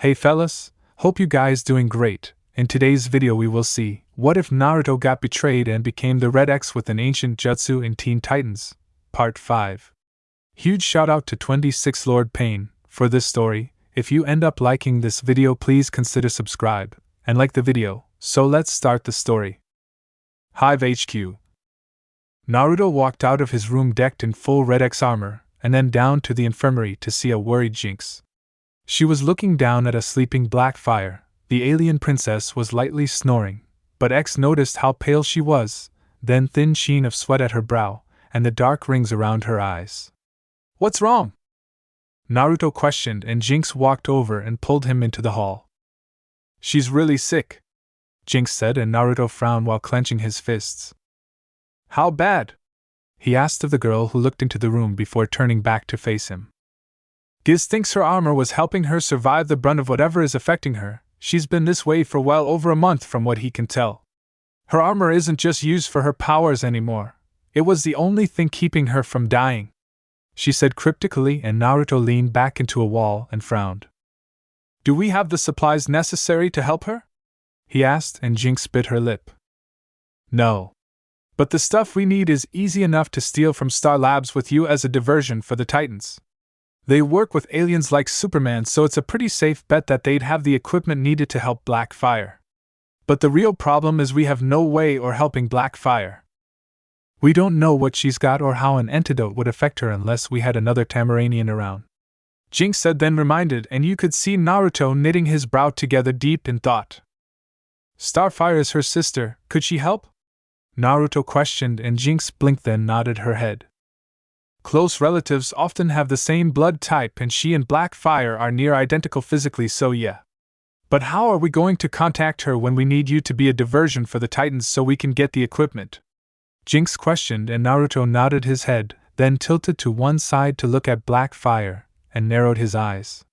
Hey fellas, hope you guys doing great. In today's video we will see, what if Naruto got betrayed and became the Red X with an Ancient Jutsu in Teen Titans? Part 5. Huge shout out to 26 Lord Pain for this story. If you end up liking this video, please consider subscribe and like the video. So let's start the story. Hive HQ. Naruto walked out of his room decked in full Red X armor, and then down to the infirmary to see a worried Jinx. She was looking down at a sleeping Blackfire. The alien princess was lightly snoring, but X noticed how pale she was, then thin sheen of sweat at her brow, and the dark rings around her eyes. "What's wrong?" Naruto questioned, and Jinx walked over and pulled him into the hall. "She's really sick," Jinx said, and Naruto frowned while clenching his fists. "How bad?" he asked of the girl who looked into the room before turning back to face him. "Giz thinks her armor was helping her survive the brunt of whatever is affecting her. She's been this way for well over a month from what he can tell. Her armor isn't just used for her powers anymore. It was the only thing keeping her from dying," she said cryptically, and Naruto leaned back into a wall and frowned. "Do we have the supplies necessary to help her?" he asked, and Jinx bit her lip. "No. But the stuff we need is easy enough to steal from Star Labs with you as a diversion for the Titans. They work with aliens like Superman, so it's a pretty safe bet that they'd have the equipment needed to help Blackfire. But the real problem is we have no way or helping Blackfire. We don't know what she's got or how an antidote would affect her unless we had another Tamaranian around," Jinx said, then reminded, and you could see Naruto knitting his brow together deep in thought. "Starfire is her sister, could she help?" Naruto questioned, and Jinx blinked then nodded her head. "Close relatives often have the same blood type, and she and Blackfire are near identical physically, so yeah. But how are we going to contact her when we need you to be a diversion for the Titans so we can get the equipment?" Jinx questioned, and Naruto nodded his head, then tilted to one side to look at Blackfire, and narrowed his eyes.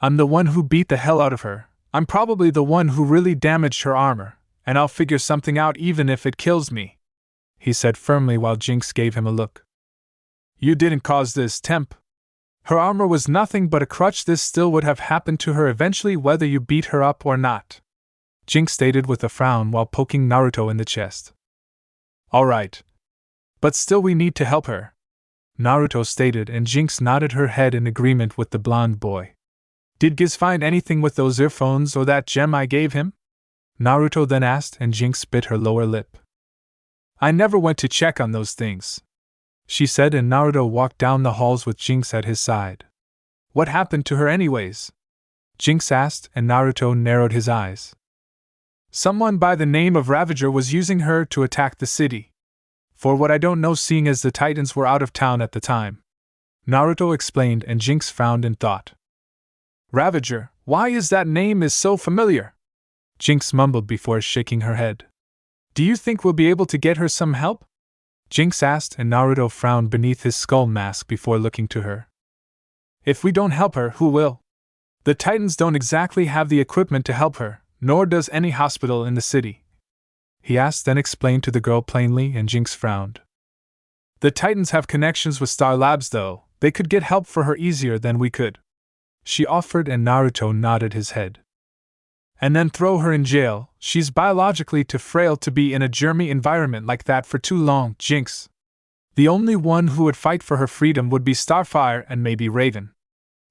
"I'm the one who beat the hell out of her. I'm probably the one who really damaged her armor, and I'll figure something out even if it kills me," he said firmly while Jinx gave him a look. "You didn't cause this, Temp. Her armor was nothing but a crutch. This still would have happened to her eventually whether you beat her up or not," Jinx stated with a frown while poking Naruto in the chest. "Alright. But still we need to help her," Naruto stated, and Jinx nodded her head in agreement with the blonde boy. "Did Giz find anything with those earphones or that gem I gave him?" Naruto then asked, and Jinx bit her lower lip. "I never went to check on those things," she said, and Naruto walked down the halls with Jinx at his side. "What happened to her anyways?" Jinx asked, and Naruto narrowed his eyes. "Someone by the name of Ravager was using her to attack the city. For what I don't know, seeing as the Titans were out of town at the time," Naruto explained, and Jinx frowned in thought. "Ravager, why is that name so familiar?" Jinx mumbled before shaking her head. "Do you think we'll be able to get her some help?" Jinx asked, and Naruto frowned beneath his skull mask before looking to her. "If we don't help her, who will? The Titans don't exactly have the equipment to help her, nor does any hospital in the city," he asked, then explained to the girl plainly, and Jinx frowned. "The Titans have connections with Star Labs though. They could get help for her easier than we could," she offered, and Naruto nodded his head. "And then throw her in jail. She's biologically too frail to be in a germy environment like that for too long, Jinx. The only one who would fight for her freedom would be Starfire and maybe Raven.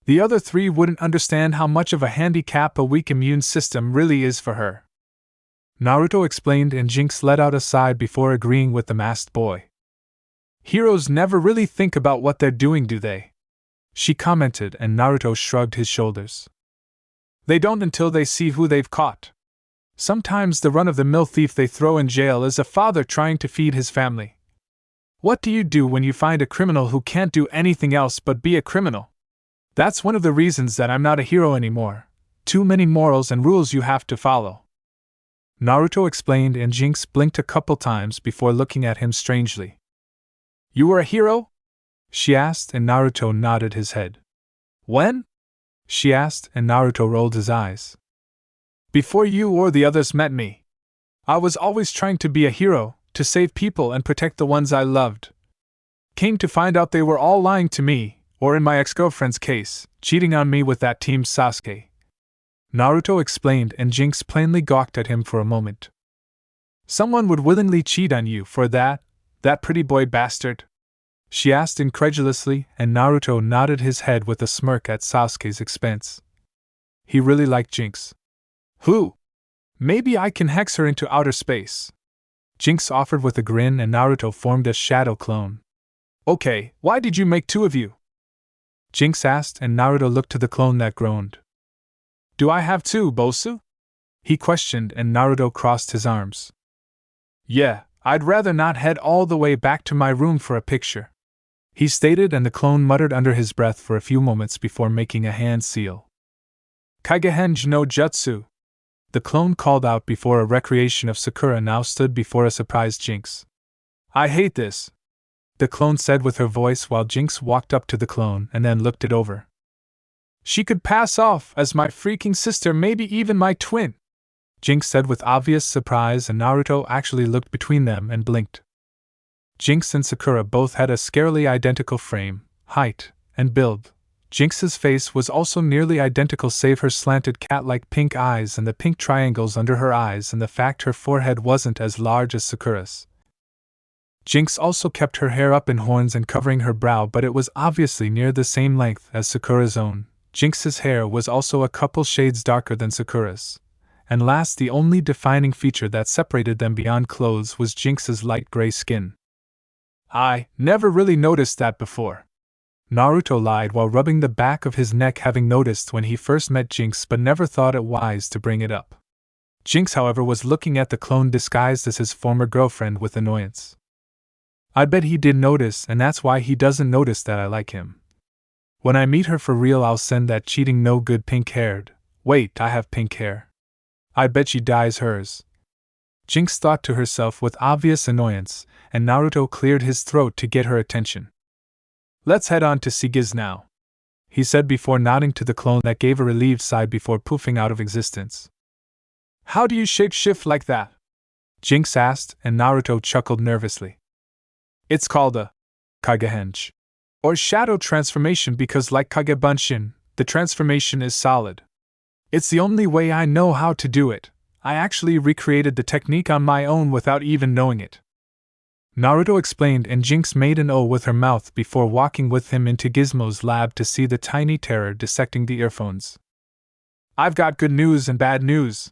The other three wouldn't understand how much of a handicap a weak immune system really is for her," Naruto explained, and Jinx let out a sigh before agreeing with the masked boy. "Heroes never really think about what they're doing, do they?" she commented, and Naruto shrugged his shoulders. "They don't until they see who they've caught. Sometimes the run-of-the-mill thief they throw in jail is a father trying to feed his family. What do you do when you find a criminal who can't do anything else but be a criminal? That's one of the reasons that I'm not a hero anymore. Too many morals and rules you have to follow," Naruto explained, and Jinx blinked a couple times before looking at him strangely. "You were a hero?" she asked, and Naruto nodded his head. "When?" she asked, and Naruto rolled his eyes. "Before you or the others met me. I was always trying to be a hero, to save people and protect the ones I loved. Came to find out they were all lying to me, or in my ex-girlfriend's case, cheating on me with that Team Sasuke," Naruto explained, and Jinx plainly gawked at him for a moment. Someone would willingly cheat on you for that pretty boy bastard? She asked incredulously, and Naruto nodded his head with a smirk at Sasuke's expense. He really liked Jinx. Who? Maybe I can hex her into outer space. Jinx offered with a grin, and Naruto formed a shadow clone. Okay, why did you make two of you? Jinx asked, and Naruto looked to the clone that groaned. Do I have two, Bosu? He questioned, and Naruto crossed his arms. Yeah, I'd rather not head all the way back to my room for a picture, he stated, and the clone muttered under his breath for a few moments before making a hand seal. Kaigenji no Jutsu, the clone called out before a recreation of Sakura now stood before a surprised Jinx. I hate this, the clone said with her voice while Jinx walked up to the clone and then looked it over. She could pass off as my freaking sister, maybe even my twin, Jinx said with obvious surprise, and Naruto actually looked between them and blinked. Jinx and Sakura both had a scarily identical frame, height, and build. Jinx's face was also nearly identical save her slanted cat-like pink eyes and the pink triangles under her eyes and the fact her forehead wasn't as large as Sakura's. Jinx also kept her hair up in horns and covering her brow, but it was obviously near the same length as Sakura's own. Jinx's hair was also a couple shades darker than Sakura's. And last, the only defining feature that separated them beyond clothes was Jinx's light gray skin. I never really noticed that before, Naruto lied while rubbing the back of his neck, having noticed when he first met Jinx but never thought it wise to bring it up. Jinx, however, was looking at the clone disguised as his former girlfriend with annoyance. I bet he did notice, and that's why he doesn't notice that I like him. When I meet her for real, I'll send that cheating no-good pink-haired. Wait, I have pink hair. I bet she dyes hers, Jinx thought to herself with obvious annoyance, and Naruto cleared his throat to get her attention. Let's head on to see Giz now, he said before nodding to the clone that gave a relieved sigh before poofing out of existence. How do you shape-shift like that? Jinx asked, and Naruto chuckled nervously. It's called a Kaigenji, or shadow transformation, because like Kagebunshin, the transformation is solid. It's the only way I know how to do it. I actually recreated the technique on my own without even knowing it, Naruto explained, and Jinx made an O with her mouth before walking with him into Gizmo's lab to see the tiny terror dissecting the earphones. I've got good news and bad news,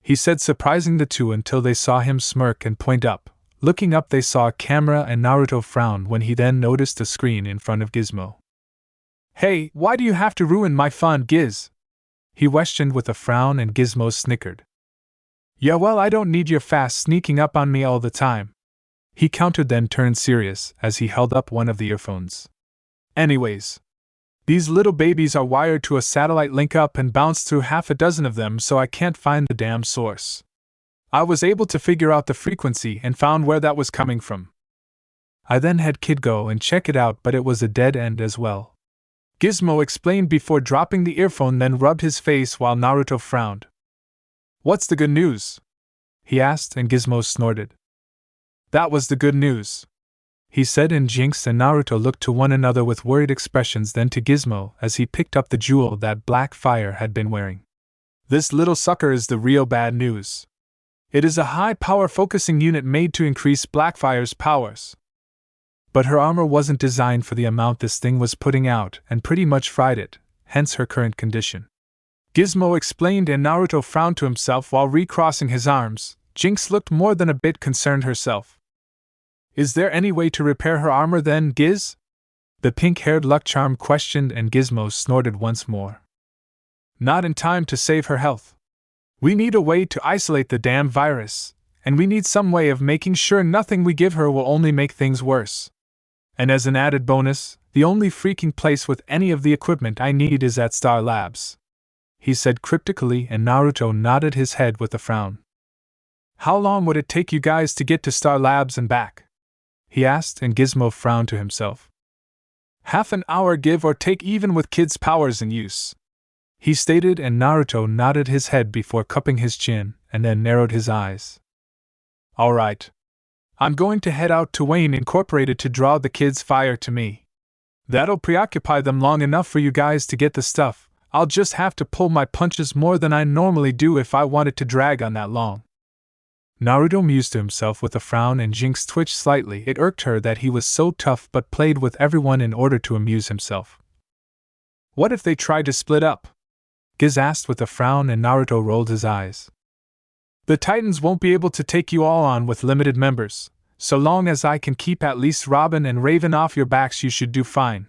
he said, surprising the two until they saw him smirk and point up. Looking up, they saw a camera, and Naruto frowned when he then noticed a screen in front of Gizmo. Hey, why do you have to ruin my fun, Giz? He questioned with a frown, and Gizmo snickered. Yeah, well, I don't need your fast sneaking up on me all the time, he countered, then turned serious as he held up one of the earphones. Anyways, these little babies are wired to a satellite link up and bounce through half a dozen of them, so I can't find the damn source. I was able to figure out the frequency and found where that was coming from. I then had Kid go and check it out, but it was a dead end as well, Gizmo explained before dropping the earphone, then rubbed his face while Naruto frowned. What's the good news? He asked, and Gizmo snorted. That was the good news, he said, and Jinx and Naruto looked to one another with worried expressions, then to Gizmo as he picked up the jewel that Blackfire had been wearing. This little sucker is the real bad news. It is a high-power focusing unit made to increase Blackfire's powers. But her armor wasn't designed for the amount this thing was putting out and pretty much fried it, hence her current condition, Gizmo explained, and Naruto frowned to himself while recrossing his arms. Jinx looked more than a bit concerned herself. Is there any way to repair her armor then, Giz? The pink-haired luck charm questioned, and Gizmo snorted once more. Not in time to save her health. We need a way to isolate the damn virus, and we need some way of making sure nothing we give her will only make things worse. And as an added bonus, the only freaking place with any of the equipment I need is at Star Labs, he said cryptically, and Naruto nodded his head with a frown. How long would it take you guys to get to Star Labs and back? He asked, and Gizmo frowned to himself. Half an hour, give or take, even with Kid's powers in use, he stated, and Naruto nodded his head before cupping his chin and then narrowed his eyes. Alright. I'm going to head out to Wayne Incorporated to draw the kids' fire to me. That'll preoccupy them long enough for you guys to get the stuff. I'll just have to pull my punches more than I normally do if I want it to drag on that long. Naruto mused to himself with a frown, and Jinx twitched slightly. It irked her that he was so tough but played with everyone in order to amuse himself. What if they tried to split up? Giz asked with a frown, and Naruto rolled his eyes. The Titans won't be able to take you all on with limited members. So long as I can keep at least Robin and Raven off your backs, you should do fine,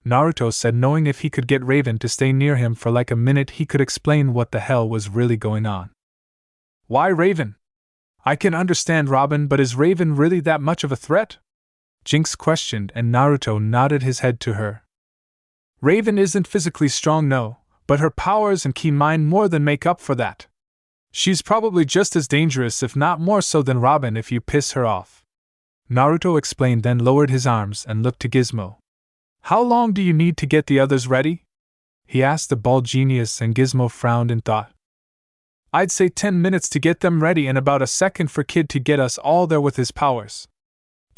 Naruto said, knowing if he could get Raven to stay near him for like a minute he could explain what the hell was really going on. Why Raven? I can understand Robin, but is Raven really that much of a threat? Jinx questioned, and Naruto nodded his head to her. Raven isn't physically strong, no, but her powers and keen mind more than make up for that. She's probably just as dangerous, if not more so, than Robin if you piss her off, Naruto explained, then lowered his arms and looked to Gizmo. How long do you need to get the others ready? He asked the bald genius, and Gizmo frowned in thought. I'd say 10 minutes to get them ready and about a second for Kid to get us all there with his powers,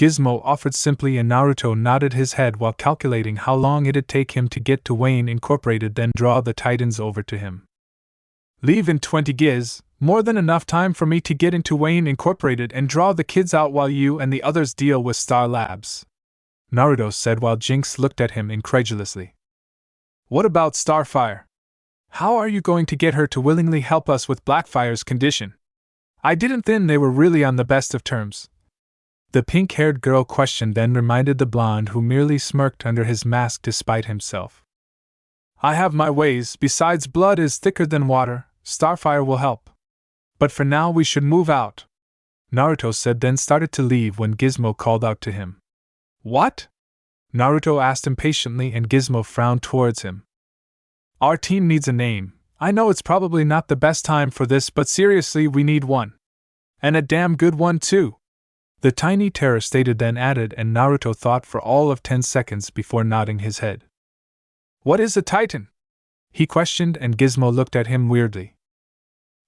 Gizmo offered simply, and Naruto nodded his head while calculating how long it'd take him to get to Wayne Incorporated, then draw the Titans over to him. Leave in 20 Giz, more than enough time for me to get into Wayne Incorporated and draw the kids out while you and the others deal with Star Labs, Naruto said while Jinx looked at him incredulously. What about Starfire? How are you going to get her to willingly help us with Blackfire's condition? I didn't think they were really on the best of terms, the pink-haired girl questioned, then reminded the blonde, who merely smirked under his mask despite himself. I have my ways. Besides, blood is thicker than water. Starfire will help. But for now we should move out, Naruto said, then started to leave when Gizmo called out to him. What? Naruto asked impatiently, and Gizmo frowned towards him. Our team needs a name. I know it's probably not the best time for this, but seriously, we need one. And a damn good one too, the tiny terror stated, then added, and Naruto thought for all of 10 seconds before nodding his head. What is a Titan? He questioned, and Gizmo looked at him weirdly.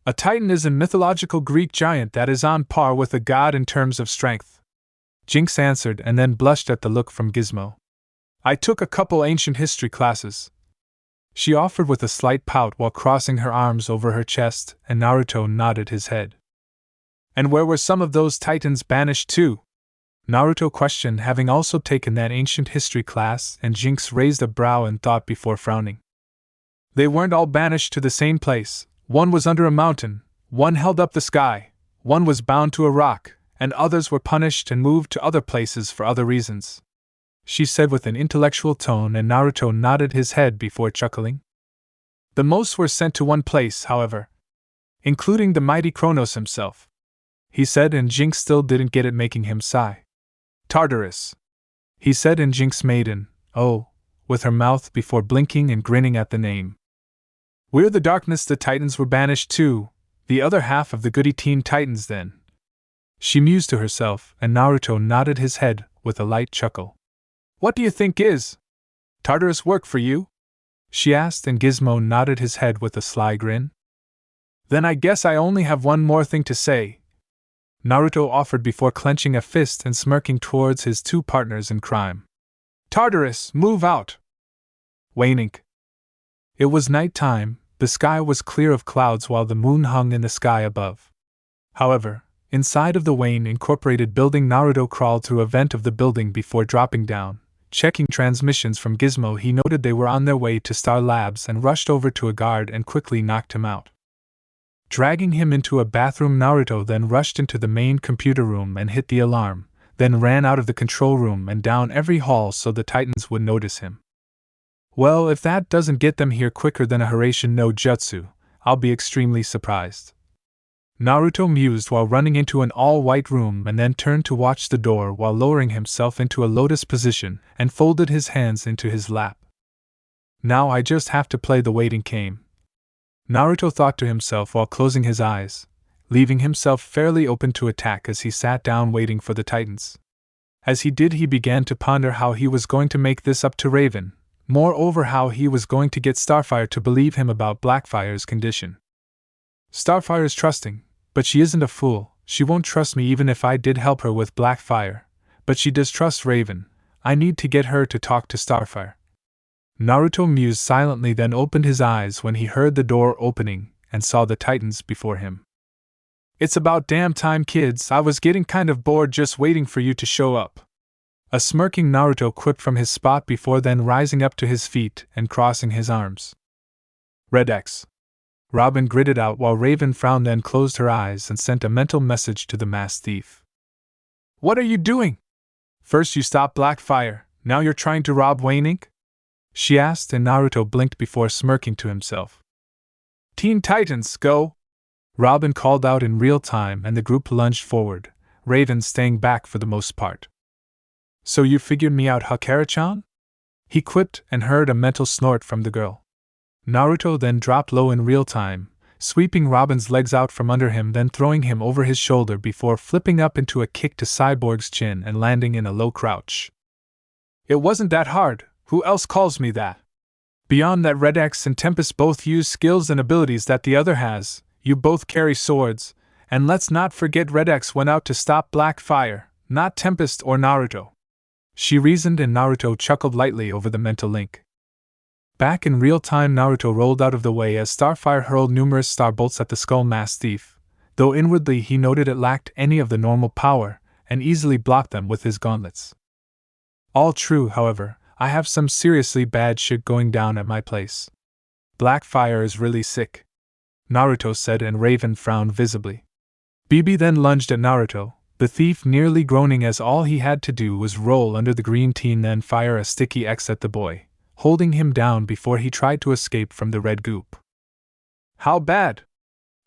A Titan is a mythological Greek giant that is on par with a god in terms of strength, Jinx answered, and then blushed at the look from Gizmo. I took a couple ancient history classes, she offered with a slight pout while crossing her arms over her chest, and Naruto nodded his head. And where were some of those Titans banished to? Naruto questioned, having also taken that ancient history class, and Jinx raised a brow in thought before frowning. They weren't all banished to the same place. One was under a mountain, one held up the sky, one was bound to a rock, and others were punished and moved to other places for other reasons, she said with an intellectual tone, and Naruto nodded his head before chuckling. The most were sent to one place, however, including the mighty Kronos himself, he said, and Jinx still didn't get it, making him sigh. Tartarus, he said, and Jinx made an "oh" with her mouth before blinking and grinning at the name. We're the darkness the Titans were banished to, the other half of the goody Teen Titans then, she mused to herself, and Naruto nodded his head with a light chuckle. What do you think is Tartarus work for you? She asked, and Gizmo nodded his head with a sly grin. Then I guess I only have one more thing to say, Naruto offered before clenching a fist and smirking towards his two partners in crime. Tartarus, move out! Wayne Inc. It was night time. The sky was clear of clouds while the moon hung in the sky above. However, inside of the Wayne Incorporated building, Naruto crawled through a vent of the building before dropping down. Checking transmissions from Gizmo, he noted they were on their way to Star Labs and rushed over to a guard and quickly knocked him out. Dragging him into a bathroom, Naruto then rushed into the main computer room and hit the alarm, then ran out of the control room and down every hall so the Titans would notice him. Well, if that doesn't get them here quicker than a Harassing no Jutsu, I'll be extremely surprised, Naruto mused while running into an all-white room, and then turned to watch the door while lowering himself into a lotus position and folded his hands into his lap. Now I just have to play the waiting game, Naruto thought to himself while closing his eyes, leaving himself fairly open to attack as he sat down waiting for the Titans. As he did, he began to ponder how he was going to make this up to Raven, moreover how he was going to get Starfire to believe him about Blackfire's condition. Starfire is trusting, but she isn't a fool. She won't trust me even if I did help her with Blackfire, but she does trust Raven. I need to get her to talk to Starfire. Naruto mused silently, then opened his eyes when he heard the door opening and saw the Titans before him. "It's about damn time, kids. I was getting kind of bored just waiting for you to show up." A smirking Naruto quipped from his spot before then rising up to his feet and crossing his arms. "Red X." Robin gritted out while Raven frowned, then closed her eyes and sent a mental message to the masked thief. "What are you doing? First you stopped Blackfire, now you're trying to rob Wayne Inc.?" she asked, and Naruto blinked before smirking to himself. "Teen Titans, go!" Robin called out in real time, and the group lunged forward, Raven staying back for the most part. "So you figured me out, Hakara-chan?" he quipped, and heard a mental snort from the girl. Naruto then dropped low in real time, sweeping Robin's legs out from under him, then throwing him over his shoulder before flipping up into a kick to Cyborg's chin and landing in a low crouch. "It wasn't that hard. Who else calls me that? Beyond that, Red X and Tempest both use skills and abilities that the other has. You both carry swords, and let's not forget Red X went out to stop Blackfire, not Tempest or Naruto," she reasoned, and Naruto chuckled lightly over the mental link. Back in real time, Naruto rolled out of the way as Starfire hurled numerous star bolts at the skull masked thief, though inwardly he noted it lacked any of the normal power, and easily blocked them with his gauntlets. "All true, however, I have some seriously bad shit going down at my place. Blackfire is really sick," Naruto said, and Raven frowned visibly. BB then lunged at Naruto, the thief nearly groaning as all he had to do was roll under the green teen, then fire a sticky X at the boy, holding him down before he tried to escape from the red goop. "How bad?"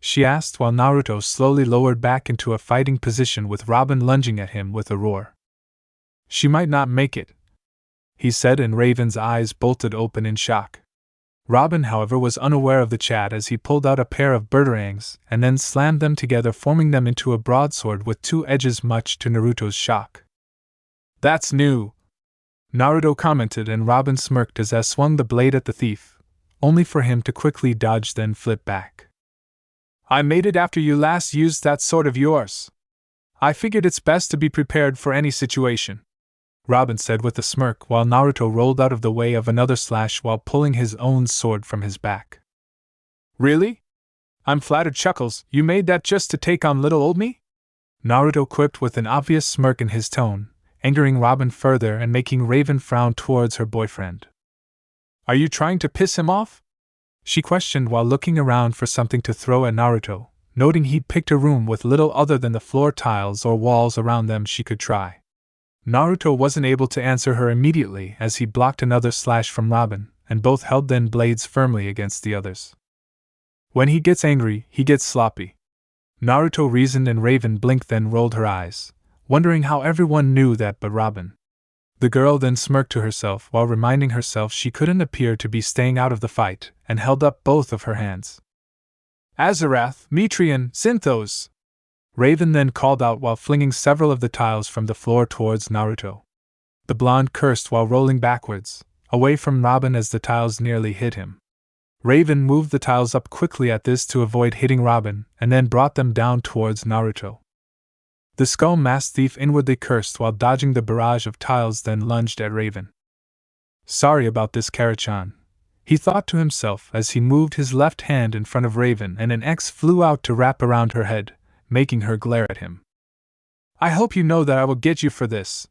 she asked while Naruto slowly lowered back into a fighting position with Robin lunging at him with a roar. "She might not make it," he said, and Raven's eyes bolted open in shock. Robin, however, was unaware of the chat as he pulled out a pair of batarangs and then slammed them together, forming them into a broadsword with two edges, much to Naruto's shock. "That's new," Naruto commented, and Robin smirked as I swung the blade at the thief, only for him to quickly dodge then flip back. "I made it after you last used that sword of yours. I figured it's best to be prepared for any situation," Robin said with a smirk while Naruto rolled out of the way of another slash while pulling his own sword from his back. "Really? I'm flattered, Chuckles. You made that just to take on little old me?" Naruto quipped with an obvious smirk in his tone, angering Robin further and making Raven frown towards her boyfriend. "Are you trying to piss him off?" she questioned while looking around for something to throw at Naruto, noting he'd picked a room with little other than the floor tiles or walls around them she could try. Naruto wasn't able to answer her immediately as he blocked another slash from Robin, and both held then blades firmly against the others. "When he gets angry, he gets sloppy," Naruto reasoned, and Raven blinked then rolled her eyes, wondering how everyone knew that but Robin. The girl then smirked to herself while reminding herself she couldn't appear to be staying out of the fight, and held up both of her hands. "Azarath, Metrian, Synthos!" Raven then called out while flinging several of the tiles from the floor towards Naruto. The blonde cursed while rolling backwards, away from Robin as the tiles nearly hit him. Raven moved the tiles up quickly at this to avoid hitting Robin, and then brought them down towards Naruto. The skull masked thief inwardly cursed while dodging the barrage of tiles, then lunged at Raven. "Sorry about this, Kara-chan," he thought to himself as he moved his left hand in front of Raven, and an X flew out to wrap around her head, making her glare at him. "I hope you know that I will get you for this,"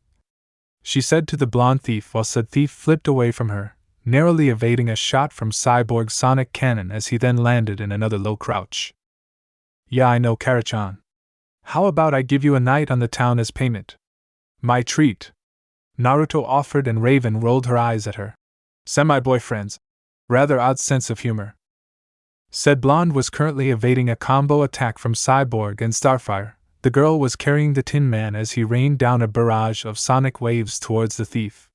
she said to the blonde thief while said thief flipped away from her, narrowly evading a shot from Cyborg's sonic cannon as he then landed in another low crouch. "Yeah, I know, Kara-chan. How about I give you a night on the town as payment?" "My treat," Naruto offered, and Raven rolled her eyes at her. "Semi-boyfriends. Rather odd sense of humor." Said blonde was currently evading a combo attack from Cyborg and Starfire. The girl was carrying the Tin Man as he rained down a barrage of sonic waves towards the thief.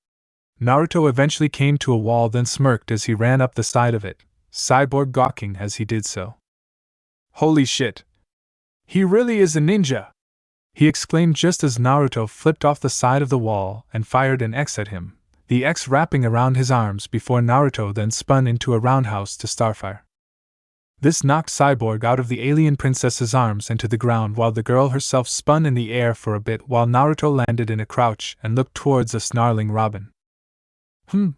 Naruto eventually came to a wall, then smirked as he ran up the side of it, Cyborg gawking as he did so. "Holy shit! He really is a ninja!" he exclaimed just as Naruto flipped off the side of the wall and fired an X at him, the X wrapping around his arms before Naruto then spun into a roundhouse to Starfire. This knocked Cyborg out of the alien princess's arms and to the ground, while the girl herself spun in the air for a bit while Naruto landed in a crouch and looked towards a snarling Robin.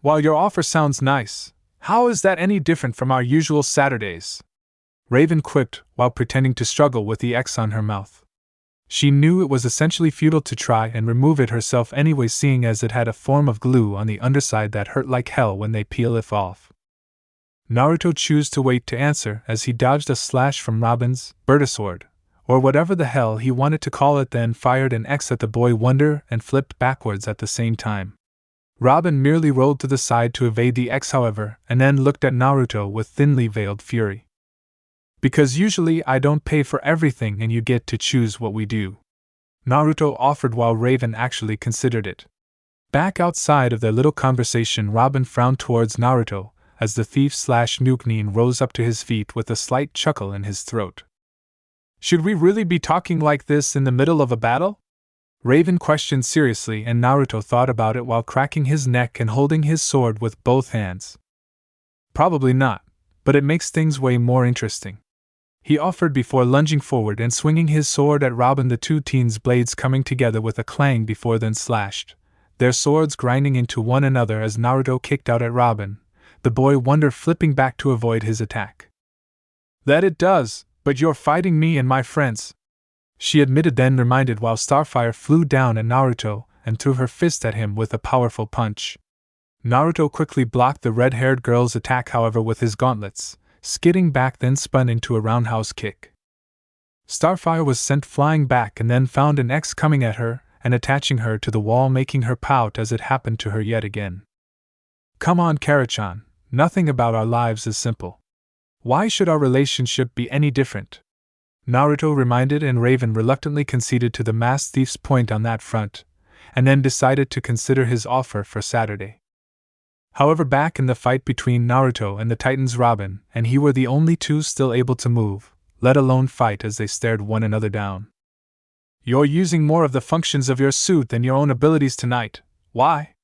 While your offer sounds nice, how is that any different from our usual Saturdays? Raven quipped while pretending to struggle with the X on her mouth. She knew it was essentially futile to try and remove it herself anyway, seeing as it had a form of glue on the underside that hurt like hell when they peel it off. Naruto chose to wait to answer as he dodged a slash from Robin's Birdsword, or whatever the hell he wanted to call it, then fired an X at the boy wonder and flipped backwards at the same time. Robin merely rolled to the side to evade the X, however, and then looked at Naruto with thinly veiled fury. Because usually I don't pay for everything and you get to choose what we do, Naruto offered while Raven actually considered it. Back outside of their little conversation, Robin frowned towards Naruto as the thief/Nukenin rose up to his feet with a slight chuckle in his throat. Should we really be talking like this in the middle of a battle? Raven questioned seriously, and Naruto thought about it while cracking his neck and holding his sword with both hands. Probably not, but it makes things way more interesting, he offered before lunging forward and swinging his sword at Robin, the two teens' blades coming together with a clang before then slashed, their swords grinding into one another as Naruto kicked out at Robin, the boy wonder flipping back to avoid his attack. That it does, but you're fighting me and my friends, she admitted, then reminded while Starfire flew down at Naruto and threw her fist at him with a powerful punch. Naruto quickly blocked the red-haired girl's attack, however, with his gauntlets, skidding back, then spun into a roundhouse kick. Starfire was sent flying back and then found an X coming at her and attaching her to the wall, making her pout as it happened to her yet again. Come on, Kara-chan, nothing about our lives is simple. Why should our relationship be any different? Naruto reminded, and Raven reluctantly conceded to the masked thief's point on that front, and then decided to consider his offer for Saturday. However, back in the fight between Naruto and the Titans, Robin and he were the only two still able to move, let alone fight, as they stared one another down. You're using more of the functions of your suit than your own abilities tonight. Why?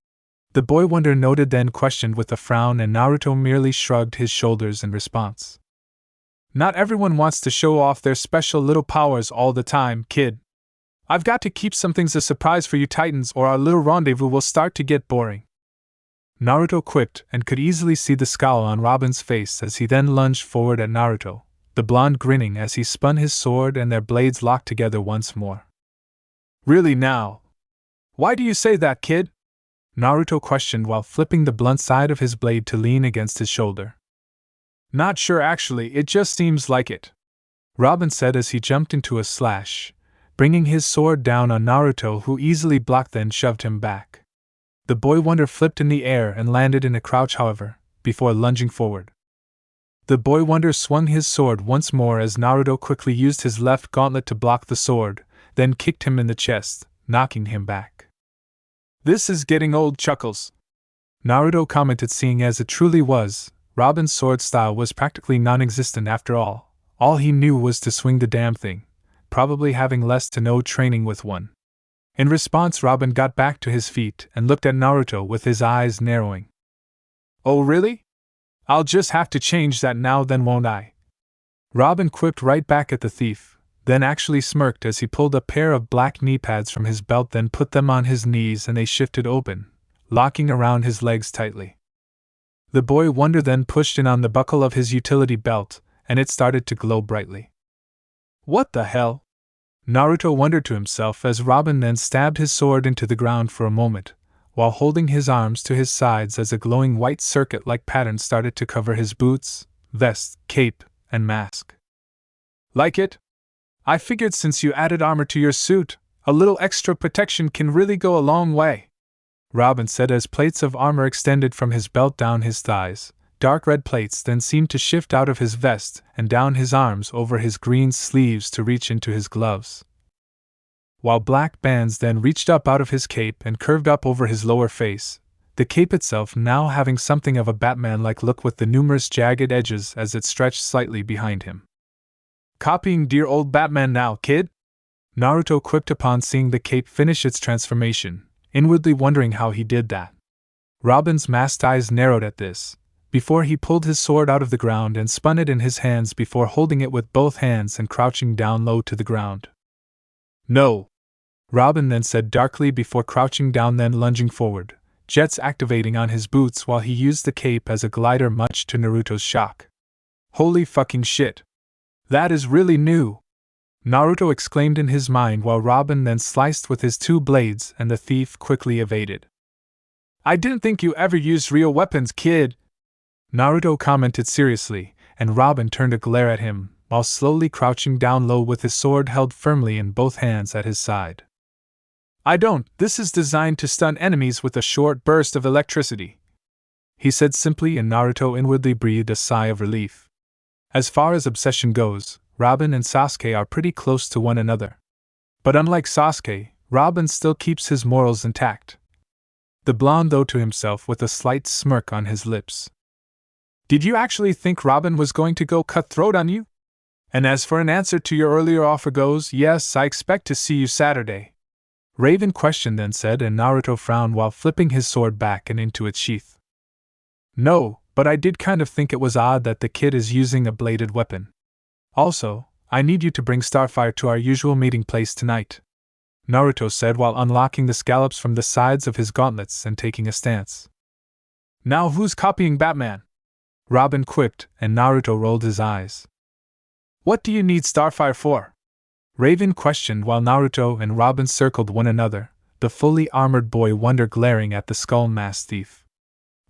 The boy wonder noted, then questioned with a frown, and Naruto merely shrugged his shoulders in response. Not everyone wants to show off their special little powers all the time, kid. I've got to keep some things a surprise for you Titans, or our little rendezvous will start to get boring, Naruto quipped, and could easily see the scowl on Robin's face as he then lunged forward at Naruto, the blonde grinning as he spun his sword and their blades locked together once more. Really now? Why do you say that, kid? Naruto questioned while flipping the blunt side of his blade to lean against his shoulder. Not sure actually, it just seems like it, Robin said as he jumped into a slash, bringing his sword down on Naruto, who easily blocked, then shoved him back. The boy wonder flipped in the air and landed in a crouch, however, before lunging forward. The boy wonder swung his sword once more as Naruto quickly used his left gauntlet to block the sword, then kicked him in the chest, knocking him back. This is getting old, Chuckles, Naruto commented, seeing as it truly was. Robin's sword style was practically non-existent after all. All he knew was to swing the damn thing, probably having less to no training with one. In response, Robin got back to his feet and looked at Naruto with his eyes narrowing. Oh really? I'll just have to change that now then, won't I? Robin quipped right back at the thief, then actually smirked as he pulled a pair of black knee pads from his belt, then put them on his knees and they shifted open, locking around his legs tightly. The boy wonder then pushed in on the buckle of his utility belt, and it started to glow brightly. What the hell? Naruto wondered to himself as Robin then stabbed his sword into the ground for a moment, while holding his arms to his sides as a glowing white circuit-like pattern started to cover his boots, vest, cape, and mask. Like it? I figured since you added armor to your suit, a little extra protection can really go a long way, Robin said as plates of armor extended from his belt down his thighs. Dark red plates then seemed to shift out of his vest and down his arms over his green sleeves to reach into his gloves, while black bands then reached up out of his cape and curved up over his lower face, the cape itself now having something of a Batman-like look with the numerous jagged edges as it stretched slightly behind him. Copying dear old Batman now, kid? Naruto quipped upon seeing the cape finish its transformation, inwardly wondering how he did that. Robin's masked eyes narrowed at this, before he pulled his sword out of the ground and spun it in his hands before holding it with both hands and crouching down low to the ground. No, Robin then said darkly before crouching down, then lunging forward, jets activating on his boots while he used the cape as a glider, much to Naruto's shock. Holy fucking shit! That is really new! Naruto exclaimed in his mind while Robin then sliced with his two blades and the thief quickly evaded. I didn't think you ever used real weapons, kid! Naruto commented seriously, and Robin turned a glare at him, while slowly crouching down low with his sword held firmly in both hands at his side. I don't, this is designed to stun enemies with a short burst of electricity, he said simply, and Naruto inwardly breathed a sigh of relief. As far as obsession goes, Robin and Sasuke are pretty close to one another. But unlike Sasuke, Robin still keeps his morals intact. The blonde though to himself with a slight smirk on his lips. Did you actually think Robin was going to go cutthroat on you? And as for an answer to your earlier offer goes, yes, I expect to see you Saturday. Raven questioned then said, and Naruto frowned while flipping his sword back and into its sheath. No, but I did kind of think it was odd that the kid is using a bladed weapon. Also, I need you to bring Starfire to our usual meeting place tonight, Naruto said while unlocking the scallops from the sides of his gauntlets and taking a stance. Now who's copying Batman? Robin quipped, and Naruto rolled his eyes. What do you need Starfire for? Raven questioned while Naruto and Robin circled one another, the fully armored boy wonder glaring at the skull mask thief.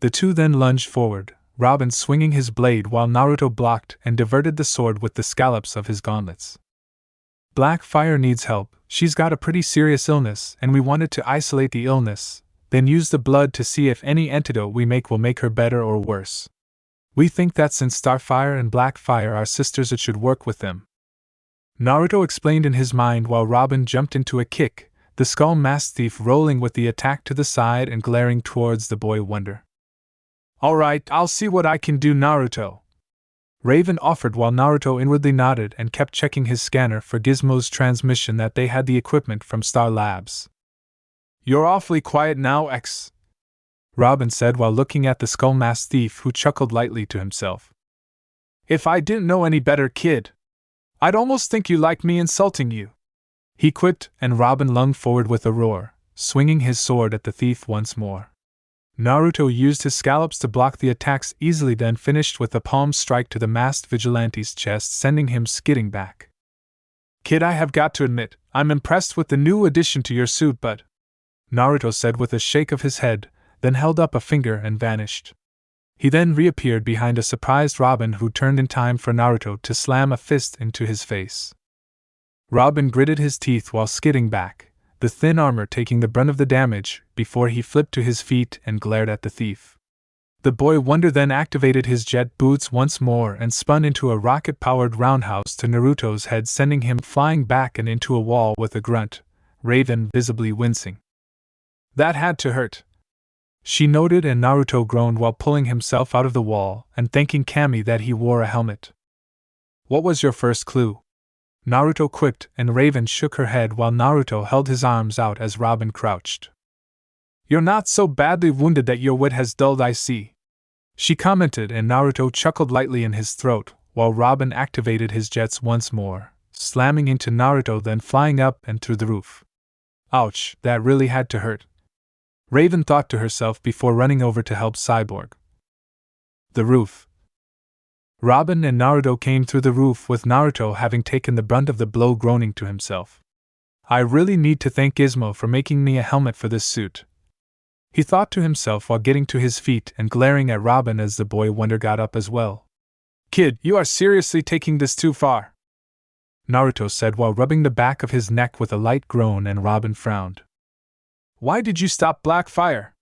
The two then lunged forward, Robin swinging his blade while Naruto blocked and diverted the sword with the scallops of his gauntlets. Blackfire needs help, she's got a pretty serious illness and we wanted to isolate the illness, then use the blood to see if any antidote we make will make her better or worse. We think that since Starfire and Blackfire are sisters it should work with them. Naruto explained in his mind while Robin jumped into a kick, the skull mask thief rolling with the attack to the side and glaring towards the boy wonder. Alright, I'll see what I can do, Naruto. Raven offered while Naruto inwardly nodded and kept checking his scanner for Gizmo's transmission that they had the equipment from Star Labs. You're awfully quiet now, X, Robin said while looking at the skull mask thief, who chuckled lightly to himself. If I didn't know any better, kid, I'd almost think you like me insulting you, he quipped, and Robin lunged forward with a roar, swinging his sword at the thief once more. Naruto used his scallops to block the attacks easily, then finished with a palm strike to the masked vigilante's chest, sending him skidding back. Kid, I have got to admit, I'm impressed with the new addition to your suit, but Naruto said with a shake of his head, then held up a finger and vanished. He then reappeared behind a surprised Robin, who turned in time for Naruto to slam a fist into his face. Robin gritted his teeth while skidding back, the thin armor taking the brunt of the damage, before he flipped to his feet and glared at the thief. The boy wonder then activated his jet boots once more and spun into a rocket-powered roundhouse to Naruto's head, sending him flying back and into a wall with a grunt, Raven visibly wincing. That had to hurt, she noted, and Naruto groaned while pulling himself out of the wall and thanking Kami that he wore a helmet. What was your first clue? Naruto quipped, and Raven shook her head while Naruto held his arms out as Robin crouched. You're not so badly wounded that your wit has dulled, I see, she commented, and Naruto chuckled lightly in his throat while Robin activated his jets once more, slamming into Naruto then flying up and through the roof. Ouch, that really had to hurt, Raven thought to herself before running over to help Cyborg. The roof. Robin and Naruto came through the roof, with Naruto having taken the brunt of the blow, groaning to himself. I really need to thank Gizmo for making me a helmet for this suit, he thought to himself while getting to his feet and glaring at Robin as the boy wonder got up as well. Kid, you are seriously taking this too far, Naruto said while rubbing the back of his neck with a light groan, and Robin frowned. Why did you stop Blackfire?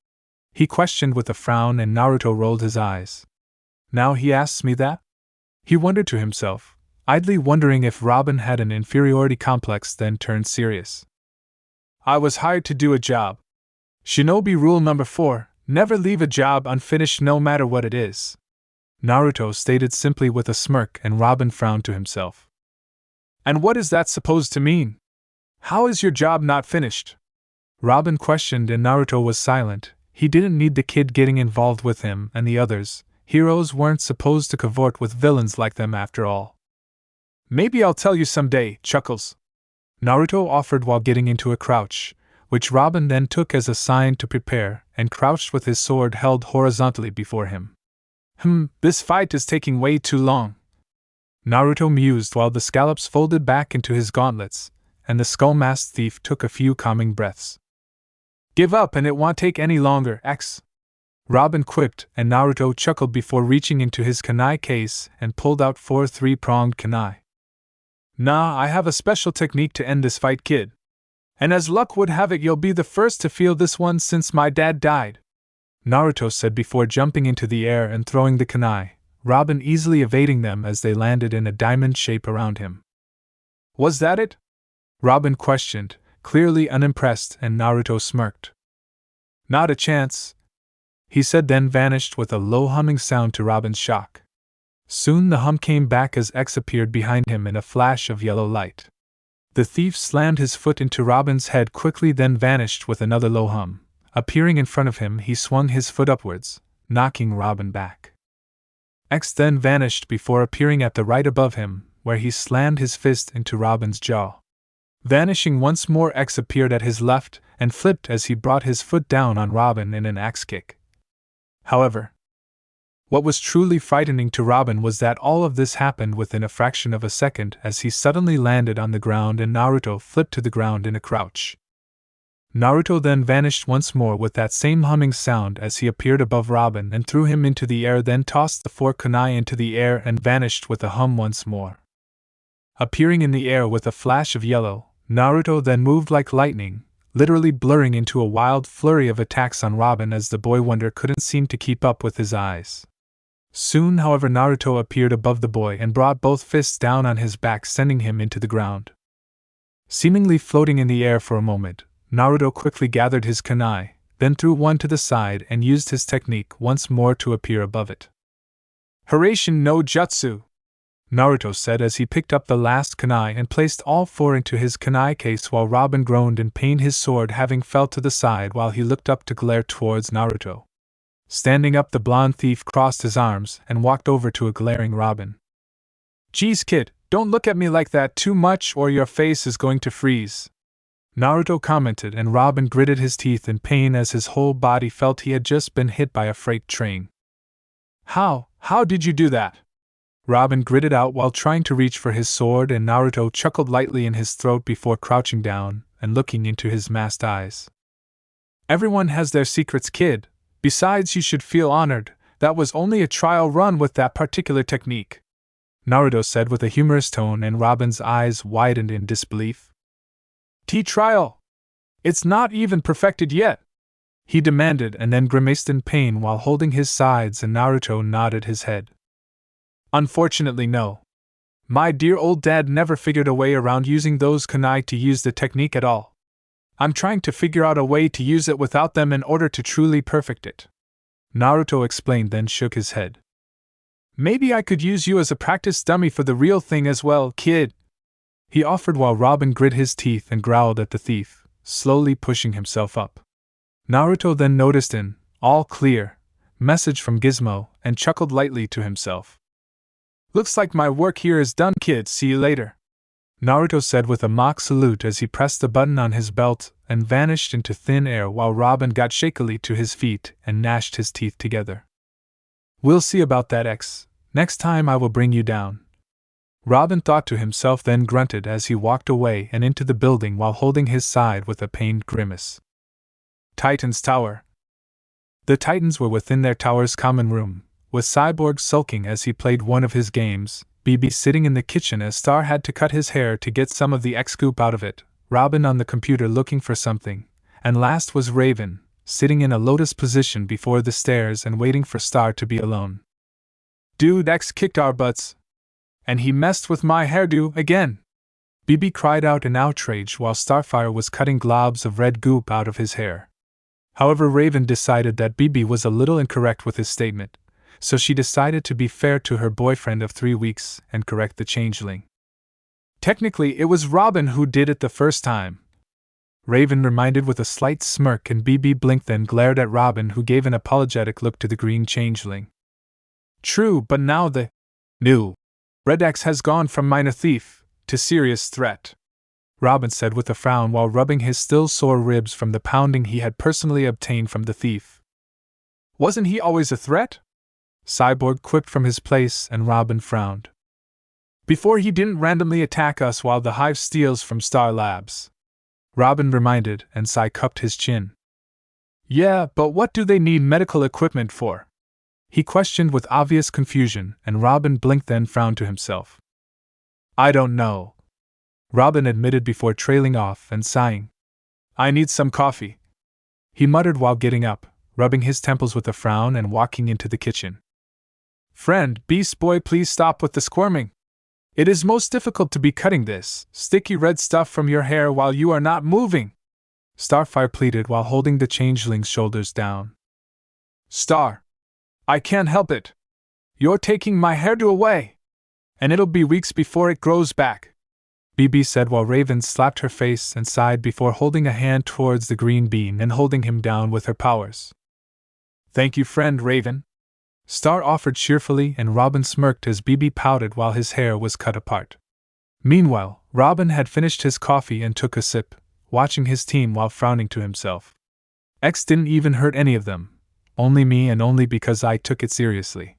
He questioned with a frown, and Naruto rolled his eyes. Now he asks me that? He wondered to himself, idly wondering if Robin had an inferiority complex, then turned serious. I was hired to do a job. Shinobi rule number 4, never leave a job unfinished no matter what it is, Naruto stated simply with a smirk, and Robin frowned to himself. And what is that supposed to mean? How is your job not finished? Robin questioned, and Naruto was silent. He didn't need the kid getting involved with him and the others. Heroes weren't supposed to cavort with villains like them after all. Maybe I'll tell you someday, Chuckles, Naruto offered while getting into a crouch, which Robin then took as a sign to prepare, and crouched with his sword held horizontally before him. This fight is taking way too long, Naruto mused while the scallops folded back into his gauntlets, and the skull-masked thief took a few calming breaths. Give up and it won't take any longer, X. Robin quipped, and Naruto chuckled before reaching into his kunai case and pulled out 4 three-pronged kunai. Nah, I have a special technique to end this fight, kid. And as luck would have it, you'll be the first to feel this one since my dad died, Naruto said before jumping into the air and throwing the kunai, Robin easily evading them as they landed in a diamond shape around him. Was that it? Robin questioned, clearly unimpressed, and Naruto smirked. Not a chance, he said, then vanished with a low humming sound to Robin's shock. Soon the hum came back as X appeared behind him in a flash of yellow light. The thief slammed his foot into Robin's head quickly, then vanished with another low hum. Appearing in front of him, he swung his foot upwards, knocking Robin back. X then vanished before appearing at the right above him, where he slammed his fist into Robin's jaw. Vanishing once more, X appeared at his left and flipped as he brought his foot down on Robin in an axe kick. However, what was truly frightening to Robin was that all of this happened within a fraction of a second as he suddenly landed on the ground and Naruto flipped to the ground in a crouch. Naruto then vanished once more with that same humming sound as he appeared above Robin and threw him into the air, then tossed the 4 kunai into the air and vanished with a hum once more. Appearing in the air with a flash of yellow, Naruto then moved like lightning, literally blurring into a wild flurry of attacks on Robin as the boy wonder couldn't seem to keep up with his eyes. Soon, however, Naruto appeared above the boy and brought both fists down on his back, sending him into the ground. Seemingly floating in the air for a moment, Naruto quickly gathered his kunai, then threw one to the side and used his technique once more to appear above it. Ancient Jutsu, Naruto said as he picked up the last kunai and placed all 4 into his kunai case while Robin groaned in pain, his sword having fell to the side while he looked up to glare towards Naruto. Standing up, the blonde thief crossed his arms and walked over to a glaring Robin. Geez, kid, don't look at me like that too much or your face is going to freeze, Naruto commented, and Robin gritted his teeth in pain as his whole body felt he had just been hit by a freight train. How did you do that? Robin gritted out while trying to reach for his sword, and Naruto chuckled lightly in his throat before crouching down and looking into his masked eyes. Everyone has their secrets, kid. Besides, you should feel honored. That was only a trial run with that particular technique, Naruto said with a humorous tone, and Robin's eyes widened in disbelief. Trial? It's not even perfected yet, he demanded, and then grimaced in pain while holding his sides, and Naruto nodded his head. Unfortunately, no. My dear old dad never figured a way around using those kunai to use the technique at all. I'm trying to figure out a way to use it without them in order to truly perfect it, Naruto explained, then shook his head. Maybe I could use you as a practice dummy for the real thing as well, kid, he offered while Robin grit his teeth and growled at the thief, slowly pushing himself up. Naruto then noticed an all clear message from Gizmo and chuckled lightly to himself. Looks like my work here is done, kid, see you later, Naruto said with a mock salute as he pressed the button on his belt and vanished into thin air while Robin got shakily to his feet and gnashed his teeth together. We'll see about that, X. Next time I will bring you down, Robin thought to himself, then grunted as he walked away and into the building while holding his side with a pained grimace. Titan's Tower. The Titans were within their tower's common room, with Cyborg sulking as he played one of his games, BB sitting in the kitchen as Star had to cut his hair to get some of the X-goop out of it, Robin on the computer looking for something, and last was Raven, sitting in a lotus position before the stairs and waiting for Star to be alone. Dude, X kicked our butts. And he messed with my hairdo again, BB cried out in outrage while Starfire was cutting globs of red goop out of his hair. However, Raven decided that BB was a little incorrect with his statement, so she decided to be fair to her boyfriend of 3 weeks and correct the changeling. Technically, it was Robin who did it the first time, Raven reminded with a slight smirk, and BB blinked then glared at Robin, who gave an apologetic look to the green changeling. True, but now the new Red X has gone from minor thief to serious threat, Robin said with a frown while rubbing his still sore ribs from the pounding he had personally obtained from the thief. Wasn't he always a threat? Cyborg quipped from his place, and Robin frowned. Before he didn't randomly attack us while the Hive steals from Star Labs. Robin reminded, and Cy cupped his chin. Yeah, but what do they need medical equipment for? He questioned with obvious confusion, and Robin blinked then frowned to himself. I don't know. Robin admitted before trailing off and sighing. I need some coffee. He muttered while getting up, rubbing his temples with a frown and walking into the kitchen. Friend, Beast Boy, please stop with the squirming. It is most difficult to be cutting this sticky red stuff from your hair while you are not moving, Starfire pleaded while holding the changeling's shoulders down. Star, I can't help it. You're taking my hairdo away. And it'll be weeks before it grows back, BB said while Raven slapped her face and sighed before holding a hand towards the green bean and holding him down with her powers. Thank you, friend Raven, Star offered cheerfully, and Robin smirked as BB pouted while his hair was cut apart. Meanwhile, Robin had finished his coffee and took a sip, watching his team while frowning to himself. X didn't even hurt any of them, only me, and only because I took it seriously.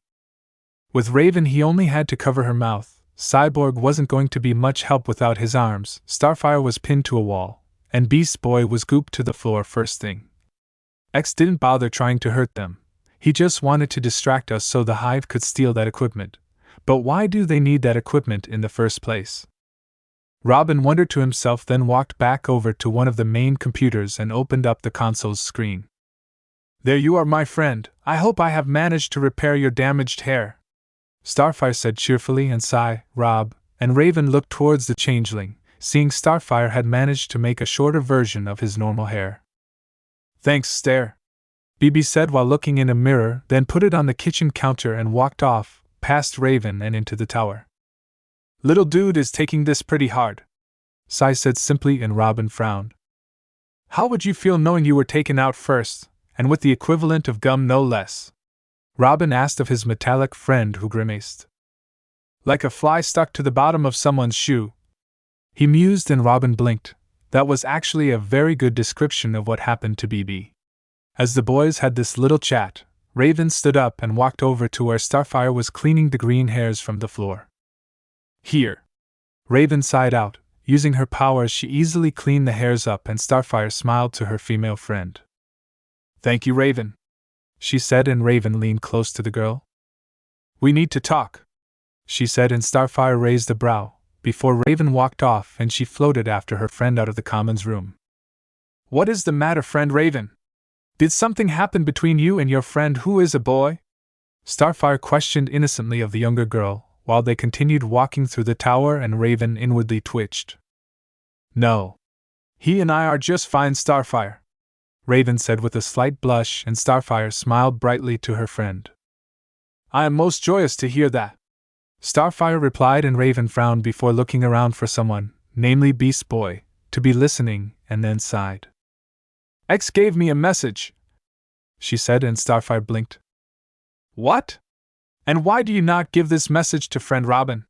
With Raven, he only had to cover her mouth. Cyborg wasn't going to be much help without his arms. Starfire was pinned to a wall, and Beast Boy was gooped to the floor first thing. X didn't bother trying to hurt them. He just wanted to distract us so the Hive could steal that equipment. But why do they need that equipment in the first place? Robin wondered to himself, then walked back over to one of the main computers and opened up the console's screen. There you are, my friend. I hope I have managed to repair your damaged hair, Starfire said cheerfully, and Cy, Rob, and Raven looked towards the changeling, seeing Starfire had managed to make a shorter version of his normal hair. Thanks, Stare, BB said while looking in a mirror, then put it on the kitchen counter and walked off, past Raven and into the tower. Little dude is taking this pretty hard, Cy said simply, and Robin frowned. How would you feel knowing you were taken out first, and with the equivalent of gum no less? Robin asked of his metallic friend, who grimaced. Like a fly stuck to the bottom of someone's shoe, he mused, and Robin blinked. That was actually a very good description of what happened to BB. As the boys had this little chat, Raven stood up and walked over to where Starfire was cleaning the green hairs from the floor. Here. Raven sighed out. Using her powers, she easily cleaned the hairs up, and Starfire smiled to her female friend. Thank you, Raven, she said, and Raven leaned close to the girl. We need to talk, she said, and Starfire raised a brow, before Raven walked off and she floated after her friend out of the commons room. What is the matter, friend Raven? Did something happen between you and your friend who is a boy? Starfire questioned innocently of the younger girl, while they continued walking through the tower, and Raven inwardly twitched. No. He and I are just fine, Starfire, Raven said with a slight blush, and Starfire smiled brightly to her friend. I am most joyous to hear that, Starfire replied, and Raven frowned before looking around for someone, namely Beast Boy, to be listening, and then sighed. X gave me a message, she said, and Starfire blinked. What? And why do you not give this message to friend Robin?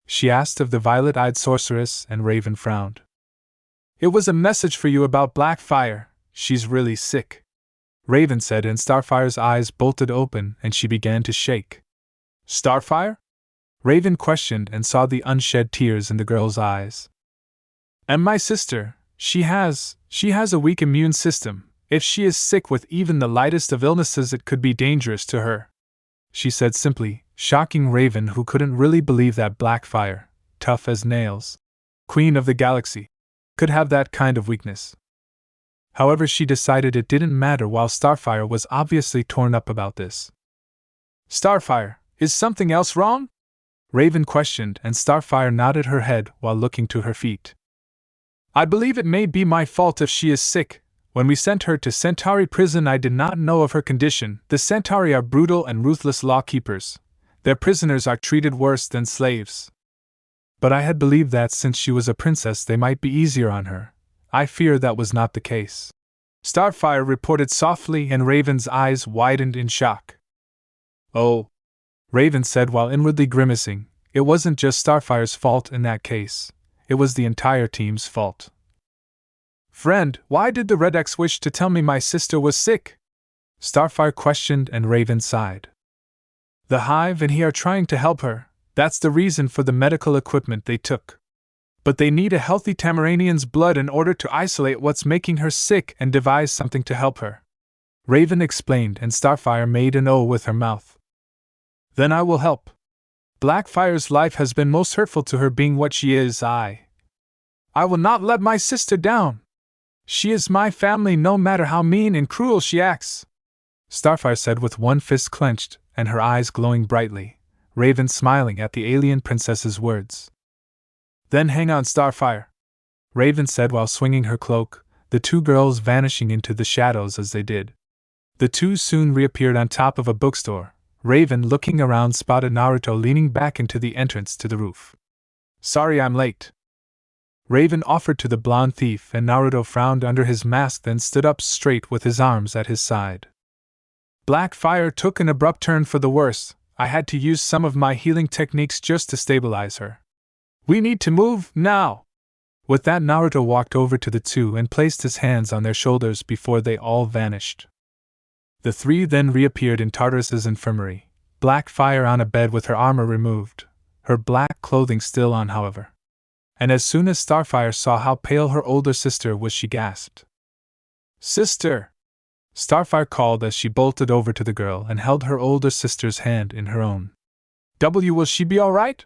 She asked of the violet-eyed sorceress, and Raven frowned. It was a message for you about Blackfire. She's really sick, Raven said, and Starfire's eyes bolted open and she began to shake. Starfire? Raven questioned and saw the unshed tears in the girl's eyes. And my sister, she has a weak immune system. If she is sick with even the lightest of illnesses, it could be dangerous to her, she said simply, shocking Raven, who couldn't really believe that Blackfire, tough as nails, Queen of the Galaxy, could have that kind of weakness. However, she decided it didn't matter, while Starfire was obviously torn up about this. Starfire, is something else wrong? Raven questioned, and Starfire nodded her head while looking to her feet. I believe it may be my fault if she is sick. When we sent her to Centauri prison, I did not know of her condition. The Centauri are brutal and ruthless law keepers. Their prisoners are treated worse than slaves. But I had believed that since she was a princess, they might be easier on her. I fear that was not the case, Starfire reported softly, and Raven's eyes widened in shock. Oh, Raven said while inwardly grimacing, it wasn't just Starfire's fault in that case. it was the entire team's fault. Friend, why did the Red X wish to tell me my sister was sick? Starfire questioned and Raven sighed. The Hive and he are trying to help her, that's the reason for the medical equipment they took. But they need a healthy Tamaranian's blood in order to isolate what's making her sick and devise something to help her. Raven explained and Starfire made an O with her mouth. Then I will help. Blackfire's life has been most hurtful to her being what she is. I will not let my sister down. She is my family no matter how mean and cruel she acts. Starfire said with one fist clenched and her eyes glowing brightly, Raven smiling at the alien princess's words. Then hang on, Starfire, Raven said while swinging her cloak, the two girls vanishing into the shadows as they did. The two soon reappeared on top of a bookstore. Raven, looking around, spotted Naruto leaning back into the entrance to the roof. Sorry I'm late, Raven offered to the blonde thief, and Naruto frowned under his mask, then stood up straight with his arms at his side. Blackfire took an abrupt turn for the worse. I had to use some of my healing techniques just to stabilize her. We need to move, now! With that, Naruto walked over to the two and placed his hands on their shoulders before they all vanished. The three then reappeared in Tartarus's infirmary, Blackfire on a bed with her armor removed, her black clothing still on, however. And as soon as Starfire saw how pale her older sister was, she gasped. Sister! Starfire called as she bolted over to the girl and held her older sister's hand in her own. Will she be alright?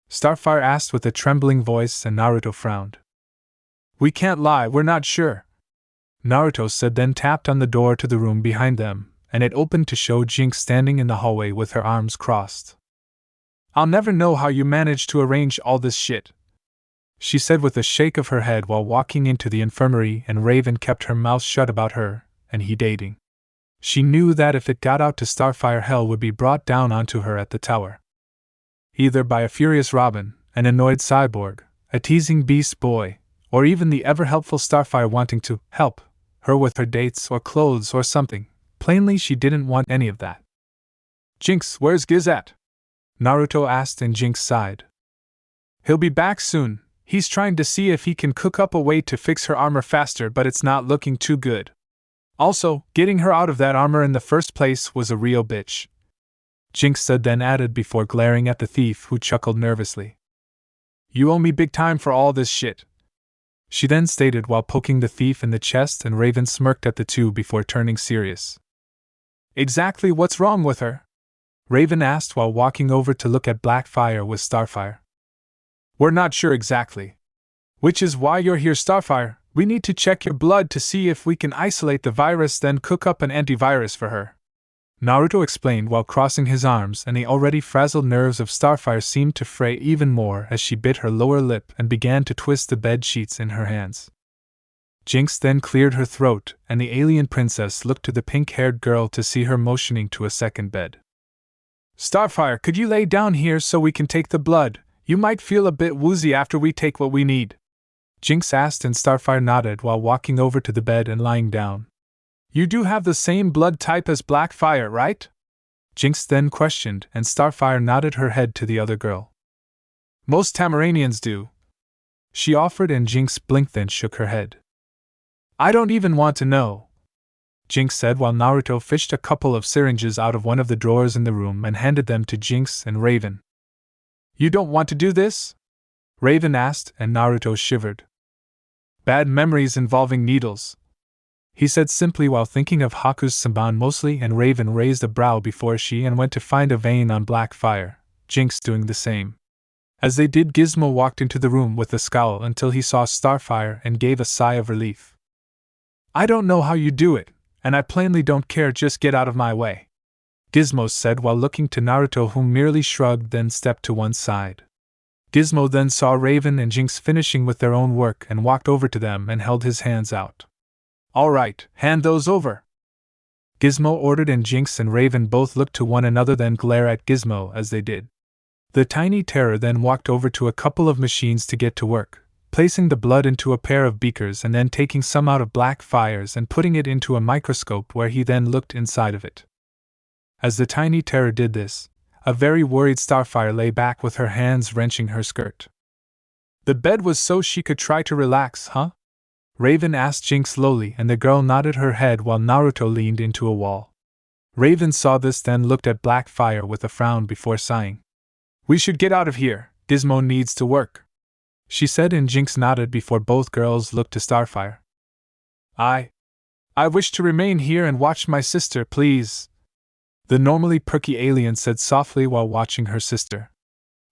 Starfire asked with a trembling voice, and Naruto frowned. We can't lie, we're not sure, Naruto said, then tapped on the door to the room behind them, and it opened to show Jinx standing in the hallway with her arms crossed. I'll never know how you managed to arrange all this shit, she said with a shake of her head while walking into the infirmary, and Raven kept her mouth shut about her and he dating. She knew that if it got out to Starfire, hell would be brought down onto her at the tower. Either by a furious Robin, an annoyed cyborg, a teasing beast boy, or even the ever-helpful Starfire wanting to help her with her dates or clothes or something. Plainly, she didn't want any of that. Jinx, where's Giz at? Naruto asked, and Jinx sighed. He'll be back soon. He's trying to see if he can cook up a way to fix her armor faster, but it's not looking too good. Also, getting her out of that armor in the first place was a real bitch, Jinx said, then added before glaring at the thief, who chuckled nervously. You owe me big time for all this shit, she then stated while poking the thief in the chest, and Raven smirked at the two before turning serious. Exactly what's wrong with her? Raven asked while walking over to look at Blackfire with Starfire. We're not sure exactly. Which is why you're here, Starfire. We need to check your blood to see if we can isolate the virus, then cook up an antivirus for her, Naruto explained while crossing his arms, and the already frazzled nerves of Starfire seemed to fray even more as she bit her lower lip and began to twist the bed sheets in her hands. Jinx then cleared her throat, and the alien princess looked to the pink-haired girl to see her motioning to a second bed. Starfire, could you lay down here so we can take the blood? You might feel a bit woozy after we take what we need, Jinx asked, and Starfire nodded while walking over to the bed and lying down. You do have the same blood type as Blackfire, right? Jinx then questioned, and Starfire nodded her head to the other girl. Most Tamaranians do, she offered, and Jinx blinked then shook her head. I don't even want to know, Jinx said while Naruto fished a couple of syringes out of one of the drawers in the room and handed them to Jinx and Raven. You don't want to do this? Raven asked, and Naruto shivered. Bad memories involving needles, he said simply while thinking of Haku's Samban mostly, and Raven raised a brow before she and went to find a vein on Blackfire, Jinx doing the same. As they did, Gizmo walked into the room with a scowl until he saw Starfire and gave a sigh of relief. I don't know how you do it, and I plainly don't care, just get out of my way, Gizmo said while looking to Naruto, who merely shrugged then stepped to one side. Gizmo then saw Raven and Jinx finishing with their own work and walked over to them and held his hands out. All right, hand those over, Gizmo ordered, and Jinx and Raven both looked to one another then glare at Gizmo as they did. The tiny terror then walked over to a couple of machines to get to work, placing the blood into a pair of beakers and then taking some out of Blackfire's and putting it into a microscope where he then looked inside of it. As the tiny terror did this, a very worried Starfire lay back with her hands wrenching her skirt. The bed was so she could try to relax, huh? Raven asked Jinx slowly, and the girl nodded her head while Naruto leaned into a wall. Raven saw this, then looked at Blackfire with a frown before sighing. We should get out of here, Gizmo needs to work, she said, and Jinx nodded before both girls looked to Starfire. I wish to remain here and watch my sister, please, the normally perky alien said softly while watching her sister.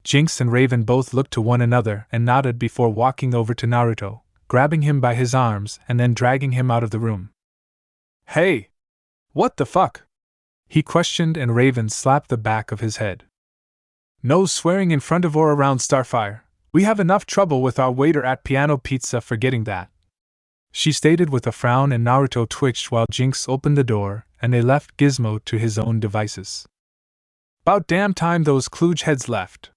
Jinx and Raven both looked to one another and nodded before walking over to Naruto, grabbing him by his arms and then dragging him out of the room. Hey! What the fuck? He questioned, and Raven slapped the back of his head. No swearing in front of or around Starfire. We have enough trouble with our waiter at Piano Pizza for getting that, she stated with a frown, and Naruto twitched while Jinx opened the door and they left Gizmo to his own devices. About damn time those kludge heads left.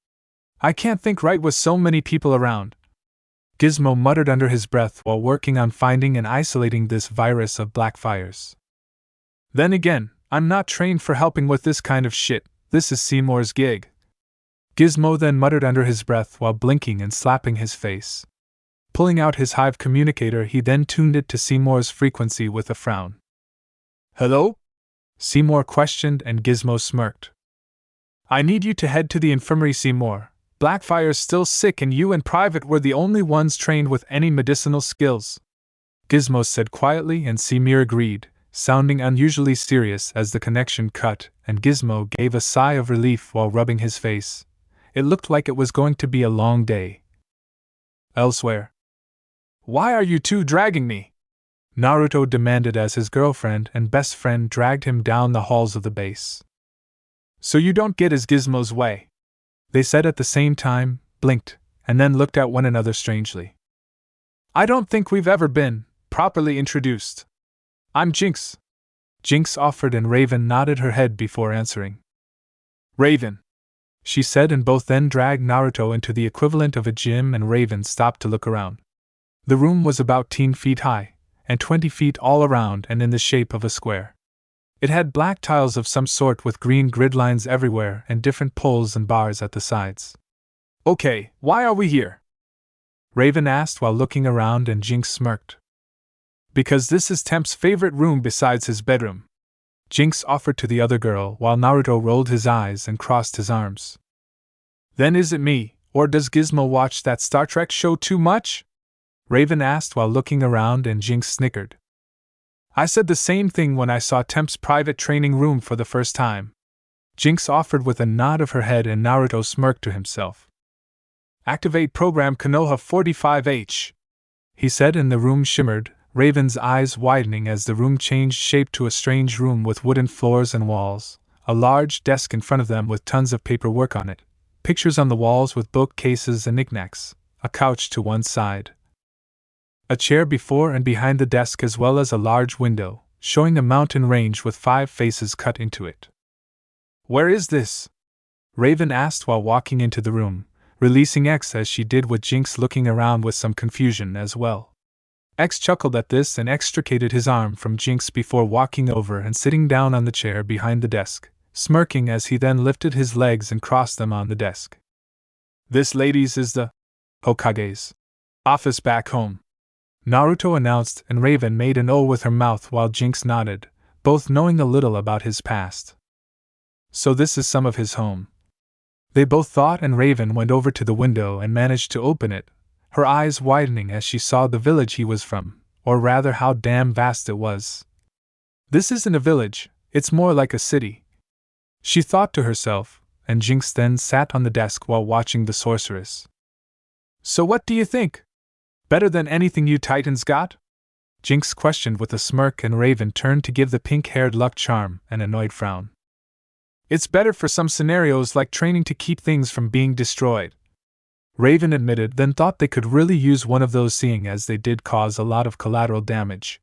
I can't think right with so many people around, Gizmo muttered under his breath while working on finding and isolating this virus of Blackfires. Then again, I'm not trained for helping with this kind of shit, this is Seymour's gig, Gizmo then muttered under his breath while blinking and slapping his face. Pulling out his hive communicator, he then tuned it to Seymour's frequency with a frown. Hello? Seymour questioned, and Gizmo smirked. I need you to head to the infirmary, Seymour. Blackfire's still sick and you and Private were the only ones trained with any medicinal skills, Gizmo said quietly, and Seymour agreed, sounding unusually serious as the connection cut, and Gizmo gave a sigh of relief while rubbing his face. It looked like it was going to be a long day. Elsewhere. Why are you two dragging me? Naruto demanded as his girlfriend and best friend dragged him down the halls of the base. So you don't get his Gizmo's way, they said at the same time, blinked, and then looked at one another strangely. I don't think we've ever been properly introduced. I'm Jinx, Jinx offered, and Raven nodded her head before answering. Raven, she said, and both then dragged Naruto into the equivalent of a gym, and Raven stopped to look around. The room was about 10 feet high, and 20 feet all around, and in the shape of a square. It had black tiles of some sort with green grid lines everywhere and different poles and bars at the sides. Okay, why are we here? Raven asked while looking around, and Jinx smirked. Because this is Temp's favorite room besides his bedroom, Jinx offered to the other girl while Naruto rolled his eyes and crossed his arms. Then is it me, or does Gizmo watch that Star Trek show too much? Raven asked while looking around, and Jinx snickered. I said the same thing when I saw Temp's private training room for the first time, Jinx offered with a nod of her head, and Naruto smirked to himself. Activate program Konoha 45H, he said, and the room shimmered, Raven's eyes widening as the room changed shape to a strange room with wooden floors and walls, a large desk in front of them with tons of paperwork on it, pictures on the walls with bookcases and knickknacks, a couch to one side, a chair before and behind the desk, as well as a large window, showing a mountain range with 5 faces cut into it. Where is this? Raven asked while walking into the room, releasing X as she did, with Jinx looking around with some confusion as well. X chuckled at this and extricated his arm from Jinx before walking over and sitting down on the chair behind the desk, smirking as he then lifted his legs and crossed them on the desk. This, ladies, is the Hokage's office back home, Naruto announced, and Raven made an O with her mouth while Jinx nodded, both knowing a little about his past. So this is some of his home, they both thought, and Raven went over to the window and managed to open it, her eyes widening as she saw the village he was from, or rather how damn vast it was. This isn't a village, it's more like a city, she thought to herself, and Jinx then sat on the desk while watching the sorceress. So what do you think? Better than anything you Titans got? Jinx questioned with a smirk, and Raven turned to give the pink-haired luck charm an annoyed frown. It's better for some scenarios, like training to keep things from being destroyed, Raven admitted, then thought they could really use one of those, seeing as they did cause a lot of collateral damage.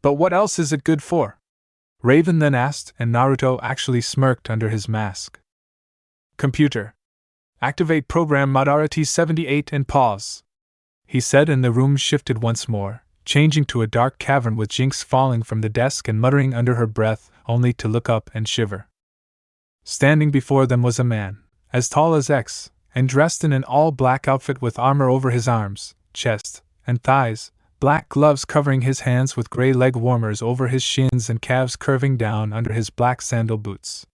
But what else is it good for? Raven then asked, and Naruto actually smirked under his mask. Computer. Activate program Modality 78 and pause, he said, and the room shifted once more, changing to a dark cavern with Jinx falling from the desk and muttering under her breath, only to look up and shiver. Standing before them was a man, as tall as X, and dressed in an all-black outfit with armor over his arms, chest, and thighs, black gloves covering his hands with gray leg warmers over his shins and calves curving down under his black sandal boots.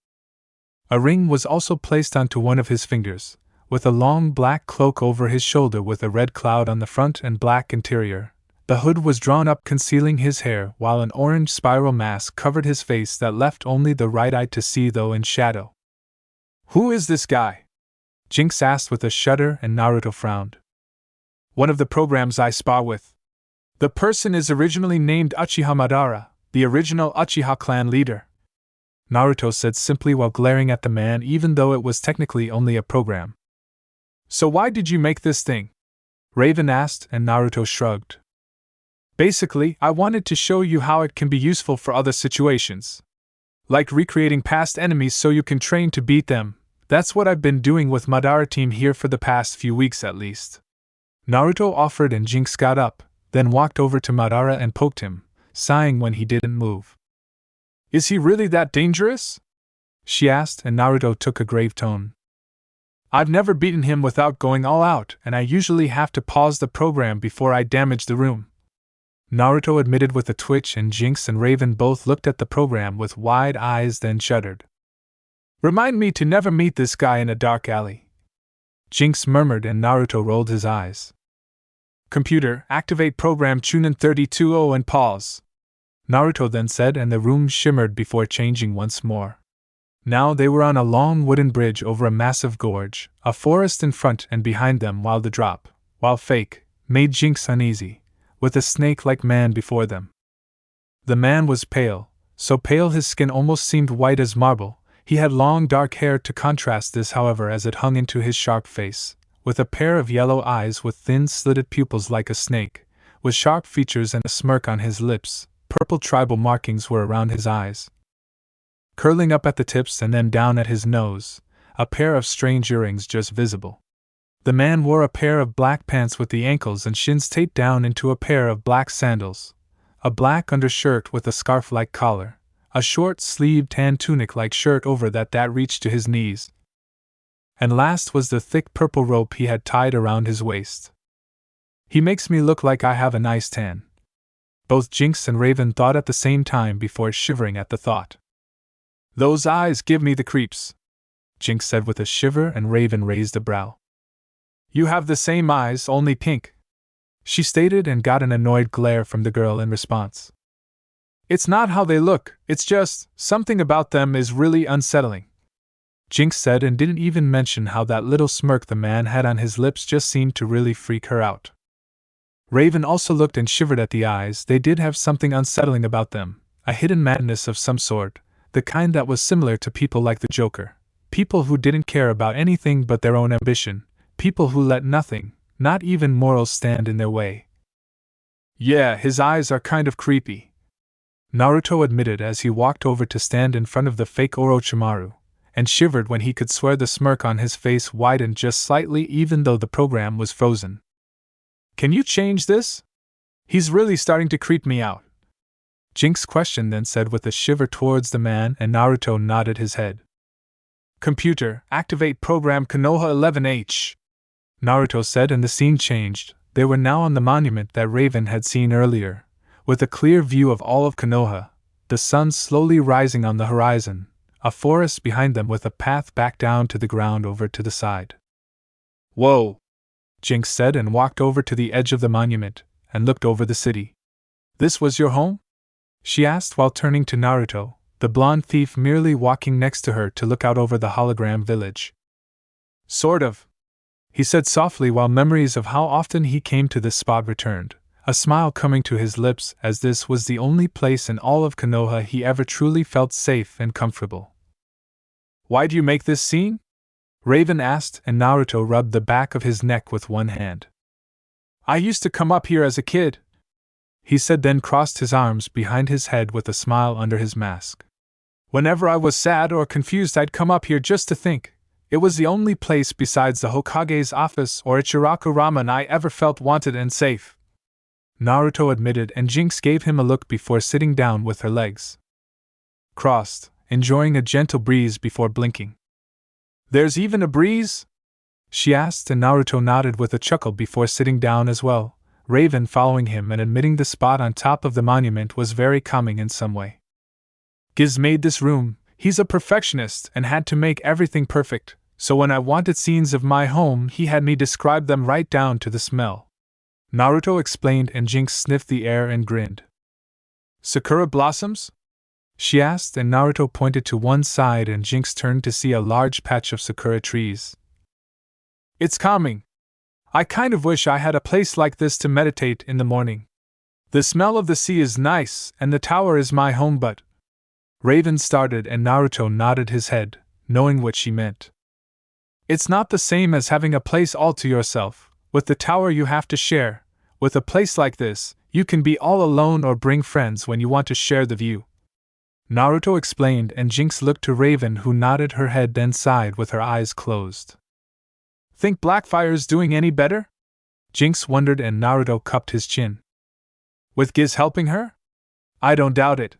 A ring was also placed onto one of his fingers, with a long black cloak over his shoulder with a red cloud on the front and black interior. The hood was drawn up concealing his hair, while an orange spiral mask covered his face that left only the right eye to see though in shadow. "Who is this guy?" Jinx asked with a shudder, and Naruto frowned. "One of the programs I spar with. The person is originally named Uchiha Madara, the original Uchiha clan leader," Naruto said simply while glaring at the man even though it was technically only a program. "So why did you make this thing?" Raven asked, and Naruto shrugged. "Basically, I wanted to show you how it can be useful for other situations. Like recreating past enemies so you can train to beat them. That's what I've been doing with Madara team here for the past few weeks at least." Naruto offered, and Jinx got up, then walked over to Madara and poked him, sighing when he didn't move. "Is he really that dangerous?" she asked, and Naruto took a grave tone. "I've never beaten him without going all out, and I usually have to pause the program before I damage the room," Naruto admitted with a twitch, and Jinx and Raven both looked at the program with wide eyes then shuddered. "Remind me to never meet this guy in a dark alley," Jinx murmured, and Naruto rolled his eyes. "Computer, activate program Chunin 32-0 and pause," Naruto then said, and the room shimmered before changing once more. Now they were on a long wooden bridge over a massive gorge, a forest in front and behind them, while the drop, while fake, made Jinx uneasy, with a snake-like man before them. The man was pale, so pale his skin almost seemed white as marble. He had long dark hair to contrast this, however, as it hung into his sharp face, with a pair of yellow eyes with thin slitted pupils like a snake, with sharp features and a smirk on his lips. Purple tribal markings were around his eyes, curling up at the tips and then down at his nose, a pair of strange earrings just visible. The man wore a pair of black pants with the ankles and shins taped down into a pair of black sandals, a black undershirt with a scarf-like collar, a short-sleeved tan tunic-like shirt over that reached to his knees, and last was the thick purple rope he had tied around his waist. "He makes me look like I have a nice tan," both Jinx and Raven thought at the same time before shivering at the thought. "Those eyes give me the creeps," Jinx said with a shiver, and Raven raised a brow. "You have the same eyes, only pink," she stated, and got an annoyed glare from the girl in response. "It's not how they look, it's just, something about them is really unsettling," Jinx said, and didn't even mention how that little smirk the man had on his lips just seemed to really freak her out. Raven also looked and shivered at the eyes. They did have something unsettling about them, a hidden madness of some sort, the kind that was similar to people like the Joker, people who didn't care about anything but their own ambition, people who let nothing, not even morals, stand in their way. "Yeah, his eyes are kind of creepy," Naruto admitted as he walked over to stand in front of the fake Orochimaru, and shivered when he could swear the smirk on his face widened just slightly even though the program was frozen. "Can you change this? He's really starting to creep me out," Jinx questioned, then said with a shiver towards the man, and Naruto nodded his head. "Computer, activate program Konoha 11H," Naruto said, and the scene changed. They were now on the monument that Raven had seen earlier, with a clear view of all of Konoha, the sun slowly rising on the horizon, a forest behind them with a path back down to the ground over to the side. "Whoa," Jinx said, and walked over to the edge of the monument, and looked over the city. "This was your home?" she asked while turning to Naruto, the blonde thief merely walking next to her to look out over the hologram village. "Sort of," he said softly while memories of how often he came to this spot returned, a smile coming to his lips as this was the only place in all of Konoha he ever truly felt safe and comfortable. "Why do you make this scene?" Raven asked, and Naruto rubbed the back of his neck with one hand. "I used to come up here as a kid," he said, then crossed his arms behind his head with a smile under his mask. "Whenever I was sad or confused, I'd come up here just to think. It was the only place besides the Hokage's office or Ichiraku Ramen I ever felt wanted and safe," Naruto admitted, and Jinx gave him a look before sitting down with her legs crossed, enjoying a gentle breeze before blinking. "There's even a breeze?" she asked, and Naruto nodded with a chuckle before sitting down as well, Raven following him and admitting the spot on top of the monument was very calming in some way. Giz made this room, he's a perfectionist and had to make everything perfect, so when I wanted scenes of my home he had me describe them right down to the smell. Naruto explained, and Jinx sniffed the air and grinned. Sakura blossoms? She asked, and Naruto pointed to one side and Jinx turned to see a large patch of sakura trees. It's calming. I kind of wish I had a place like this to meditate in the morning. The smell of the sea is nice, and the tower is my home, but... Raven started, and Naruto nodded his head, knowing what she meant. It's not the same as having a place all to yourself. With the tower you have to share. With a place like this, you can be all alone or bring friends when you want to share the view. Naruto explained, and Jinx looked to Raven, who nodded her head then sighed with her eyes closed. Think Blackfire's doing any better? Jinx wondered, and Naruto cupped his chin. With Giz helping her? I don't doubt it,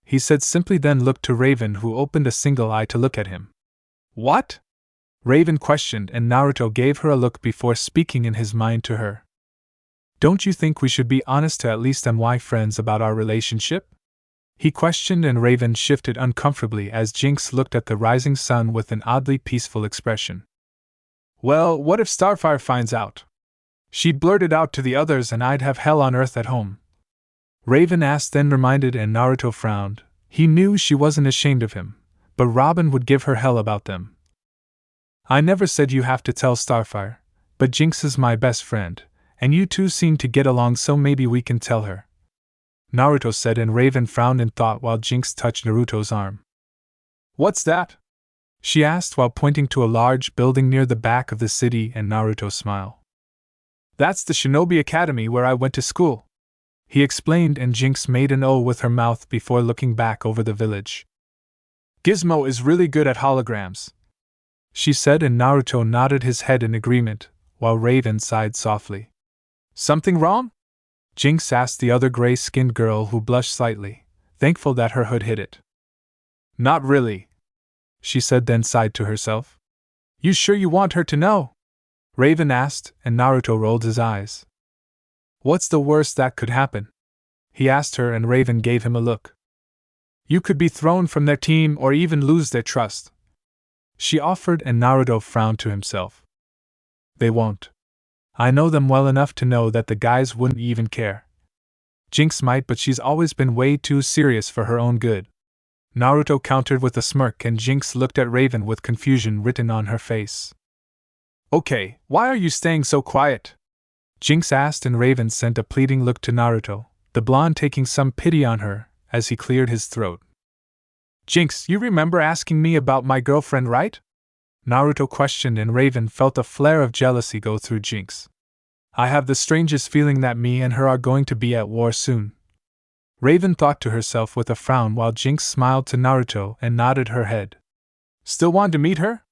he said simply, then looked to Raven, who opened a single eye to look at him. What? Raven questioned, and Naruto gave her a look before speaking in his mind to her. Don't you think we should be honest to at least NY friends about our relationship? He questioned, and Raven shifted uncomfortably as Jinx looked at the rising sun with an oddly peaceful expression. Well, what if Starfire finds out? She'd blurt it out to the others and I'd have hell on earth at home. Raven asked, then reminded, and Naruto frowned. He knew she wasn't ashamed of him, but Robin would give her hell about them. I never said you have to tell Starfire, but Jinx is my best friend, and you two seem to get along, so maybe we can tell her. Naruto said, and Raven frowned in thought while Jinx touched Naruto's arm. What's that? She asked while pointing to a large building near the back of the city, and Naruto smiled. That's the Shinobi Academy where I went to school, he explained, and Jinx made an O with her mouth before looking back over the village. Gizmo is really good at holograms, she said, and Naruto nodded his head in agreement, while Raven sighed softly. Something wrong? Jinx asked the other gray-skinned girl, who blushed slightly, thankful that her hood hid it. Not really, she said, then sighed to herself. You sure you want her to know? Raven asked, and Naruto rolled his eyes. What's the worst that could happen? He asked her, and Raven gave him a look. You could be thrown from their team or even lose their trust, she offered, and Naruto frowned to himself. They won't. I know them well enough to know that the guys wouldn't even care. Jinx might, but she's always been way too serious for her own good, Naruto countered with a smirk, and Jinx looked at Raven with confusion written on her face. Okay, why are you staying so quiet? Jinx asked, and Raven sent a pleading look to Naruto, the blonde taking some pity on her as he cleared his throat. Jinx, you remember asking me about my girlfriend, right? Naruto questioned, and Raven felt a flare of jealousy go through Jinx. I have the strangest feeling that me and her are going to be at war soon, Raven thought to herself with a frown, while Jinx smiled to Naruto and nodded her head. Still want to meet her?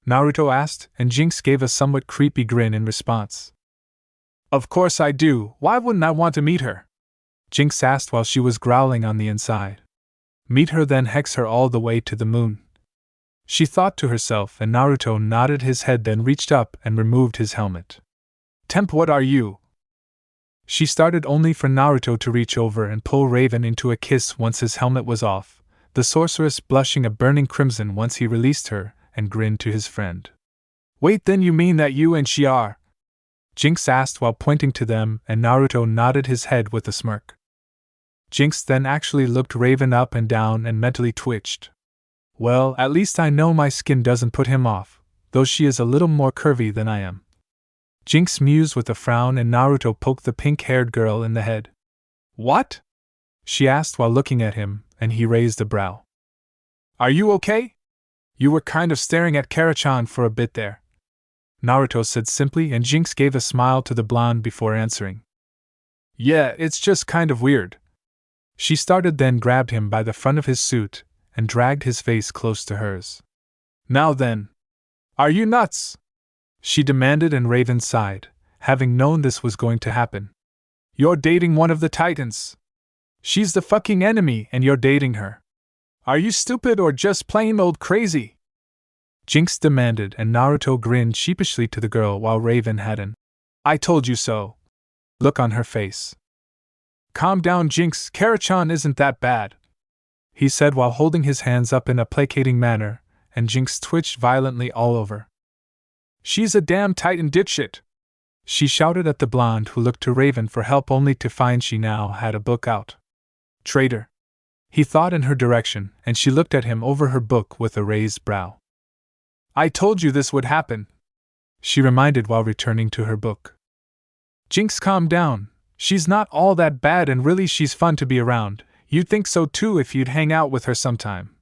Naruto asked, and Jinx gave a somewhat creepy grin in response. Of course I do, why wouldn't I want to meet her? Jinx asked while she was growling on the inside. Meet her, then hex her all the way to the moon, she thought to herself, and Naruto nodded his head, then reached up and removed his helmet. Temp, what are you? She started, only for Naruto to reach over and pull Raven into a kiss once his helmet was off, the sorceress blushing a burning crimson once he released her, and grinned to his friend. Wait, then you mean that you and she are? Jinx asked while pointing to them, and Naruto nodded his head with a smirk. Jinx then actually looked Raven up and down and mentally twitched. Well, at least I know my skin doesn't put him off, though she is a little more curvy than I am, Jinx mused with a frown, and Naruto poked the pink-haired girl in the head. What? She asked while looking at him, and he raised a brow. Are you okay? You were kind of staring at Kara-chan for a bit there, Naruto said simply, and Jinx gave a smile to the blonde before answering. Yeah, it's just kind of weird. She started, then grabbed him by the front of his suit and dragged his face close to hers. Now then, are you nuts? She demanded, and Raven sighed, having known this was going to happen. You're dating one of the Titans. She's the fucking enemy and you're dating her. Are you stupid or just plain old crazy? Jinx demanded, and Naruto grinned sheepishly to the girl while Raven had an "I told you so" look on her face. "Calm down, Jinx, Kara-chan isn't that bad," he said while holding his hands up in a placating manner, and Jinx twitched violently all over. "She's a damn Titan dipshit," she shouted at the blonde, who looked to Raven for help only to find she now had a book out. "Traitor," he thought in her direction, and she looked at him over her book with a raised brow. "I told you this would happen," she reminded while returning to her book. "Jinx, calm down. She's not all that bad, and really she's fun to be around. You'd think so too if you'd hang out with her sometime,"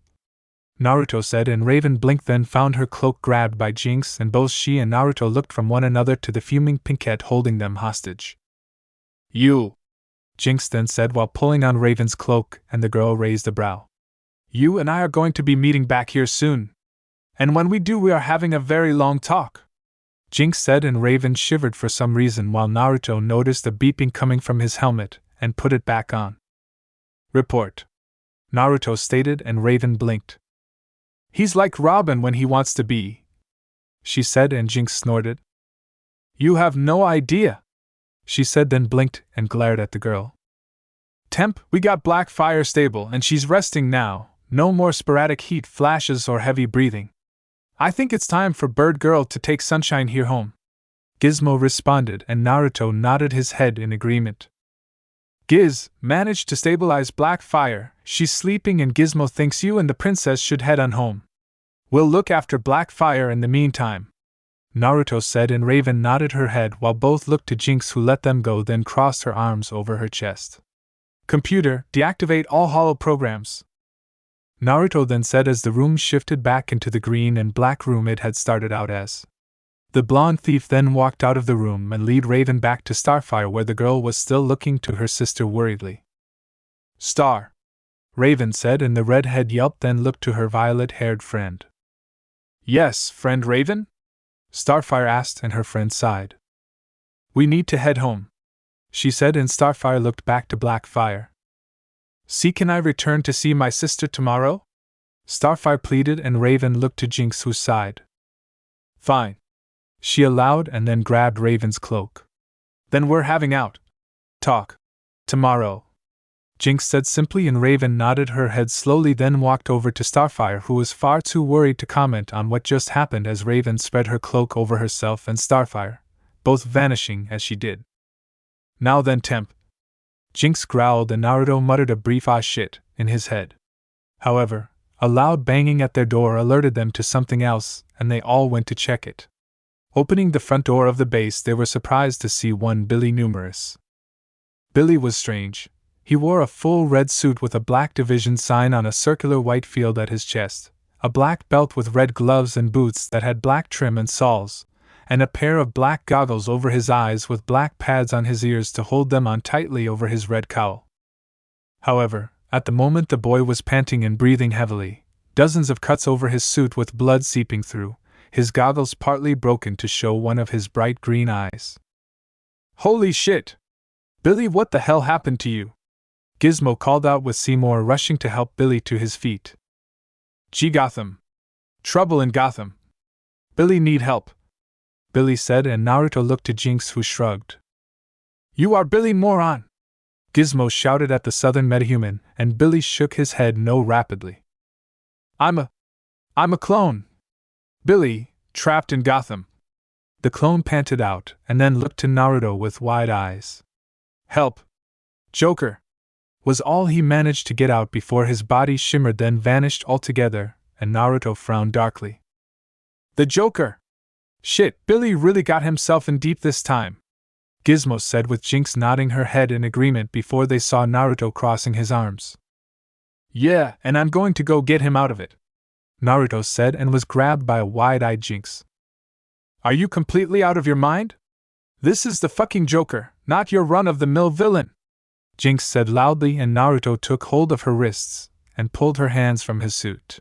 Naruto said, and Raven blinked, then found her cloak grabbed by Jinx, and both she and Naruto looked from one another to the fuming Pinkette holding them hostage. "You," Jinx then said while pulling on Raven's cloak, and the girl raised a brow. "You and I are going to be meeting back here soon. And when we do, we are having a very long talk," Jinx said, and Raven shivered for some reason while Naruto noticed a beeping coming from his helmet and put it back on. "Report," Naruto stated, and Raven blinked. "He's like Robin when he wants to be," she said, and Jinx snorted. "You have no idea," she said, then blinked and glared at the girl. "Temp, we got Blackfire stable and she's resting now, no more sporadic heat flashes or heavy breathing. I think it's time for Bird Girl to take Sunshine here home," Gizmo responded, and Naruto nodded his head in agreement. "Giz, managed to stabilize Blackfire, she's sleeping, and Gizmo thinks you and the princess should head on home. We'll look after Blackfire in the meantime," Naruto said, and Raven nodded her head while both looked to Jinx, who let them go, then crossed her arms over her chest. "Computer, deactivate all holo programs," Naruto then said as the room shifted back into the green and black room it had started out as. The blonde thief then walked out of the room and led Raven back to Starfire, where the girl was still looking to her sister worriedly. "Star," Raven said, and the redhead yelped, then looked to her violet-haired friend. "Yes, friend Raven?" Starfire asked, and her friend sighed. "We need to head home," she said, and Starfire looked back to Blackfire. "See, can I return to see my sister tomorrow?" Starfire pleaded, and Raven looked to Jinx, who sighed. "Fine," she allowed, and then grabbed Raven's cloak. "Then we're having out talk tomorrow," Jinx said simply, and Raven nodded her head slowly, then walked over to Starfire, who was far too worried to comment on what just happened as Raven spread her cloak over herself and Starfire, both vanishing as she did. "Now then, Temp," Jinx growled, and Naruto muttered a brief "ah shit" in his head. However, a loud banging at their door alerted them to something else, and they all went to check it. Opening the front door of the base, they were surprised to see one Billy Numerous. Billy was strange. He wore a full red suit with a black division sign on a circular white field at his chest, a black belt with red gloves and boots that had black trim and soles, and a pair of black goggles over his eyes with black pads on his ears to hold them on tightly over his red cowl. However, at the moment the boy was panting and breathing heavily, dozens of cuts over his suit with blood seeping through, his goggles partly broken to show one of his bright green eyes. "Holy shit! Billy, what the hell happened to you?" Gizmo called out, with Seymour rushing to help Billy to his feet. "Gee, Gotham! Trouble in Gotham! Billy need help," Billy said, and Naruto looked to Jinx, who shrugged. "You are Billy, moron!" Gizmo shouted at the southern metahuman, and Billy shook his head no rapidly. I'm a clone. Billy, trapped in Gotham." The clone panted out, and then looked to Naruto with wide eyes. "Help! Joker!" was all he managed to get out before his body shimmered, then vanished altogether, and Naruto frowned darkly. "The Joker! Shit, Billy really got himself in deep this time," Gizmo said, with Jinx nodding her head in agreement before they saw Naruto crossing his arms. "Yeah, and I'm going to go get him out of it," Naruto said, and was grabbed by a wide-eyed Jinx. "Are you completely out of your mind? This is the fucking Joker, not your run-of-the-mill villain," Jinx said loudly, and Naruto took hold of her wrists and pulled her hands from his suit.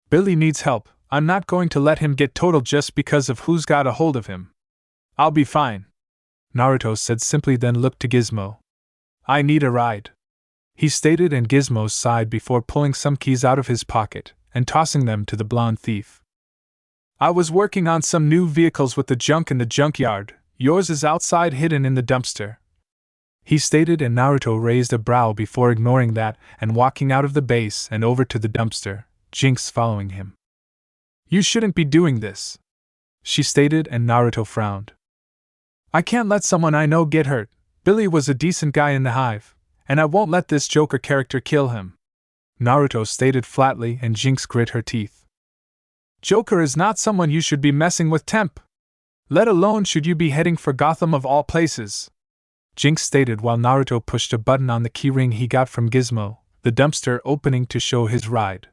"Billy needs help. I'm not going to let him get total just because of who's got a hold of him. I'll be fine," Naruto said simply, then looked to Gizmo. "I need a ride," he stated, and Gizmo sighed before pulling some keys out of his pocket and tossing them to the blonde thief. I was working on some new vehicles with the junk in the junkyard. Yours is outside hidden in the dumpster," he stated, and Naruto raised a brow before ignoring that and walking out of the base and over to the dumpster, Jinx following him. "You shouldn't be doing this," she stated, and Naruto frowned. "I can't let someone I know get hurt. Billy was a decent guy in the hive, and I won't let this Joker character kill him," Naruto stated flatly, and Jinx grit her teeth. "Joker is not someone you should be messing with, Temp. Let alone should you be heading for Gotham of all places," Jinx stated while Naruto pushed a button on the keyring he got from Gizmo, the dumpster opening to show his ride.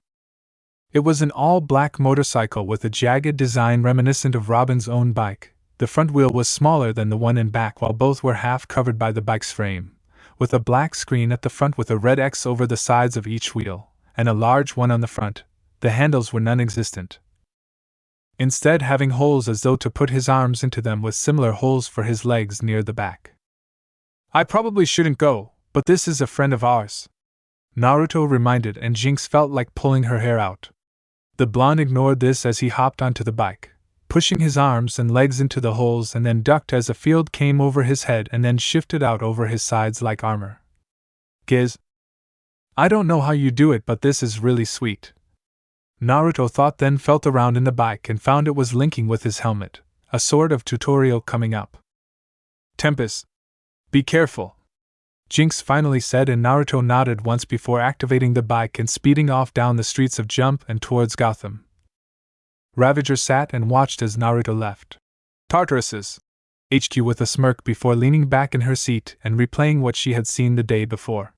It was an all-black motorcycle with a jagged design reminiscent of Robin's own bike. The front wheel was smaller than the one in back, while both were half covered by the bike's frame, with a black screen at the front with a red X over the sides of each wheel, and a large one on the front. The handles were non-existent, instead having holes as though to put his arms into them, with similar holes for his legs near the back. "I probably shouldn't go, but this is a friend of ours," Naruto reminded, and Jinx felt like pulling her hair out. The blonde ignored this as he hopped onto the bike, pushing his arms and legs into the holes, and then ducked as a field came over his head and then shifted out over his sides like armor. "Giz, I don't know how you do it, but this is really sweet," Naruto thought, then felt around in the bike and found it was linking with his helmet, a sort of tutorial coming up. "Tempest, be careful," Jinx finally said, and Naruto nodded once before activating the bike and speeding off down the streets of Jump and towards Gotham. Ravager sat and watched as Naruto left Tartarus's HQ with a smirk before leaning back in her seat and replaying what she had seen the day before.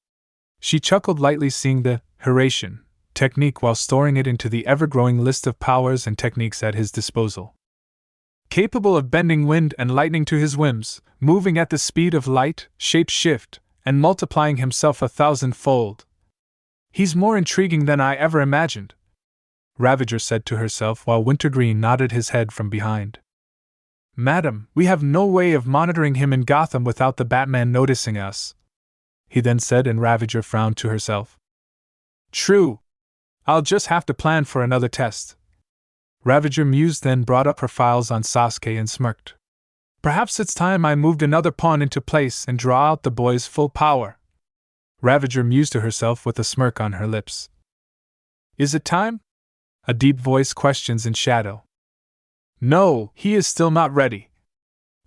She chuckled lightly, seeing the HAREM technique while storing it into the ever-growing list of powers and techniques at his disposal. Capable of bending wind and lightning to his whims, moving at the speed of light, shape-shift, and multiplying himself 1,000-fold. "He's more intriguing than I ever imagined," Ravager said to herself while Wintergreen nodded his head from behind. "Madam, we have no way of monitoring him in Gotham without the Batman noticing us," he then said, and Ravager frowned to herself. "True. I'll just have to plan for another test," Ravager mused, then brought up her files on Sasuke and smirked. "Perhaps it's time I moved another pawn into place and draw out the boy's full power," Ravager mused to herself with a smirk on her lips. "Is it time?" a deep voice questions in shadow. "No, he is still not ready."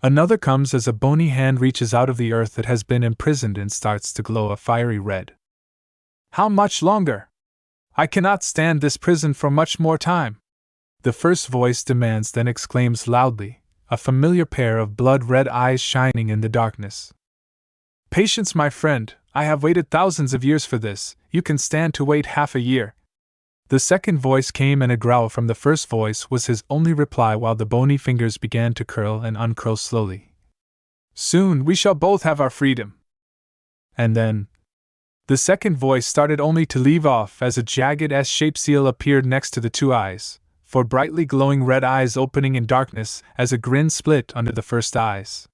Another comes as a bony hand reaches out of the earth that has been imprisoned and starts to glow a fiery red. "How much longer? I cannot stand this prison for much more time," the first voice demands, then exclaims loudly, a familiar pair of blood-red eyes shining in the darkness. "Patience, my friend, I have waited thousands of years for this, you can stand to wait half a year." The second voice came, and a growl from the first voice was his only reply while the bony fingers began to curl and uncurl slowly. "Soon we shall both have our freedom." And then the second voice started only to leave off as a jagged S-shaped seal appeared next to the two eyes, for brightly glowing red eyes opening in darkness as a grin split under the first eyes.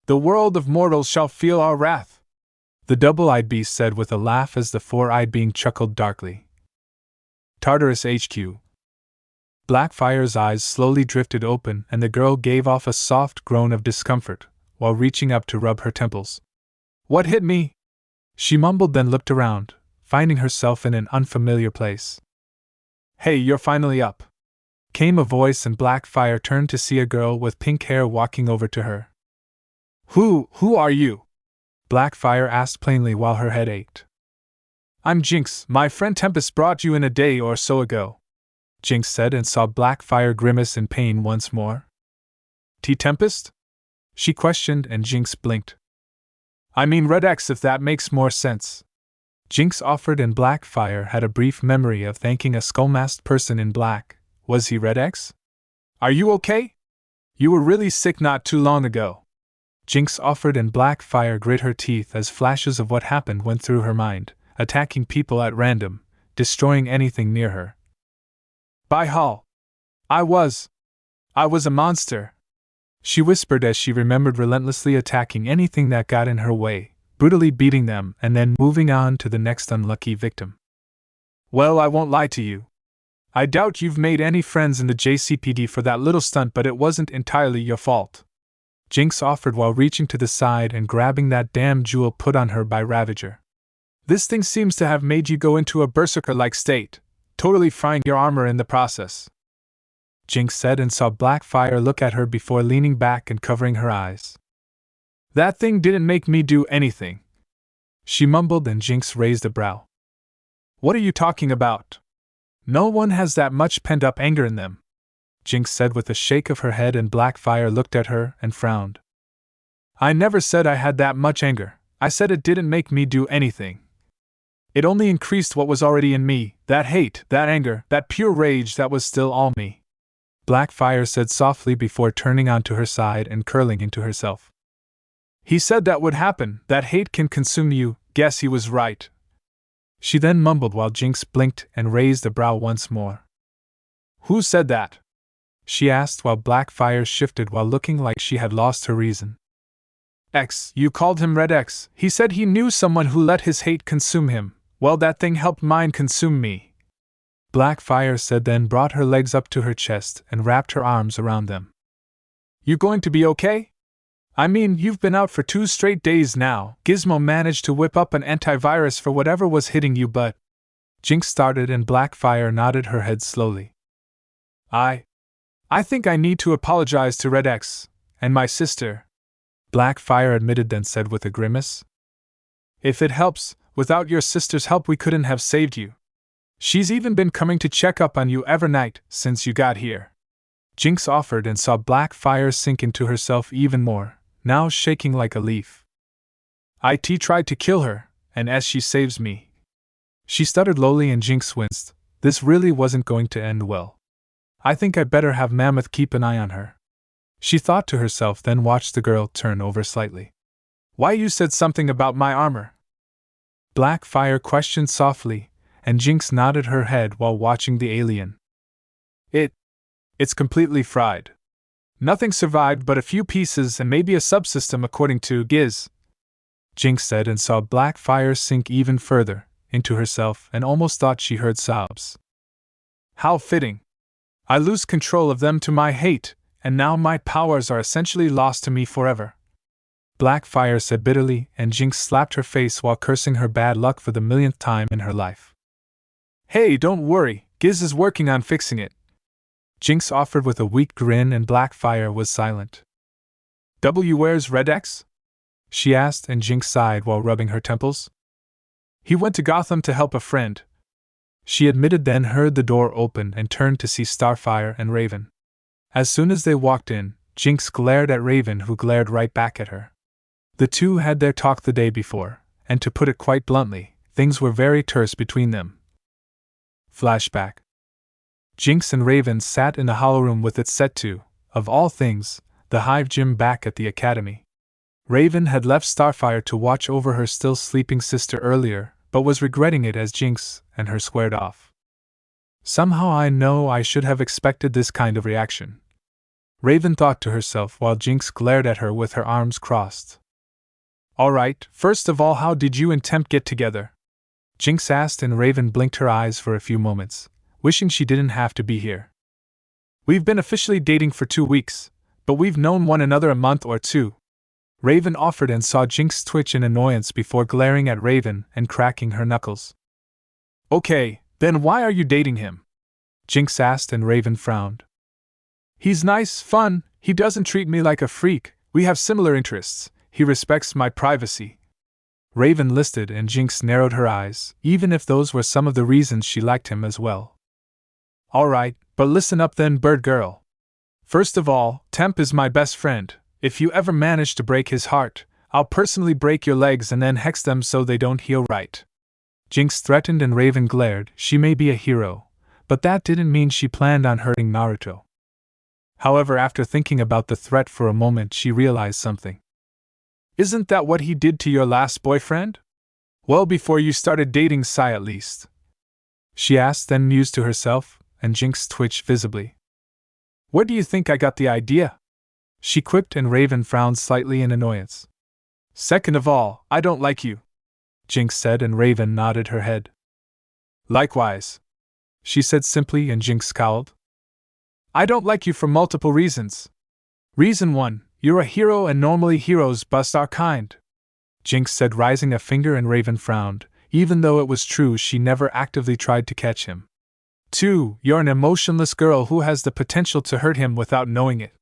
"The world of mortals shall feel our wrath," the double-eyed beast said with a laugh as the four-eyed being chuckled darkly. Tartarus HQ. Blackfire's eyes slowly drifted open, and the girl gave off a soft groan of discomfort while reaching up to rub her temples. "What hit me?" she mumbled, then looked around, finding herself in an unfamiliar place. "Hey, you're finally up," came a voice, and Blackfire turned to see a girl with pink hair walking over to her. Who are you?" Blackfire asked plainly while her head ached. "I'm Jinx, my friend Tempest brought you in a day or so ago," Jinx said, and saw Blackfire grimace in pain once more. "Tempest?" she questioned, and Jinx blinked. "I mean Red X, if that makes more sense," Jinx offered, and Blackfire had a brief memory of thanking a skull-masked person in black. Was he Red X? "Are you okay? You were really sick not too long ago," Jinx offered, and Blackfire grit her teeth as flashes of what happened went through her mind, attacking people at random, destroying anything near her. "By Hall! I was a monster," she whispered as she remembered relentlessly attacking anything that got in her way, brutally beating them, and then moving on to the next unlucky victim. "Well, I won't lie to you. I doubt you've made any friends in the JCPD for that little stunt, but it wasn't entirely your fault. Jinx offered while reaching to the side and grabbing that damn jewel put on her by Ravager. This thing seems to have made you go into a berserker-like state, totally frying your armor in the process. Jinx said and saw Blackfire look at her before leaning back and covering her eyes. That thing didn't make me do anything, she mumbled, and Jinx raised a brow. What are you talking about? No one has that much pent-up anger in them, Jinx said with a shake of her head, and Blackfire looked at her and frowned. I never said I had that much anger. I said it didn't make me do anything. It only increased what was already in me, that hate, that anger, that pure rage that was still all me, Blackfire said softly before turning onto her side and curling into herself. He said that would happen, that hate can consume you. Guess he was right, she then mumbled while Jinx blinked and raised a brow once more. Who said that? She asked while Blackfire shifted while looking like she had lost her reason. X, you called him Red X. He said he knew someone who let his hate consume him. Well, that thing helped mine consume me, Blackfire said, then brought her legs up to her chest and wrapped her arms around them. You going to be okay? I mean, you've been out for 2 straight days now. Gizmo managed to whip up an antivirus for whatever was hitting you, but... Jinx started and Blackfire nodded her head slowly. I think I need to apologize to Red X and my sister, Blackfire admitted, then said with a grimace. If it helps, without your sister's help we couldn't have saved you. She's even been coming to check up on you every night since you got here, Jinx offered, and saw Blackfire sink into herself even more, now shaking like a leaf. IT tried to kill her, and as she saves me. She stuttered lowly, and Jinx winced. This really wasn't going to end well. I think I'd better have Mammoth keep an eye on her, she thought to herself, then watched the girl turn over slightly. Why, you said something about my armor? Blackfire questioned softly, and Jinx nodded her head while watching the alien. It's completely fried. Nothing survived but a few pieces and maybe a subsystem according to Giz, Jinx said, and saw Blackfire sink even further into herself and almost thought she heard sobs. How fitting. I lose control of them to my hate, and now my powers are essentially lost to me forever, Blackfire said bitterly, and Jinx slapped her face while cursing her bad luck for the millionth time in her life. Hey, don't worry, Giz is working on fixing it, Jinx offered with a weak grin, and Blackfire was silent. Where's Red X? She asked, and Jinx sighed while rubbing her temples. He went to Gotham to help a friend, she admitted, then heard the door open and turned to see Starfire and Raven. As soon as they walked in, Jinx glared at Raven, who glared right back at her. The two had their talk the day before, and to put it quite bluntly, things were very terse between them. Flashback. Jinx and Raven sat in the hollow room with it set to, of all things, the Hive gym back at the academy. Raven had left Starfire to watch over her still sleeping sister earlier, but was regretting it as Jinx and her squared off. Somehow I know I should have expected this kind of reaction, Raven thought to herself while Jinx glared at her with her arms crossed. Alright, first of all, how did you and Temp get together? Jinx asked, and Raven blinked her eyes for a few moments, wishing she didn't have to be here. We've been officially dating for 2 weeks, but we've known one another a month or two, Raven offered, and saw Jinx twitch in annoyance before glaring at Raven and cracking her knuckles. Okay, then why are you dating him? Jinx asked, and Raven frowned. He's nice, fun, he doesn't treat me like a freak, we have similar interests, he respects my privacy, Raven listed, and Jinx narrowed her eyes, even if those were some of the reasons she liked him as well. Alright, but listen up then, bird girl. First of all, Temp is my best friend. If you ever manage to break his heart, I'll personally break your legs and then hex them so they don't heal right, Jinx threatened, and Raven glared. She may be a hero, but that didn't mean she planned on hurting Naruto. However, after thinking about the threat for a moment, she realized something. Isn't that what he did to your last boyfriend? Well, before you started dating Sai at least, she asked, then mused to herself, and Jinx twitched visibly. Where do you think I got the idea? She quipped, and Raven frowned slightly in annoyance. Second of all, I don't like you, Jinx said, and Raven nodded her head. Likewise, she said simply, and Jinx scowled. I don't like you for multiple reasons. Reason 1, you're a hero and normally heroes bust our kind. Jinx said, raising a finger, and Raven frowned, even though it was true she never actively tried to catch him. 2, you're an emotionless girl who has the potential to hurt him without knowing it.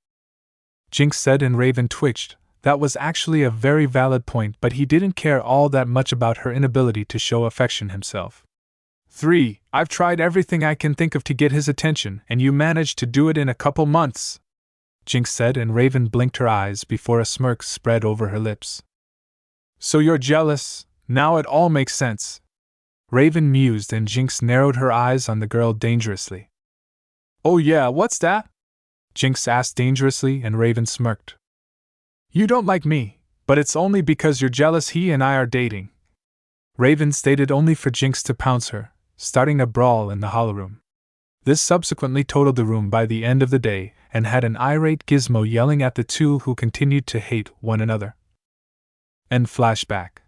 Jinx said, and Raven twitched. That was actually a very valid point, but he didn't care all that much about her inability to show affection himself. 3, I've tried everything I can think of to get his attention, and you managed to do it in a couple months. Jinx said, and Raven blinked her eyes before a smirk spread over her lips. So you're jealous? Now it all makes sense. Raven mused, and Jinx narrowed her eyes on the girl dangerously. Oh yeah, what's that? Jinx asked dangerously, and Raven smirked. You don't like me, but it's only because you're jealous he and I are dating. Raven stated, only for Jinx to pounce her, starting a brawl in the hollow room. This subsequently totaled the room by the end of the day, and had an irate Gizmo yelling at the two who continued to hate one another. End flashback.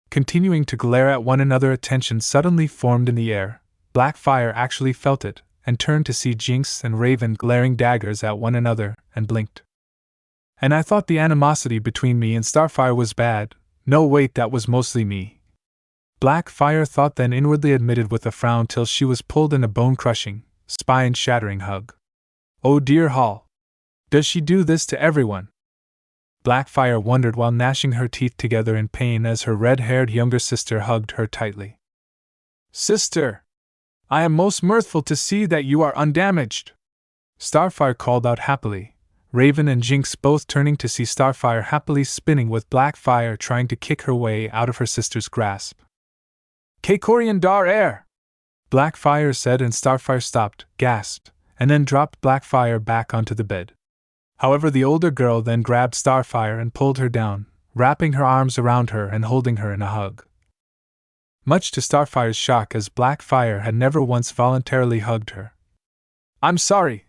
Continuing to glare at one another, tension suddenly formed in the air. Blackfire actually felt it, and turned to see Jinx and Raven glaring daggers at one another, and blinked. And I thought the animosity between me and Starfire was bad. No, wait, that was mostly me. Blackfire thought, then inwardly admitted with a frown, till she was pulled in a bone-crushing, spine-shattering hug. Oh dear Hall. Does she do this to everyone? Blackfire wondered while gnashing her teeth together in pain as her red-haired younger sister hugged her tightly. Sister! I am most mirthful to see that you are undamaged! Starfire called out happily, Raven and Jinx both turning to see Starfire happily spinning with Blackfire trying to kick her way out of her sister's grasp. Kekorian dar air! Blackfire said, and Starfire stopped, gasped, and then dropped Blackfire back onto the bed. However, the older girl then grabbed Starfire and pulled her down, wrapping her arms around her and holding her in a hug. Much to Starfire's shock, as Blackfire had never once voluntarily hugged her. I'm sorry,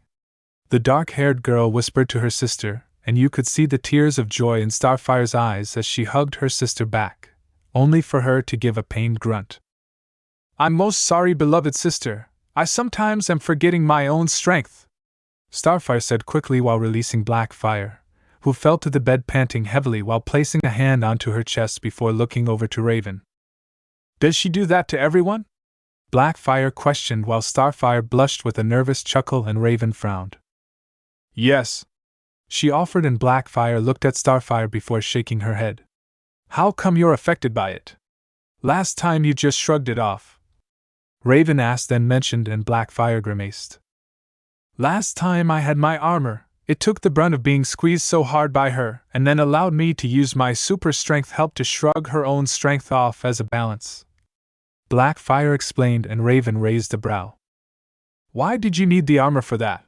the dark-haired girl whispered to her sister, and you could see the tears of joy in Starfire's eyes as she hugged her sister back, only for her to give a pained grunt. I'm most sorry, beloved sister. I sometimes am forgetting my own strength, Starfire said quickly while releasing Blackfire, who fell to the bed panting heavily while placing a hand onto her chest before looking over to Raven. Does she do that to everyone? Blackfire questioned while Starfire blushed with a nervous chuckle and Raven frowned. Yes, she offered, and Blackfire looked at Starfire before shaking her head. How come you're affected by it? Last time you just shrugged it off. Raven asked, then mentioned, and Blackfire grimaced. Last time I had my armor, it took the brunt of being squeezed so hard by her, and then allowed me to use my super strength help to shrug her own strength off as a balance. Blackfire explained, and Raven raised a brow. Why did you need the armor for that?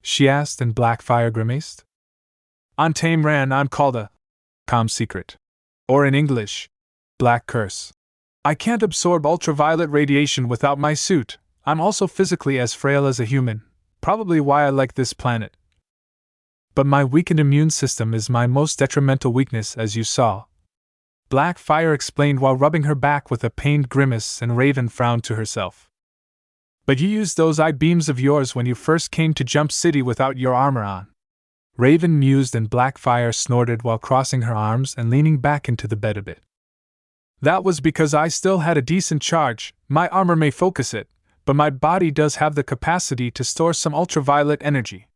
She asked, and Blackfire grimaced. On Tame Ran, I'm called a calm secret. Or in English, Black Curse. I can't absorb ultraviolet radiation without my suit. I'm also physically as frail as a human. Probably why I like this planet. But my weakened immune system is my most detrimental weakness, as you saw. Blackfire explained while rubbing her back with a pained grimace, and Raven frowned to herself. But you used those eye beams of yours when you first came to Jump City without your armor on. Raven mused, and Blackfire snorted while crossing her arms and leaning back into the bed a bit. That was because I still had a decent charge. My armor may focus it, but my body does have the capacity to store some ultraviolet energy.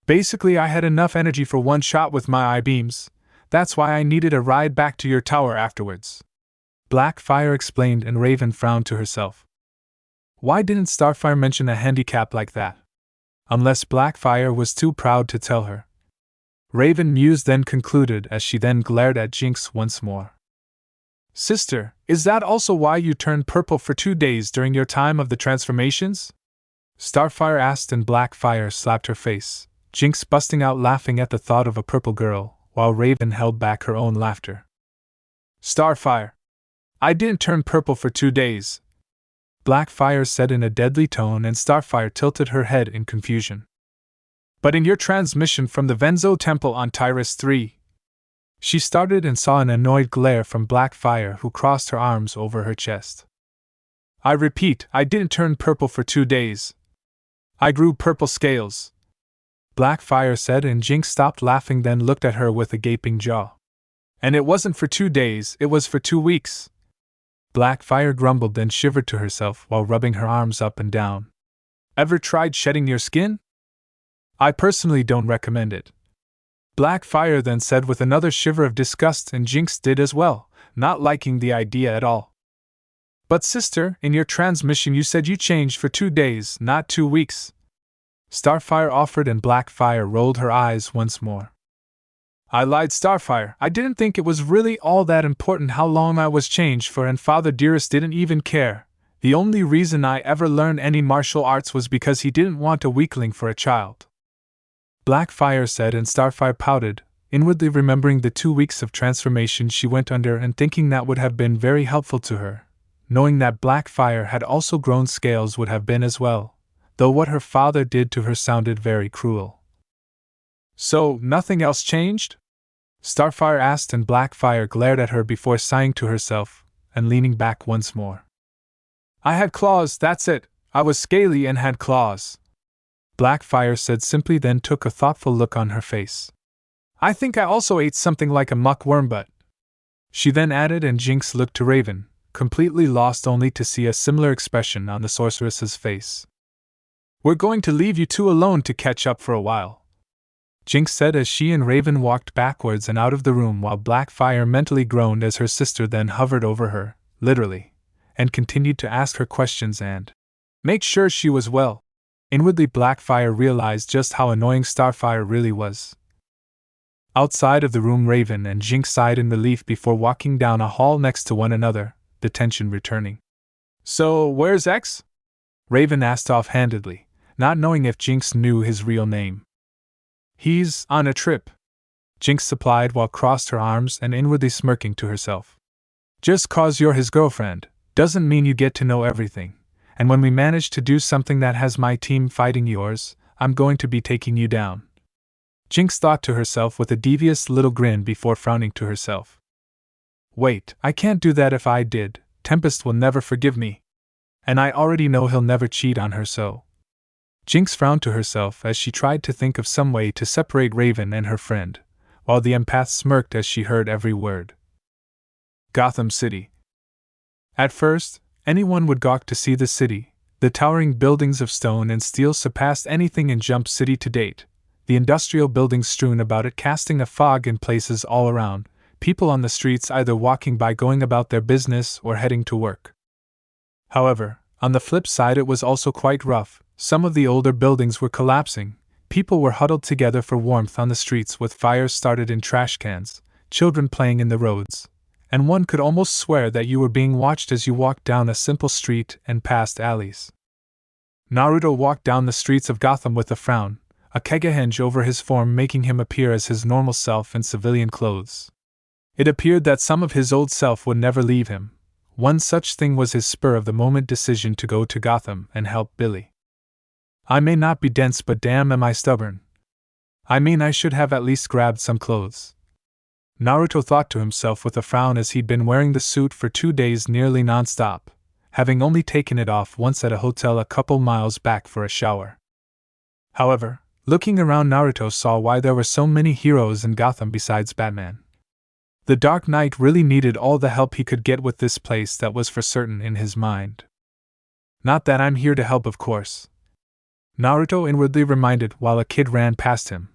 Basically, I had enough energy for one shot with my eye beams. That's why I needed a ride back to your tower afterwards. Blackfire explained, and Raven frowned to herself. Why didn't Starfire mention a handicap like that? Unless Blackfire was too proud to tell her. Raven mused, then concluded as she then glared at Jinx once more. Sister, is that also why you turned purple for 2 days during your time of the transformations? Starfire asked, and Blackfire slapped her face, Jinx busting out laughing at the thought of a purple girl, while Raven held back her own laughter. Starfire! I didn't turn purple for 2 days, Blackfire said in a deadly tone, and Starfire tilted her head in confusion. But in your transmission from the Venzo Temple on Tyrus 3, she started and saw an annoyed glare from Blackfire, who crossed her arms over her chest. I repeat, I didn't turn purple for 2 days. I grew purple scales, Blackfire said, and Jinx stopped laughing, then looked at her with a gaping jaw. And it wasn't for 2 days, it was for 2 weeks. Blackfire grumbled, then shivered to herself while rubbing her arms up and down. Ever tried shedding your skin? I personally don't recommend it, Blackfire then said with another shiver of disgust, and Jinx did as well, not liking the idea at all. But sister, in your transmission you said you changed for 2 days, not 2 weeks. Starfire offered, and Blackfire rolled her eyes once more. I lied, Starfire. I didn't think it was really all that important how long I was changed for, and Father Dearest didn't even care. The only reason I ever learned any martial arts was because he didn't want a weakling for a child, Blackfire said, and Starfire pouted, inwardly remembering the 2 weeks of transformation she went under and thinking that would have been very helpful to her. Knowing that Blackfire had also grown scales would have been as well, though what her father did to her sounded very cruel. So, nothing else changed? Starfire asked, and Blackfire glared at her before sighing to herself and leaning back once more. I had claws, that's it. I was scaly and had claws, Blackfire said simply, then took a thoughtful look on her face. I think I also ate something like a muckworm, but she then added, and Jinx looked to Raven, completely lost, only to see a similar expression on the sorceress's face. We're going to leave you two alone to catch up for a while, Jinx said as she and Raven walked backwards and out of the room, while Blackfire mentally groaned as her sister then hovered over her, literally, and continued to ask her questions and make sure she was well. Inwardly, Blackfire realized just how annoying Starfire really was. Outside of the room, Raven and Jinx sighed in relief before walking down a hall next to one another, the tension returning. So, where's X? Raven asked offhandedly, not knowing if Jinx knew his real name. He's on a trip, Jinx supplied while crossed her arms and inwardly smirking to herself. Just cause you're his girlfriend doesn't mean you get to know everything, and when we manage to do something that has my team fighting yours, I'm going to be taking you down, Jinx thought to herself with a devious little grin before frowning to herself. Wait, I can't do that. If I did, Tempest will never forgive me. And I already know he'll never cheat on her, so. Jinx frowned to herself as she tried to think of some way to separate Raven and her friend, while the empath smirked as she heard every word. Gotham City. At first, anyone would gawk to see the city. The towering buildings of stone and steel surpassed anything in Jump City to date, the industrial buildings strewn about it casting a fog in places all around, people on the streets either walking by, going about their business, or heading to work. However, on the flip side, it was also quite rough. Some of the older buildings were collapsing, people were huddled together for warmth on the streets with fires started in trash cans, children playing in the roads, and one could almost swear that you were being watched as you walked down a simple street and past alleys. Naruto walked down the streets of Gotham with a frown, a kegahenge over his form making him appear as his normal self in civilian clothes. It appeared that some of his old self would never leave him. One such thing was his spur-of-the-moment decision to go to Gotham and help Billy. I may not be dense, but damn am I stubborn. I mean, I should have at least grabbed some clothes, Naruto thought to himself with a frown as he'd been wearing the suit for 2 days nearly non-stop, having only taken it off once at a hotel a couple miles back for a shower. However, looking around, Naruto saw why there were so many heroes in Gotham besides Batman. The Dark Knight really needed all the help he could get with this place, that was for certain in his mind. Not that I'm here to help, of course, Naruto inwardly reminded while a kid ran past him,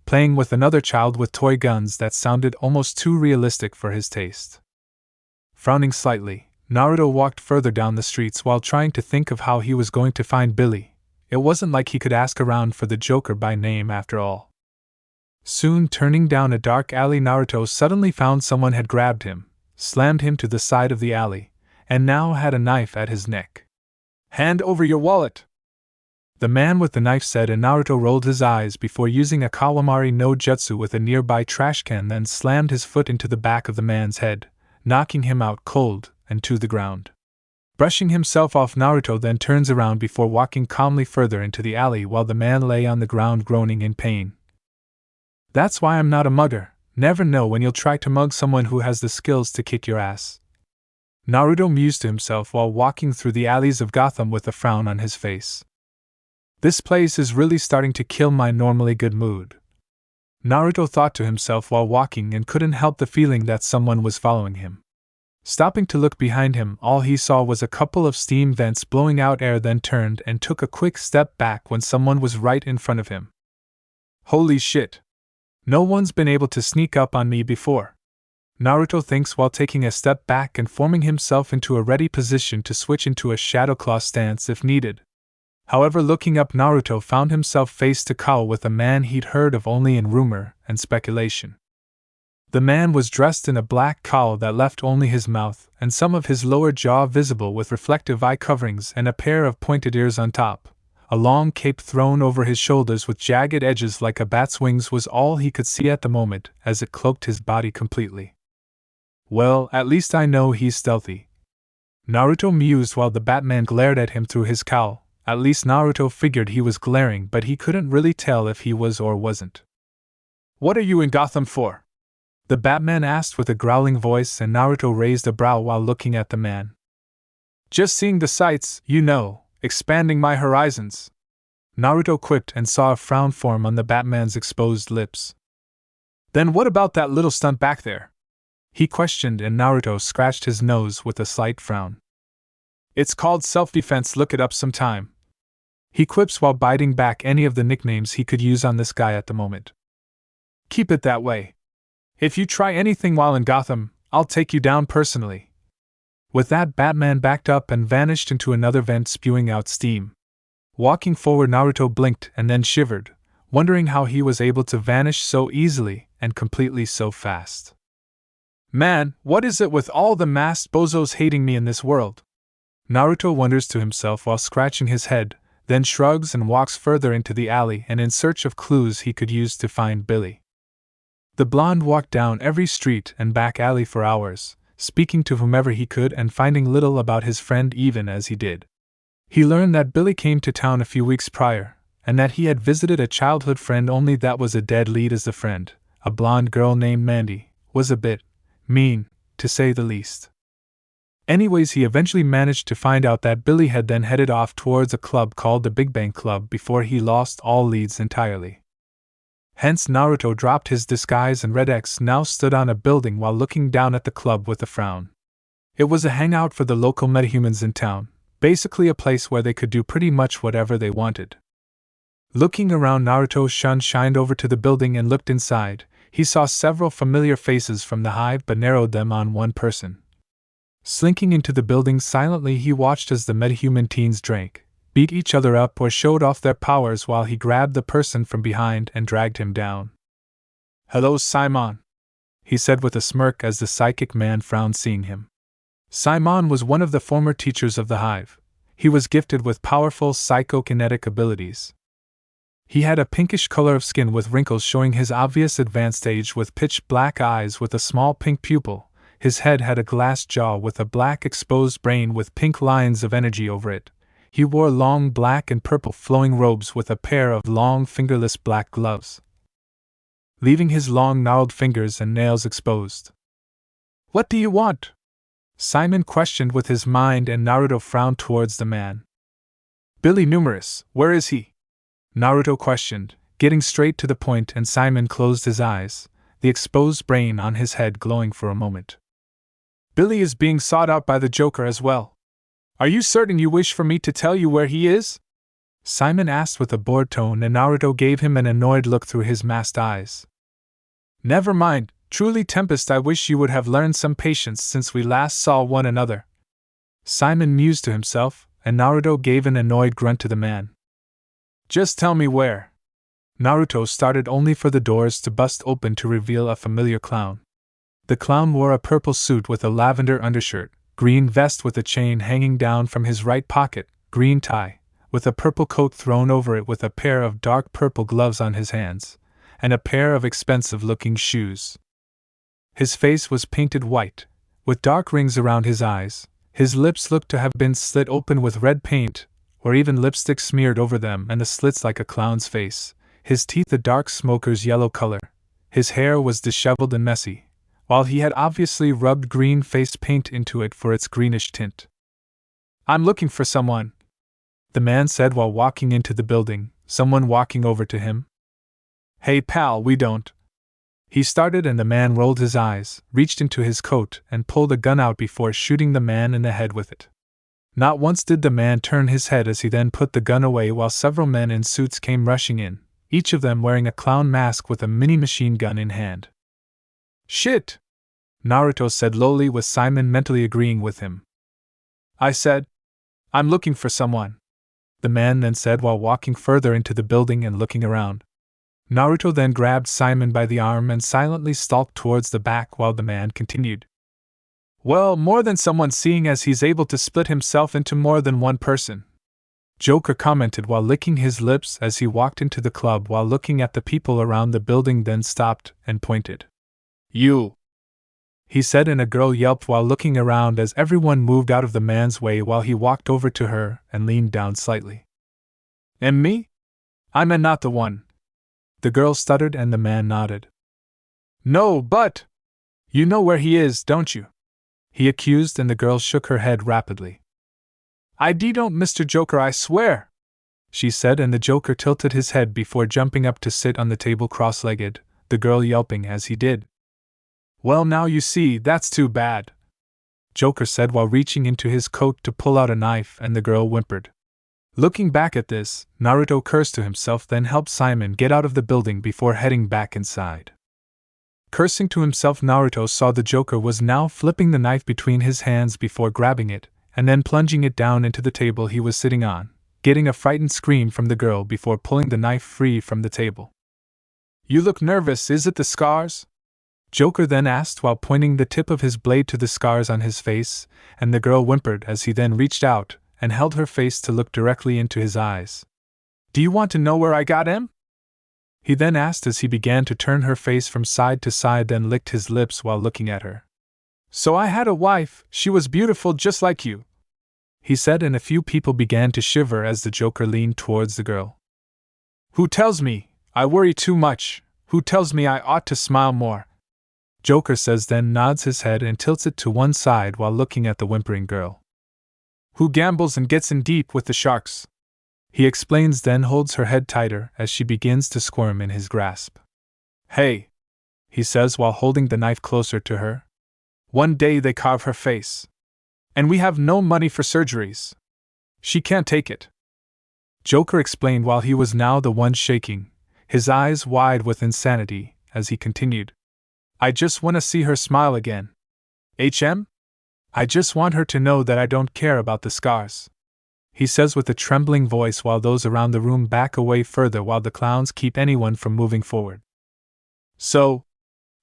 playing with another child with toy guns that sounded almost too realistic for his taste. Frowning slightly, Naruto walked further down the streets while trying to think of how he was going to find Billy. It wasn't like he could ask around for the Joker by name after all. Soon, turning down a dark alley, Naruto suddenly found someone had grabbed him, slammed him to the side of the alley, and now had a knife at his neck. Hand over your wallet, the man with the knife said, and Naruto rolled his eyes before using a Kawamari no Jutsu with a nearby trash can, then slammed his foot into the back of the man's head, knocking him out cold and to the ground. Brushing himself off, Naruto then turns around before walking calmly further into the alley while the man lay on the ground groaning in pain. That's why I'm not a mugger. Never know when you'll try to mug someone who has the skills to kick your ass, Naruto mused to himself while walking through the alleys of Gotham with a frown on his face. This place is really starting to kill my normally good mood. Naruto thought to himself while walking and couldn't help the feeling that someone was following him. Stopping to look behind him, all he saw was a couple of steam vents blowing out air, then turned and took a quick step back when someone was right in front of him. Holy shit! No one's been able to sneak up on me before. Naruto thinks while taking a step back and forming himself into a ready position to switch into a Shadow Claw stance if needed. However, looking up, Naruto found himself face to cowl with a man he'd heard of only in rumor and speculation. The man was dressed in a black cowl that left only his mouth and some of his lower jaw visible, with reflective eye coverings and a pair of pointed ears on top. A long cape thrown over his shoulders with jagged edges like a bat's wings was all he could see at the moment, as it cloaked his body completely. Well, at least I know he's stealthy. Naruto mused while the Batman glared at him through his cowl. At least Naruto figured he was glaring, but he couldn't really tell if he was or wasn't. What are you in Gotham for? The Batman asked with a growling voice, and Naruto raised a brow while looking at the man. Just seeing the sights, you know, expanding my horizons. Naruto quipped and saw a frown form on the Batman's exposed lips. Then what about that little stunt back there? He questioned, and Naruto scratched his nose with a slight frown. It's called self-defense, look it up sometime. He quips while biting back any of the nicknames he could use on this guy at the moment. Keep it that way. If you try anything while in Gotham, I'll take you down personally. With that, Batman backed up and vanished into another vent spewing out steam. Walking forward, Naruto blinked and then shivered, wondering how he was able to vanish so easily and completely so fast. Man, what is it with all the masked bozos hating me in this world? Naruto wonders to himself while scratching his head, then shrugs and walks further into the alley and in search of clues he could use to find Billy. The blonde walked down every street and back alley for hours, speaking to whomever he could and finding little about his friend even as he did. He learned that Billy came to town a few weeks prior, and that he had visited a childhood friend, only that was a dead lead, as the friend, a blonde girl named Mandy, was a bit mean, to say the least. Anyways, he eventually managed to find out that Billy had then headed off towards a club called the Big Bang Club before he lost all leads entirely. Hence, Naruto dropped his disguise and Red X now stood on a building while looking down at the club with a frown. It was a hangout for the local metahumans in town, basically a place where they could do pretty much whatever they wanted. Looking around, Naruto's shun shined over to the building and looked inside. He saw several familiar faces from the hive but narrowed them on one person. Slinking into the building silently, he watched as the metahuman teens drank, beat each other up, or showed off their powers while he grabbed the person from behind and dragged him down. "Hello, Simon," he said with a smirk as the psychic man frowned seeing him. Simon was one of the former teachers of the hive. He was gifted with powerful psychokinetic abilities. He had a pinkish color of skin with wrinkles showing his obvious advanced age, with pitch black eyes with a small pink pupil. His head had a glass jaw with a black exposed brain with pink lines of energy over it. He wore long black and purple flowing robes with a pair of long fingerless black gloves, leaving his long gnarled fingers and nails exposed. "What do you want?" Simon questioned with his mind, and Naruto frowned towards the man. "Billy Numerous, where is he?" Naruto questioned, getting straight to the point, and Simon closed his eyes, the exposed brain on his head glowing for a moment. "Billy is being sought out by the Joker as well. Are you certain you wish for me to tell you where he is?" Simon asked with a bored tone, and Naruto gave him an annoyed look through his masked eyes. "Never mind, truly Tempest, I wish you would have learned some patience since we last saw one another," Simon mused to himself, and Naruto gave an annoyed grunt to the man. "Just tell me where." Naruto started, only for the doors to bust open to reveal a familiar clown. The clown wore a purple suit with a lavender undershirt, green vest with a chain hanging down from his right pocket, green tie, with a purple coat thrown over it, with a pair of dark purple gloves on his hands, and a pair of expensive-looking shoes. His face was painted white, with dark rings around his eyes. His lips looked to have been slit open with red paint, or even lipstick smeared over them, and the slits like a clown's face. His teeth a dark smoker's yellow color. His hair was disheveled and messy, while he had obviously rubbed green face paint into it for its greenish tint. "I'm looking for someone," the man said while walking into the building, someone walking over to him. "Hey pal, we don't." He started, and the man rolled his eyes, reached into his coat, and pulled a gun out before shooting the man in the head with it. Not once did the man turn his head as he then put the gun away while several men in suits came rushing in, each of them wearing a clown mask with a mini machine gun in hand. "Shit!" Naruto said lowly, with Simon mentally agreeing with him. "I said, I'm looking for someone," the man then said while walking further into the building and looking around. Naruto then grabbed Simon by the arm and silently stalked towards the back while the man continued. "Well, more than someone, seeing as he's able to split himself into more than one person," Joker commented while licking his lips as he walked into the club while looking at the people around the building, then stopped and pointed. "You," he said, and a girl yelped while looking around as everyone moved out of the man's way while he walked over to her and leaned down slightly. "And me? I'm not the one," the girl stuttered, and the man nodded. "No, but you know where he is, don't you?" he accused, and the girl shook her head rapidly. "I don't, Mr. Joker, I swear," she said, and the Joker tilted his head before jumping up to sit on the table cross-legged, the girl yelping as he did. "Well, now you see, that's too bad," Joker said while reaching into his coat to pull out a knife, and the girl whimpered. Looking back at this, Naruto cursed to himself, then helped Simon get out of the building before heading back inside. Cursing to himself, Naruto saw the Joker was now flipping the knife between his hands before grabbing it, and then plunging it down into the table he was sitting on, getting a frightened scream from the girl before pulling the knife free from the table. "You look nervous, is it the scars?" Joker then asked while pointing the tip of his blade to the scars on his face, and the girl whimpered as he then reached out and held her face to look directly into his eyes. "Do you want to know where I got him?" he then asked as he began to turn her face from side to side, then licked his lips while looking at her. "So I had a wife, she was beautiful just like you," he said, and a few people began to shiver as the Joker leaned towards the girl. "Who tells me I worry too much? Who tells me I ought to smile more?" Joker says, then nods his head and tilts it to one side while looking at the whimpering girl. "Who gambles and gets in deep with the sharks?" he explains, then holds her head tighter as she begins to squirm in his grasp. "Hey," he says while holding the knife closer to her. "One day they carve her face. And we have no money for surgeries. She can't take it." Joker explained while he was now the one shaking, his eyes wide with insanity, as he continued. "I just want to see her smile again. I just want her to know that I don't care about the scars," he says with a trembling voice while those around the room back away further while the clowns keep anyone from moving forward. "So,"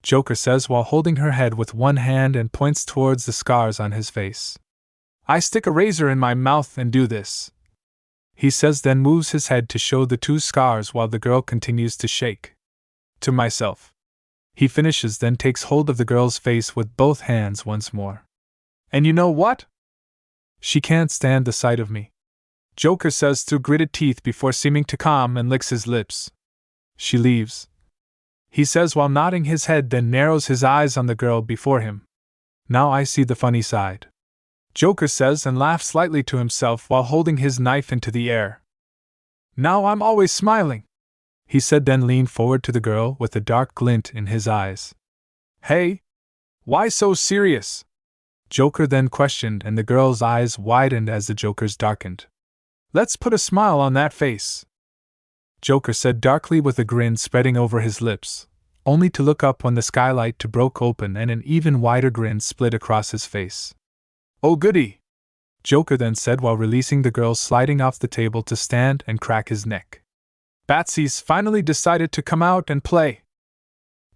Joker says while holding her head with one hand and points towards the scars on his face. "I stick a razor in my mouth and do this," he says, then moves his head to show the two scars while the girl continues to shake. "To myself," he finishes, then takes hold of the girl's face with both hands once more. "And you know what? She can't stand the sight of me," Joker says through gritted teeth before seeming to calm, and licks his lips. "She leaves," he says while nodding his head, then narrows his eyes on the girl before him. "Now I see the funny side," Joker says, and laughs slightly to himself while holding his knife into the air. "Now I'm always smiling," he said, then leaned forward to the girl with a dark glint in his eyes. "Hey, why so serious?" Joker then questioned, and the girl's eyes widened as the Joker's darkened. "Let's put a smile on that face," Joker said darkly with a grin spreading over his lips, only to look up when the skylight broke open and an even wider grin split across his face. "Oh goody," Joker then said while releasing the girl sliding off the table to stand and crack his neck. "Batsy's finally decided to come out and play,"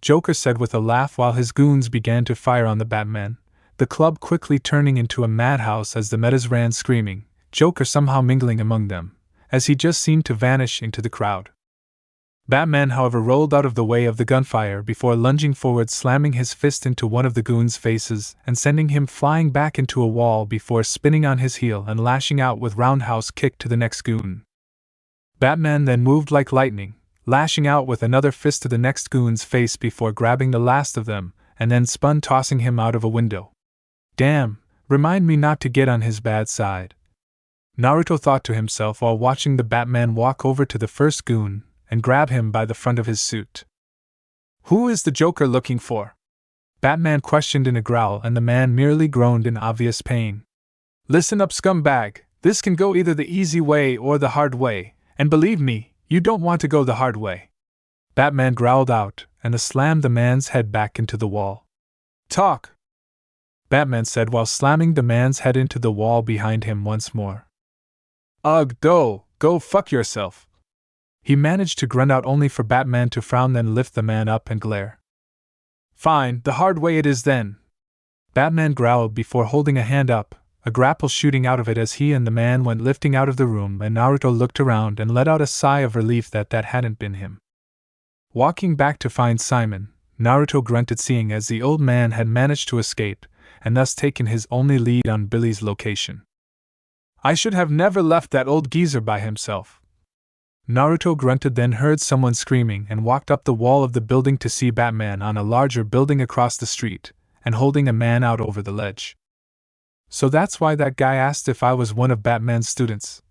Joker said with a laugh while his goons began to fire on the Batman, the club quickly turning into a madhouse as the metas ran screaming, Joker somehow mingling among them, as he just seemed to vanish into the crowd. Batman, however, rolled out of the way of the gunfire before lunging forward, slamming his fist into one of the goons' faces and sending him flying back into a wall before spinning on his heel and lashing out with roundhouse kick to the next goon. Batman then moved like lightning, lashing out with another fist to the next goon's face before grabbing the last of them and then spun, tossing him out of a window. Damn, remind me not to get on his bad side, Naruto thought to himself while watching the Batman walk over to the first goon and grab him by the front of his suit. Who is the Joker looking for? Batman questioned in a growl, and the man merely groaned in obvious pain. Listen up, scumbag, this can go either the easy way or the hard way, and believe me, you don't want to go the hard way. Batman growled out, and slammed the man's head back into the wall. Talk! Batman said while slamming the man's head into the wall behind him once more. Ugh, go fuck yourself. He managed to grunt out, only for Batman to frown, then lift the man up and glare. Fine, the hard way it is then. Batman growled before holding a hand up, a grapple shooting out of it as he and the man went lifting out of the room, and Naruto looked around and let out a sigh of relief that hadn't been him. Walking back to find Simon, Naruto grunted, seeing as the old man had managed to escape, and thus taken his only lead on Billy's location. I should have never left that old geezer by himself. Naruto grunted, then heard someone screaming and walked up the wall of the building to see Batman on a larger building across the street, and holding a man out over the ledge. So that's why that guy asked if I was one of Batman's students.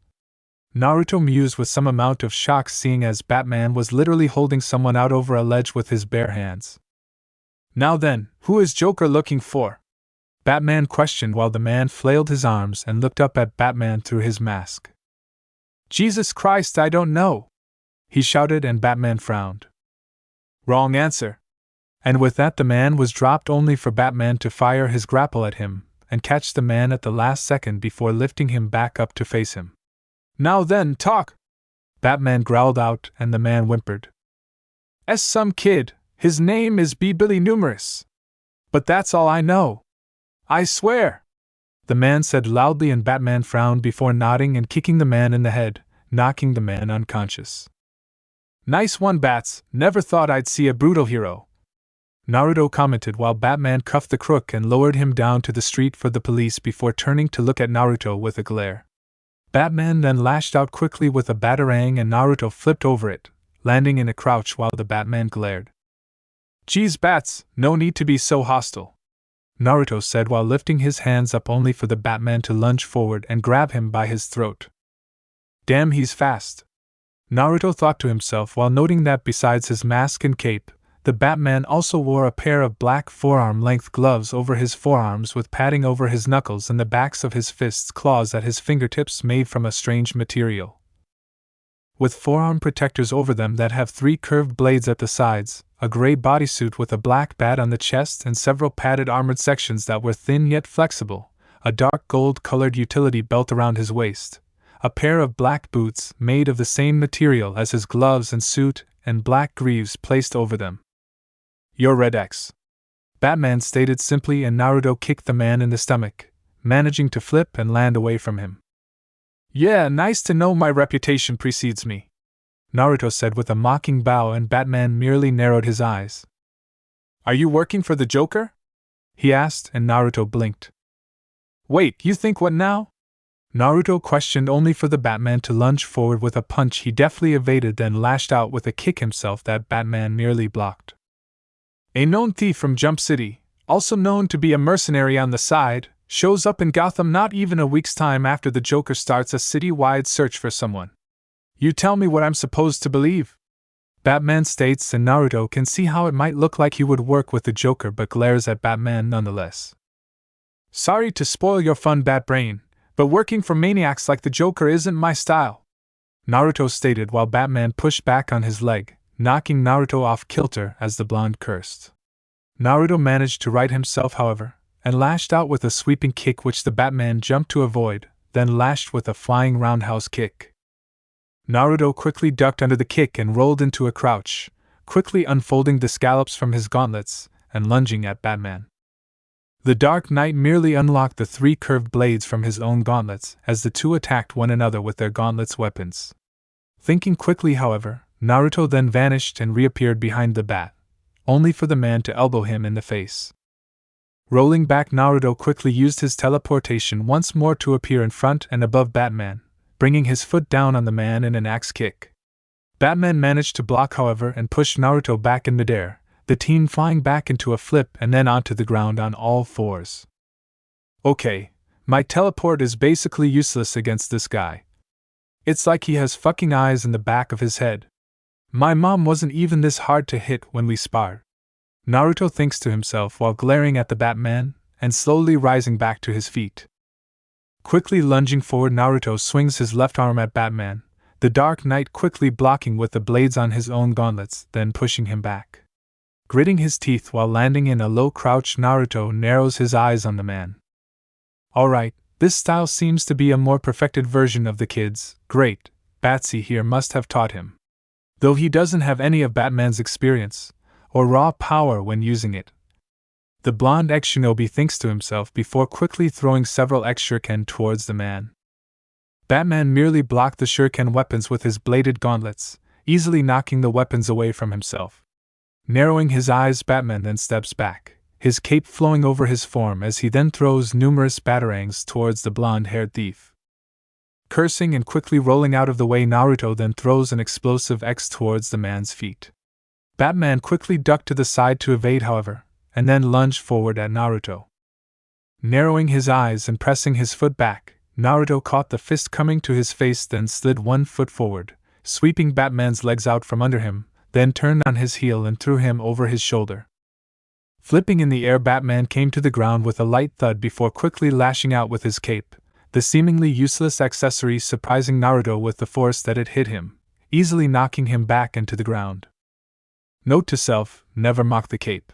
Naruto mused with some amount of shock, seeing as Batman was literally holding someone out over a ledge with his bare hands. Now then, who is Joker looking for? Batman questioned while the man flailed his arms and looked up at Batman through his mask. Jesus Christ, I don't know, he shouted, and Batman frowned. Wrong answer. And with that, the man was dropped, only for Batman to fire his grapple at him and catch the man at the last second before lifting him back up to face him. Now then, talk! Batman growled out, and the man whimpered. Some kid, his name is Billy Numerous. But that's all I know. I swear! The man said loudly, and Batman frowned before nodding and kicking the man in the head, knocking the man unconscious. Nice one, Bats, never thought I'd see a brutal hero, Naruto commented while Batman cuffed the crook and lowered him down to the street for the police before turning to look at Naruto with a glare. Batman then lashed out quickly with a batarang, and Naruto flipped over it, landing in a crouch while the Batman glared. Geez, Bats, no need to be so hostile, Naruto said while lifting his hands up, only for the Batman to lunge forward and grab him by his throat. Damn, he's fast, Naruto thought to himself while noting that besides his mask and cape, the Batman also wore a pair of black forearm-length gloves over his forearms with padding over his knuckles and the backs of his fists, claws at his fingertips made from a strange material, with forearm protectors over them that have 3 curved blades at the sides, a gray bodysuit with a black bat on the chest and several padded armored sections that were thin yet flexible, a dark gold-colored utility belt around his waist, a pair of black boots made of the same material as his gloves and suit, and black greaves placed over them. You're Red X, Batman stated simply, and Naruto kicked the man in the stomach, managing to flip and land away from him. Yeah, nice to know my reputation precedes me, Naruto said with a mocking bow, and Batman merely narrowed his eyes. Are you working for the Joker? He asked, and Naruto blinked. Wait, you think what now? Naruto questioned, only for the Batman to lunge forward with a punch he deftly evaded, then lashed out with a kick himself that Batman merely blocked. A known thief from Jump City, also known to be a mercenary on the side, shows up in Gotham not even a week's time after the Joker starts a city-wide search for someone. You tell me what I'm supposed to believe? Batman states, and Naruto can see how it might look like he would work with the Joker, but glares at Batman nonetheless. Sorry to spoil your fun, Batbrain, but working for maniacs like the Joker isn't my style, Naruto stated while Batman pushed back on his leg, knocking Naruto off kilter as the blonde cursed. Naruto managed to right himself, however, and lashed out with a sweeping kick which the Batman jumped to avoid, then lashed with a flying roundhouse kick. Naruto quickly ducked under the kick and rolled into a crouch, quickly unfolding the scallops from his gauntlets and lunging at Batman. The Dark Knight merely unlocked the 3 curved blades from his own gauntlets as the two attacked one another with their gauntlets' weapons. Thinking quickly, however, Naruto then vanished and reappeared behind the bat, only for the man to elbow him in the face. Rolling back, Naruto quickly used his teleportation once more to appear in front and above Batman, bringing his foot down on the man in an axe kick. Batman managed to block, however, and pushed Naruto back in midair, the teen flying back into a flip and then onto the ground on all fours. Okay, my teleport is basically useless against this guy. It's like he has fucking eyes in the back of his head. My mom wasn't even this hard to hit when we sparred. Naruto thinks to himself while glaring at the Batman and slowly rising back to his feet. Quickly lunging forward, Naruto swings his left arm at Batman, the Dark Knight quickly blocking with the blades on his own gauntlets, then pushing him back. Gritting his teeth while landing in a low crouch, Naruto narrows his eyes on the man. Alright, this style seems to be a more perfected version of the kid's. Great, Batsy here must have taught him. Though he doesn't have any of Batman's experience or raw power when using it. The blonde ex-shinobi thinks to himself before quickly throwing several ex-shuriken towards the man. Batman merely blocked the shuriken weapons with his bladed gauntlets, easily knocking the weapons away from himself. Narrowing his eyes, Batman then steps back, his cape flowing over his form as he then throws numerous batarangs towards the blonde-haired thief. Cursing and quickly rolling out of the way, Naruto then throws an explosive X towards the man's feet. Batman quickly ducked to the side to evade, however, and then lunged forward at Naruto. Narrowing his eyes and pressing his foot back, Naruto caught the fist coming to his face, then slid 1 foot forward, sweeping Batman's legs out from under him, then turned on his heel and threw him over his shoulder. Flipping in the air, Batman came to the ground with a light thud before quickly lashing out with his cape, the seemingly useless accessory surprising Naruto with the force that it hit him, easily knocking him back into the ground. Note to self, never mock the cape.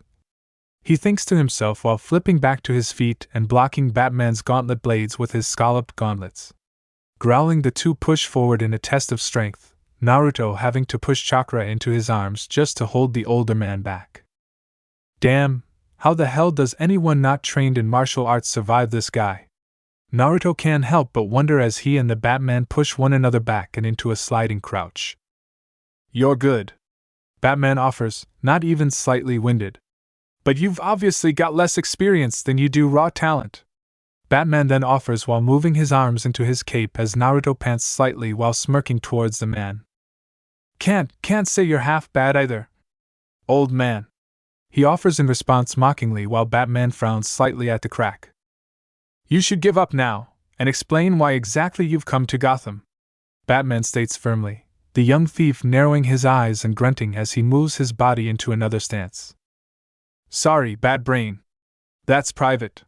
He thinks to himself while flipping back to his feet and blocking Batman's gauntlet blades with his scalloped gauntlets. Growling, the two push forward in a test of strength, Naruto having to push Chakra into his arms just to hold the older man back. Damn, how the hell does anyone not trained in martial arts survive this guy? Naruto can't help but wonder as he and the Batman push one another back and into a sliding crouch. You're good, Batman offers, not even slightly winded. But you've obviously got less experience than you do raw talent. Batman then offers while moving his arms into his cape as Naruto pants slightly while smirking towards the man. Can't say you're half bad either, old man, he offers in response mockingly while Batman frowns slightly at the crack. You should give up now, and explain why exactly you've come to Gotham, Batman states firmly, the young thief narrowing his eyes and grunting as he moves his body into another stance. Sorry, bad brain. That's private,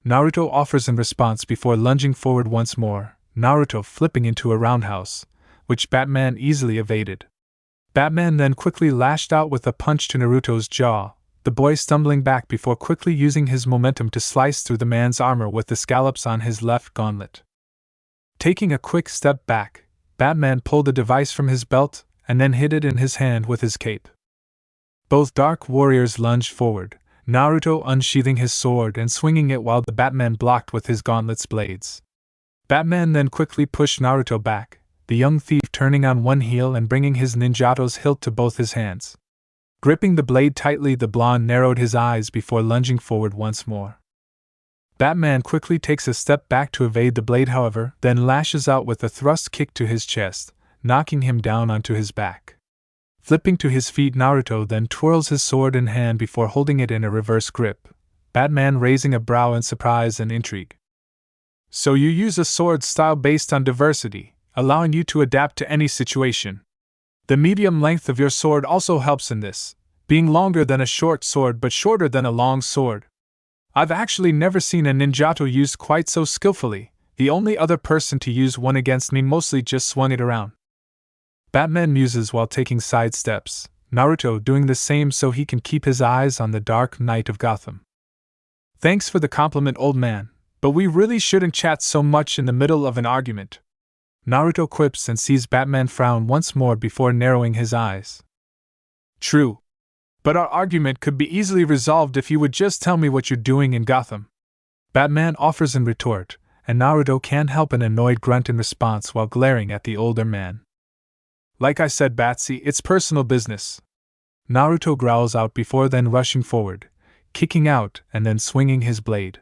Naruto offers in response before lunging forward once more, Naruto flipping into a roundhouse, which Batman easily evaded. Batman then quickly lashed out with a punch to Naruto's jaw, the boy stumbling back before quickly using his momentum to slice through the man's armor with the scallops on his left gauntlet. Taking a quick step back, Batman pulled the device from his belt and then hid it in his hand with his cape. Both dark warriors lunged forward, Naruto unsheathing his sword and swinging it while the Batman blocked with his gauntlet's blades. Batman then quickly pushed Naruto back, the young thief turning on one heel and bringing his ninjato's hilt to both his hands. Gripping the blade tightly, the blonde narrowed his eyes before lunging forward once more. Batman quickly takes a step back to evade the blade, however, then lashes out with a thrust kick to his chest, knocking him down onto his back. Flipping to his feet, Naruto then twirls his sword in hand before holding it in a reverse grip, Batman raising a brow in surprise and intrigue. So you use a sword style based on diversity, allowing you to adapt to any situation. The medium length of your sword also helps in this, being longer than a short sword but shorter than a long sword. I've actually never seen a ninjato used quite so skillfully, the only other person to use one against me mostly just swung it around. Batman muses while taking side steps, Naruto doing the same so he can keep his eyes on the Dark Knight of Gotham. Thanks for the compliment, old man, but we really shouldn't chat so much in the middle of an argument, Naruto quips and sees Batman frown once more before narrowing his eyes. True. But our argument could be easily resolved if you would just tell me what you're doing in Gotham, Batman offers in retort, and Naruto can't help an annoyed grunt in response while glaring at the older man. Like I said, Batsy, it's personal business, Naruto growls out before then rushing forward, kicking out and then swinging his blade.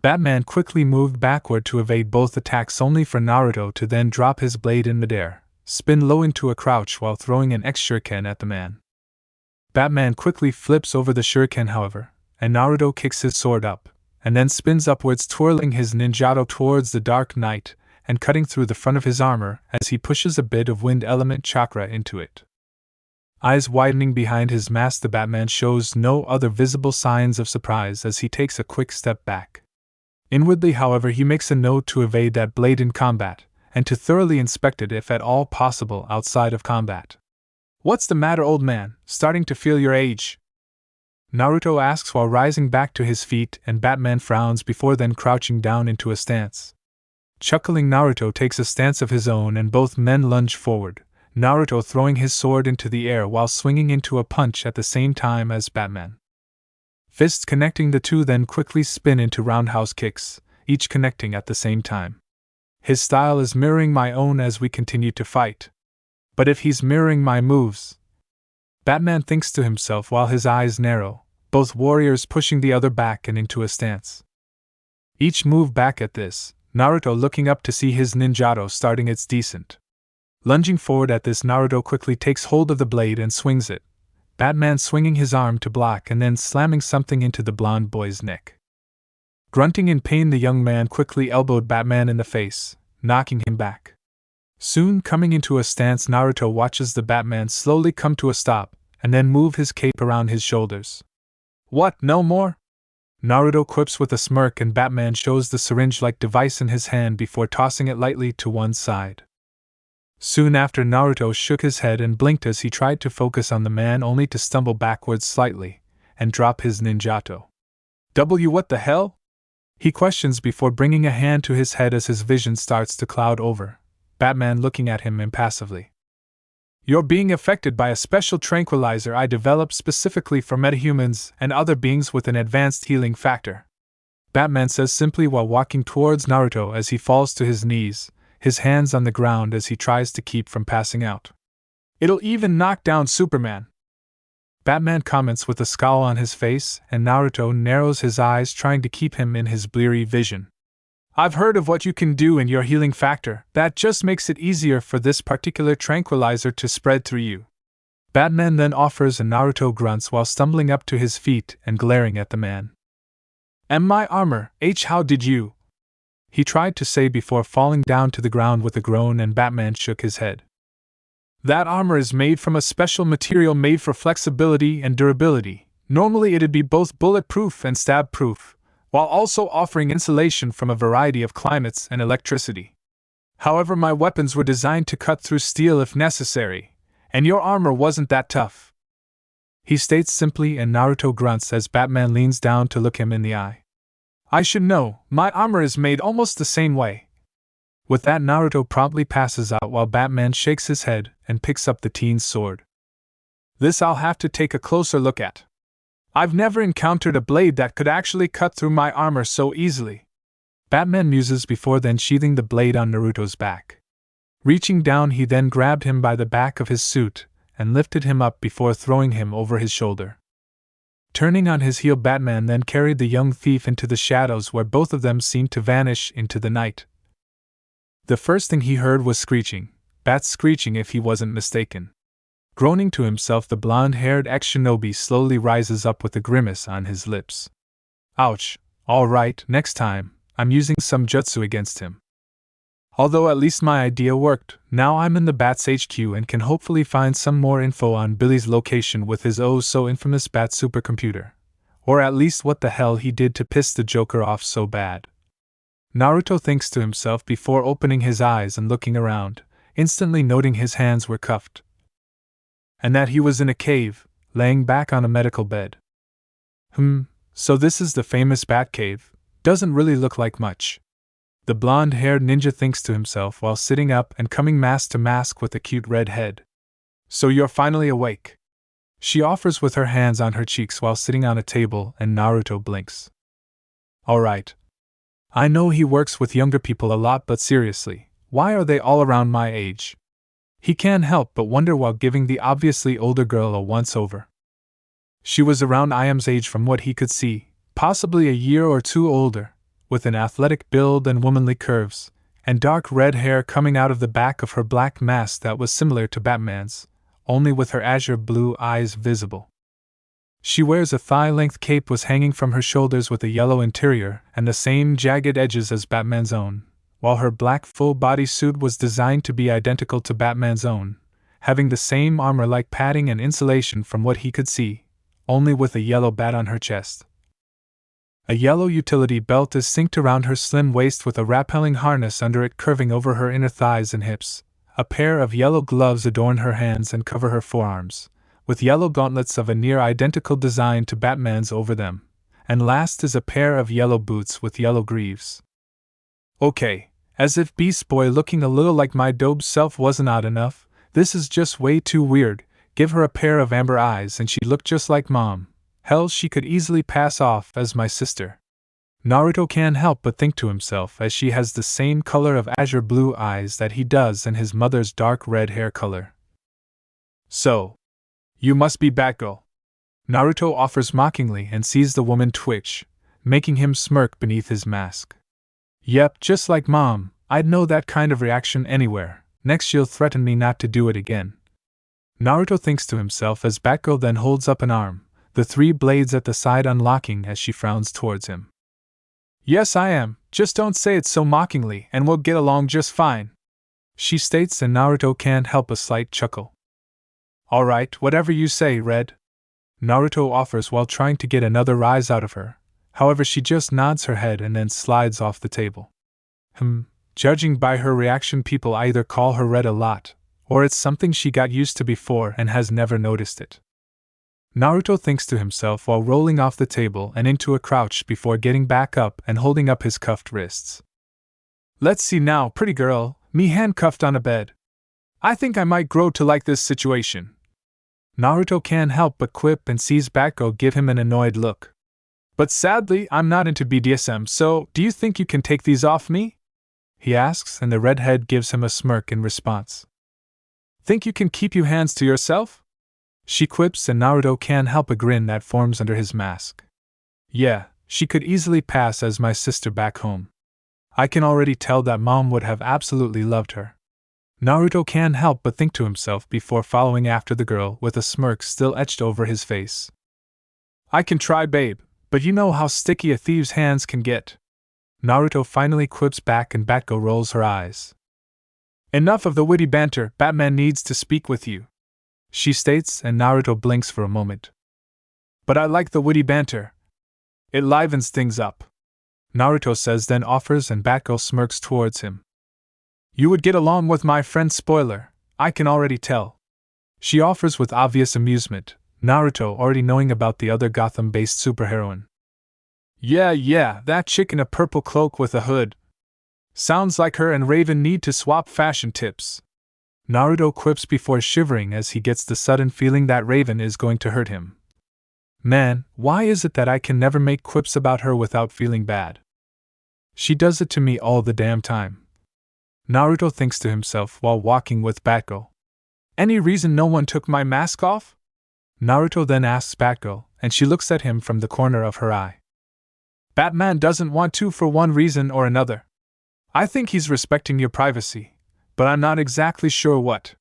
Batman quickly moved backward to evade both attacks only for Naruto to then drop his blade in midair, spin low into a crouch while throwing an X-shuriken at the man. Batman quickly flips over the shuriken, however, and Naruto kicks his sword up, and then spins upwards, twirling his ninjato towards the Dark Knight and cutting through the front of his armor as he pushes a bit of wind element chakra into it. Eyes widening behind his mask, the Batman shows no other visible signs of surprise as he takes a quick step back. Inwardly, however, he makes a note to evade that blade in combat, and to thoroughly inspect it if at all possible outside of combat. "What's the matter, old man? Starting to feel your age?" Naruto asks while rising back to his feet, and Batman frowns before then crouching down into a stance. Chuckling, Naruto takes a stance of his own and both men lunge forward, Naruto throwing his sword into the air while swinging into a punch at the same time as Batman. Fists connecting the two then quickly spin into roundhouse kicks, each connecting at the same time. His style is mirroring my own as we continue to fight. But if he's mirroring my moves, Batman thinks to himself while his eyes narrow, both warriors pushing the other back and into a stance. Each move back at this, Naruto looking up to see his ninjato starting its descent. Lunging forward at this, Naruto quickly takes hold of the blade and swings it, Batman swinging his arm to block and then slamming something into the blonde boy's neck. Grunting in pain, the young man quickly elbowed Batman in the face, knocking him back. Soon coming into a stance, Naruto watches the Batman slowly come to a stop, and then move his cape around his shoulders. "What, no more?" Naruto quips with a smirk, and Batman shows the syringe-like device in his hand before tossing it lightly to one side. Soon after, Naruto shook his head and blinked as he tried to focus on the man, only to stumble backwards slightly and drop his ninjato. What the hell?" he questions before bringing a hand to his head as his vision starts to cloud over, Batman looking at him impassively. "You're being affected by a special tranquilizer I developed specifically for metahumans and other beings with an advanced healing factor," Batman says simply while walking towards Naruto as he falls to his knees, his hands on the ground as he tries to keep from passing out. "It'll even knock down Superman," Batman comments with a scowl on his face, and Naruto narrows his eyes, trying to keep him in his bleary vision. "I've heard of what you can do in your healing factor. That just makes it easier for this particular tranquilizer to spread through you." Batman then offers, and Naruto grunts while stumbling up to his feet and glaring at the man. "And my armor, how did you?" he tried to say before falling down to the ground with a groan, and Batman shook his head. "That armor is made from a special material made for flexibility and durability. Normally it'd be both bulletproof and stab-proof, while also offering insulation from a variety of climates and electricity. However, my weapons were designed to cut through steel if necessary, and your armor wasn't that tough," he states simply, and Naruto grunts as Batman leans down to look him in the eye. "I should know, my armor is made almost the same way." With that, Naruto promptly passes out while Batman shakes his head and picks up the teen's sword. "This I'll have to take a closer look at. I've never encountered a blade that could actually cut through my armor so easily," Batman muses before then sheathing the blade on Naruto's back. Reaching down, he then grabbed him by the back of his suit and lifted him up before throwing him over his shoulder. Turning on his heel, Batman then carried the young thief into the shadows, where both of them seemed to vanish into the night. The first thing he heard was screeching, bats screeching if he wasn't mistaken. Groaning to himself, the blonde-haired ex-shinobi slowly rises up with a grimace on his lips. "Ouch, all right, next time, I'm using some jutsu against him. Although at least my idea worked, now I'm in the Bat's HQ and can hopefully find some more info on Billy's location with his oh-so-infamous Bat supercomputer. Or at least what the hell he did to piss the Joker off so bad." Naruto thinks to himself before opening his eyes and looking around, instantly noting his hands were cuffed, and that he was in a cave, laying back on a medical bed. So this is the famous Batcave. Doesn't really look like much, the blonde-haired ninja thinks to himself while sitting up and coming mask to mask with a cute red head. "So you're finally awake," she offers with her hands on her cheeks while sitting on a table, and Naruto blinks. "Alright. I know he works with younger people a lot, but seriously, why are they all around my age?" He can't help but wonder while giving the obviously older girl a once-over. She was around Iam's age from what he could see, possibly a year or two older, with an athletic build and womanly curves, and dark red hair coming out of the back of her black mask that was similar to Batman's, only with her azure blue eyes visible. She wears a thigh-length cape was hanging from her shoulders with a yellow interior and the same jagged edges as Batman's own, while her black full-body suit was designed to be identical to Batman's own, having the same armor-like padding and insulation from what he could see, only with a yellow bat on her chest. A yellow utility belt is synced around her slim waist with a rappelling harness under it curving over her inner thighs and hips. A pair of yellow gloves adorn her hands and cover her forearms, with yellow gauntlets of a near-identical design to Batman's over them, and last is a pair of yellow boots with yellow greaves. Okay, as if Beast Boy looking a little like my dope self wasn't odd enough, this is just way too weird. Give her a pair of amber eyes and she'd look just like Mom. Hell, she could easily pass off as my sister. Naruto can't help but think to himself as she has the same color of azure blue eyes that he does and his mother's dark red hair color. So, you must be Batgirl. Naruto offers mockingly and sees the woman twitch, making him smirk beneath his mask. Yep, just like Mom, I'd know that kind of reaction anywhere. Next she'll threaten me not to do it again. Naruto thinks to himself as Batgirl then holds up an arm, the 3 blades at the side unlocking as she frowns towards him. Yes, I am, just don't say it so mockingly and we'll get along just fine, she states, and Naruto can't help a slight chuckle. Alright, whatever you say, Red, Naruto offers while trying to get another rise out of her. However, she just nods her head and then slides off the table. Judging by her reaction, people either call her Red a lot, or it's something she got used to before and has never noticed it. Naruto thinks to himself while rolling off the table and into a crouch before getting back up and holding up his cuffed wrists. Let's see now, pretty girl, me handcuffed on a bed. I think I might grow to like this situation. Naruto can't help but quip and sees Batgirl give him an annoyed look. But sadly, I'm not into BDSM, so do you think you can take these off me? He asks, and the redhead gives him a smirk in response. Think you can keep your hands to yourself? She quips, and Naruto can't help a grin that forms under his mask. Yeah, she could easily pass as my sister back home. I can already tell that Mom would have absolutely loved her. Naruto can't help but think to himself before following after the girl with a smirk still etched over his face. I can try, babe, but you know how sticky a thief's hands can get. Naruto finally quips back and Batgirl rolls her eyes. Enough of the witty banter, Batman needs to speak with you, she states, and Naruto blinks for a moment. But I like the witty banter. It livens things up, Naruto says, then offers, and Batgirl smirks towards him. You would get along with my friend Spoiler, I can already tell, she offers with obvious amusement, Naruto already knowing about the other Gotham-based superheroine. Yeah, that chick in a purple cloak with a hood. Sounds like her and Raven need to swap fashion tips. Naruto quips before shivering as he gets the sudden feeling that Raven is going to hurt him. Man, why is it that I can never make quips about her without feeling bad? She does it to me all the damn time. Naruto thinks to himself while walking with Batgirl. Any reason no one took my mask off? Naruto then asks Batgirl, and she looks at him from the corner of her eye. Batman doesn't want to for one reason or another. I think he's respecting your privacy, but I'm not exactly sure what.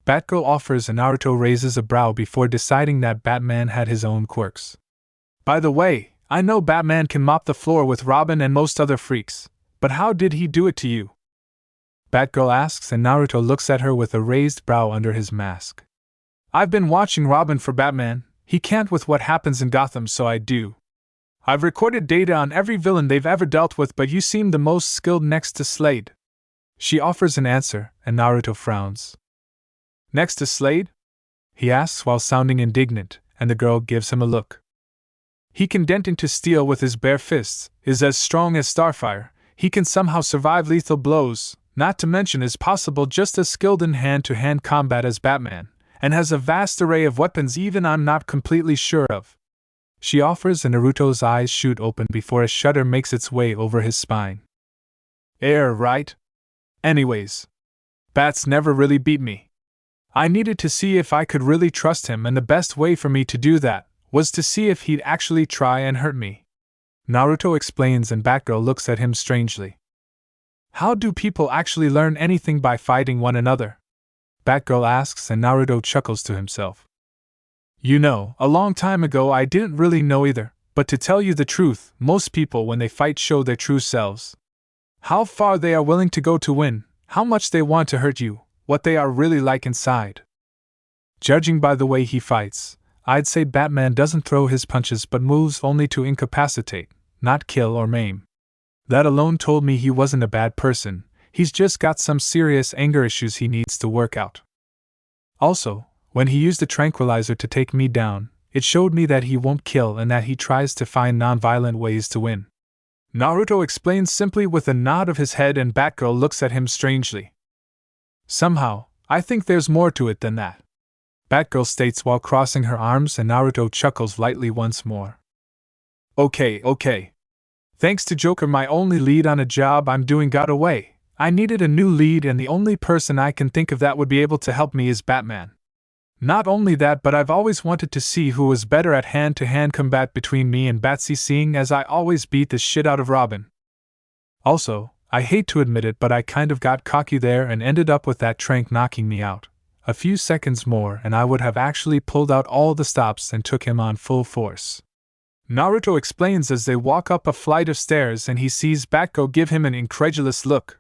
Batgirl offers, and Naruto raises a brow before deciding that Batman had his own quirks. By the way, I know Batman can mop the floor with Robin and most other freaks, but how did he do it to you? Batgirl asks, and Naruto looks at her with a raised brow under his mask. I've been watching Robin for Batman. He can't with what happens in Gotham, so I do. I've recorded data on every villain they've ever dealt with, but you seem the most skilled next to Slade. She offers an answer, and Naruto frowns. Next to Slade? He asks while sounding indignant, and the girl gives him a look. He can dent into steel with his bare fists, is as strong as Starfire, he can somehow survive lethal blows, not to mention is possible just as skilled in hand-to-hand combat as Batman, and has a vast array of weapons even I'm not completely sure of. She offers, and Naruto's eyes shoot open before a shudder makes its way over his spine. Right? Anyways, Bats never really beat me. I needed to see if I could really trust him, and the best way for me to do that was to see if he'd actually try and hurt me. Naruto explains, and Batgirl looks at him strangely. How do people actually learn anything by fighting one another? Batgirl asks, and Naruto chuckles to himself. You know, a long time ago I didn't really know either, but to tell you the truth, most people when they fight show their true selves. How far they are willing to go to win, how much they want to hurt you, what they are really like inside. Judging by the way he fights, I'd say Batman doesn't throw his punches but moves only to incapacitate, not kill or maim. That alone told me he wasn't a bad person, he's just got some serious anger issues he needs to work out. Also, when he used the tranquilizer to take me down, it showed me that he won't kill and that he tries to find non-violent ways to win. Naruto explains simply with a nod of his head and Batgirl looks at him strangely. Somehow, I think there's more to it than that. Batgirl states while crossing her arms and Naruto chuckles lightly once more. Okay. Thanks to Joker, my only lead on a job I'm doing got away. I needed a new lead and the only person I can think of that would be able to help me is Batman. Not only that, but I've always wanted to see who was better at hand-to-hand combat between me and Batsy, seeing as I always beat the shit out of Robin. Also, I hate to admit it, but I kind of got cocky there and ended up with that trank knocking me out. A few seconds more and I would have actually pulled out all the stops and took him on full force. Naruto explains as they walk up a flight of stairs and he sees Batgirl give him an incredulous look.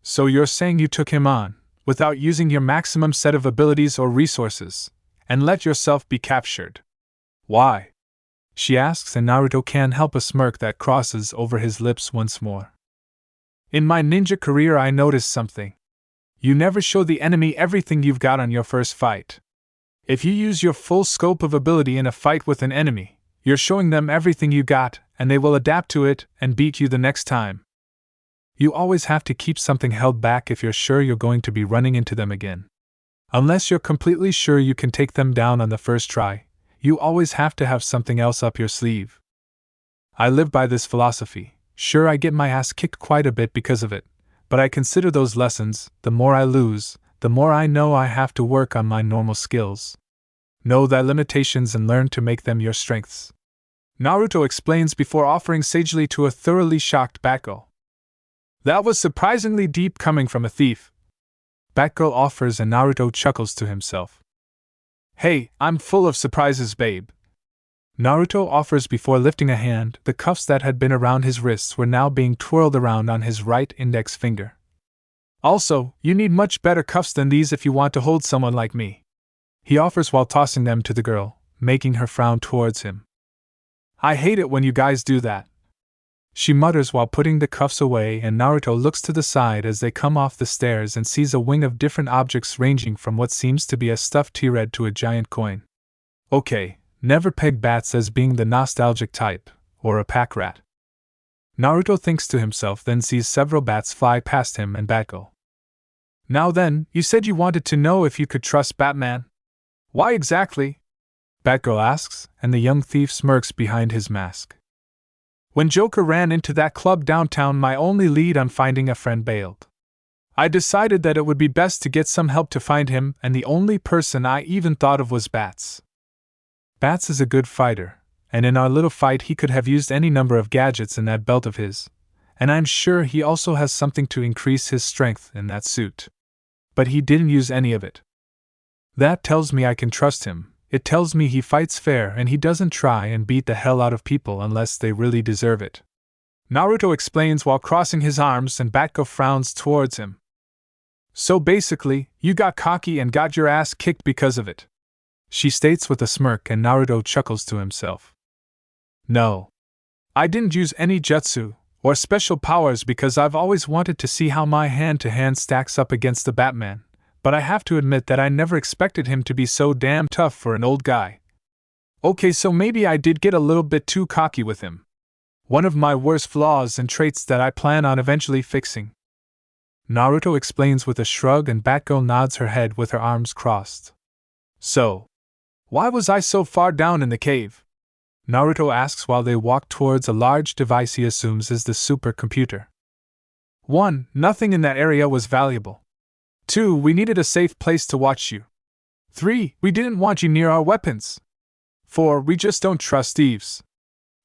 So you're saying you took him on, without using your maximum set of abilities or resources, and let yourself be captured? Why? She asks and Naruto can't help a smirk that crosses over his lips once more. In my ninja career I noticed something. You never show the enemy everything you've got on your first fight. If you use your full scope of ability in a fight with an enemy, you're showing them everything you got, and they will adapt to it and beat you the next time. You always have to keep something held back if you're sure you're going to be running into them again. Unless you're completely sure you can take them down on the first try, you always have to have something else up your sleeve. I live by this philosophy. Sure, I get my ass kicked quite a bit because of it, but I consider those lessons. The more I lose, the more I know I have to work on my normal skills. Know thy limitations and learn to make them your strengths. Naruto explains before offering sagely to a thoroughly shocked Batgirl. That was surprisingly deep coming from a thief. Batgirl offers and Naruto chuckles to himself. Hey, I'm full of surprises, babe. Naruto offers before lifting a hand. The cuffs that had been around his wrists were now being twirled around on his right index finger. Also, you need much better cuffs than these if you want to hold someone like me. He offers while tossing them to the girl, making her frown towards him. I hate it when you guys do that. She mutters while putting the cuffs away, and Naruto looks to the side as they come off the stairs and sees a wing of different objects ranging from what seems to be a stuffed T-Red to a giant coin. Okay, never pegged bats as being the nostalgic type, or a pack rat. Naruto thinks to himself, then sees several bats fly past him and Batgirl. Now then, you said you wanted to know if you could trust Batman? Why exactly? Batgirl asks, and the young thief smirks behind his mask. When Joker ran into that club downtown, my only lead on finding a friend bailed. I decided that it would be best to get some help to find him, and the only person I even thought of was Bats. Bats is a good fighter, and in our little fight he could have used any number of gadgets in that belt of his, and I'm sure he also has something to increase his strength in that suit. But he didn't use any of it. That tells me I can trust him. It tells me he fights fair and he doesn't try and beat the hell out of people unless they really deserve it. Naruto explains while crossing his arms and Batgirl frowns towards him. So basically, you got cocky and got your ass kicked because of it. She states with a smirk, and Naruto chuckles to himself. No. I didn't use any jutsu or special powers because I've always wanted to see how my hand-to-hand stacks up against the Batman. But I have to admit that I never expected him to be so damn tough for an old guy. Okay, so maybe I did get a little bit too cocky with him. One of my worst flaws and traits that I plan on eventually fixing. Naruto explains with a shrug, and Batgirl nods her head with her arms crossed. So, why was I so far down in the cave? Naruto asks while they walk towards a large device he assumes is the supercomputer. 1. Nothing in that area was valuable. 2. We needed a safe place to watch you. 3. We didn't want you near our weapons. 4. We just don't trust thieves.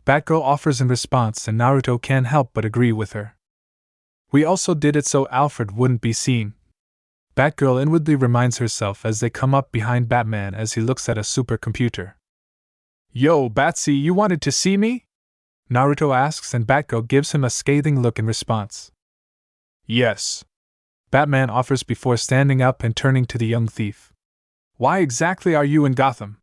Batgirl offers in response, and Naruto can't help but agree with her. We also did it so Alfred wouldn't be seen. Batgirl inwardly reminds herself as they come up behind Batman as he looks at a supercomputer. Yo, Batsy, you wanted to see me? Naruto asks, and Batgirl gives him a scathing look in response. Yes, Batman offers before standing up and turning to the young thief. Why exactly are you in Gotham?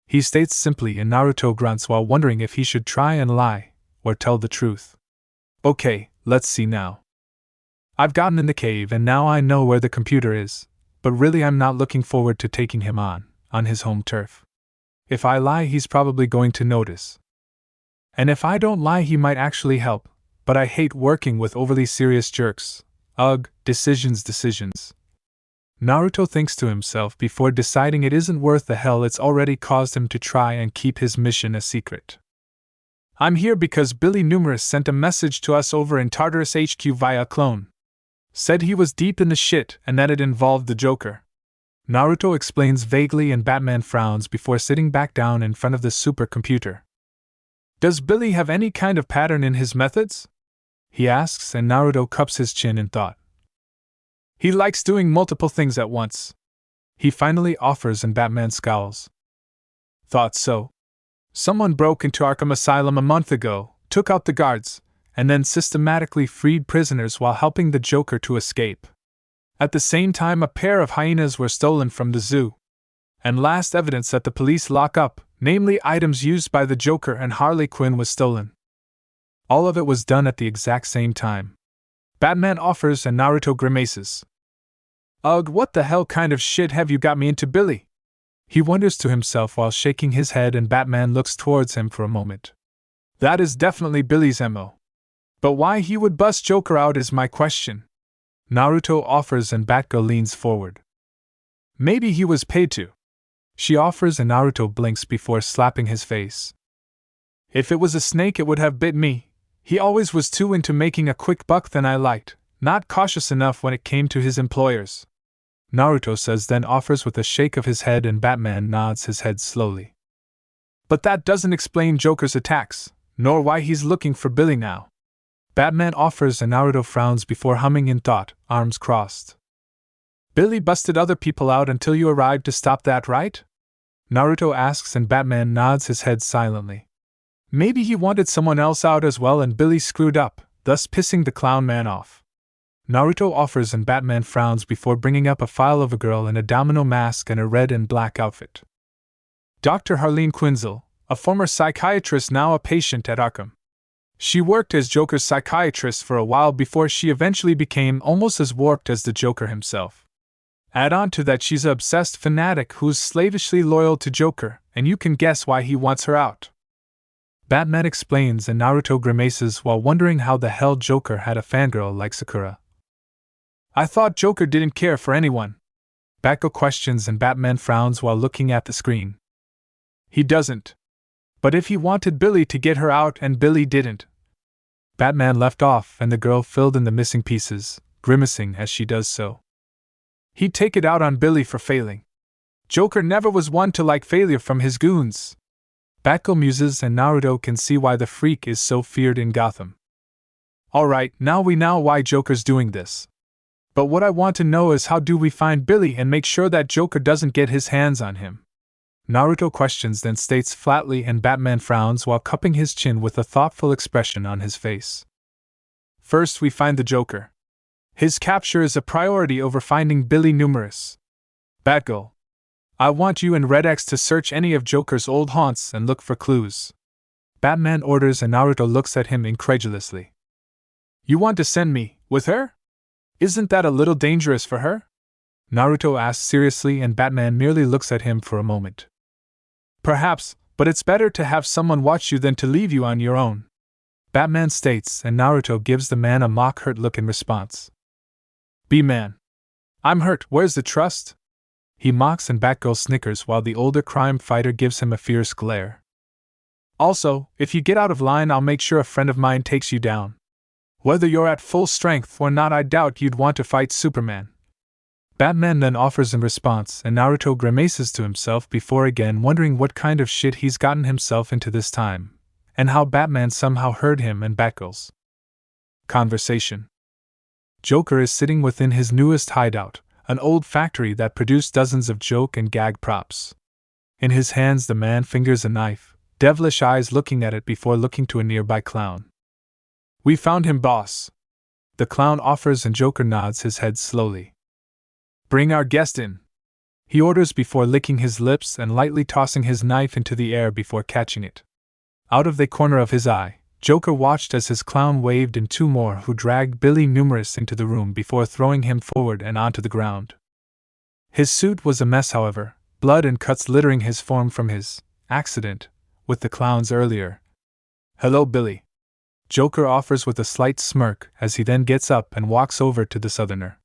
He states simply, and Naruto grunts while wondering if he should try and lie, or tell the truth. Okay, let's see now. I've gotten in the cave and now I know where the computer is, but really I'm not looking forward to taking him on his home turf. If I lie, he's probably going to notice. And if I don't lie, he might actually help, but I hate working with overly serious jerks. Ugh, decisions. Naruto thinks to himself before deciding it isn't worth the hell it's already caused him to try and keep his mission a secret. I'm here because Billy Numerous sent a message to us over in Tartarus HQ via clone. Said he was deep in the shit and that it involved the Joker. Naruto explains vaguely, and Batman frowns before sitting back down in front of the supercomputer. Does Billy have any kind of pattern in his methods? He asks, and Naruto cups his chin in thought. He likes doing multiple things at once. He finally offers, and Batman scowls. Thought so. Someone broke into Arkham Asylum a month ago, took out the guards, and then systematically freed prisoners while helping the Joker to escape. At the same time, a pair of hyenas were stolen from the zoo. And last evidence that the police lock up, namely items used by the Joker and Harley Quinn, was stolen. All of it was done at the exact same time. Batman offers, and Naruto grimaces. Ugh, what the hell kind of shit have you got me into, Billy? He wonders to himself while shaking his head, and Batman looks towards him for a moment. That is definitely Billy's MO. But why he would bust Joker out is my question. Naruto offers, and Batgirl leans forward. Maybe he was paid to. She offers, and Naruto blinks before slapping his face. If it was a snake, it would have bit me. He always was too into making a quick buck than I liked, not cautious enough when it came to his employers. Naruto says, then offers with a shake of his head, and Batman nods his head slowly. But that doesn't explain Joker's attacks, nor why he's looking for Billy now. Batman offers, and Naruto frowns before humming in thought, arms crossed. Billy busted other people out until you arrived to stop that, right? Naruto asks, and Batman nods his head silently. Maybe he wanted someone else out as well and Billy screwed up, thus pissing the clown man off. Naruto offers, and Batman frowns before bringing up a file of a girl in a domino mask and a red and black outfit. Dr. Harleen Quinzel, a former psychiatrist now a patient at Arkham. She worked as Joker's psychiatrist for a while before she eventually became almost as warped as the Joker himself. Add on to that, she's an obsessed fanatic who's slavishly loyal to Joker, and you can guess why he wants her out. Batman explains, and Naruto grimaces while wondering how the hell Joker had a fangirl like Sakura. I thought Joker didn't care for anyone. Batgirl questions, and Batman frowns while looking at the screen. He doesn't. But if he wanted Billy to get her out and Billy didn't. Batman left off, and the girl filled in the missing pieces, grimacing as she does so. He'd take it out on Billy for failing. Joker never was one to like failure from his goons. Batgirl muses, and Naruto can see why the freak is so feared in Gotham. Alright, now we know why Joker's doing this. But what I want to know is, how do we find Billy and make sure that Joker doesn't get his hands on him? Naruto questions, then states flatly, and Batman frowns while cupping his chin with a thoughtful expression on his face. First, we find the Joker. His capture is a priority over finding Billy Numerous. Batgirl, I want you and Red X to search any of Joker's old haunts and look for clues. Batman orders, and Naruto looks at him incredulously. You want to send me with her? Isn't that a little dangerous for her? Naruto asks seriously, and Batman merely looks at him for a moment. Perhaps, but it's better to have someone watch you than to leave you on your own. Batman states, and Naruto gives the man a mock hurt look in response. B-man. I'm hurt, where's the trust? He mocks, and Batgirl snickers while the older crime fighter gives him a fierce glare. Also, if you get out of line, I'll make sure a friend of mine takes you down. Whether you're at full strength or not, I doubt you'd want to fight Superman. Batman then offers in response, and Naruto grimaces to himself before again wondering what kind of shit he's gotten himself into this time, and how Batman somehow heard him and Batgirl's conversation. Joker is sitting within his newest hideout, an old factory that produced dozens of joke and gag props. In his hands, the man fingers a knife, devilish eyes looking at it before looking to a nearby clown. "We found him, boss," the clown offers, and Joker nods his head slowly. "Bring our guest in," he orders before licking his lips and lightly tossing his knife into the air before catching it. Out of the corner of his eye, Joker watched as his clown waved in two more who dragged Billy Numerous into the room before throwing him forward and onto the ground. His suit was a mess, however, blood and cuts littering his form from his accident with the clowns earlier. "Hello, Billy," Joker offers with a slight smirk as he then gets up and walks over to the Southerner.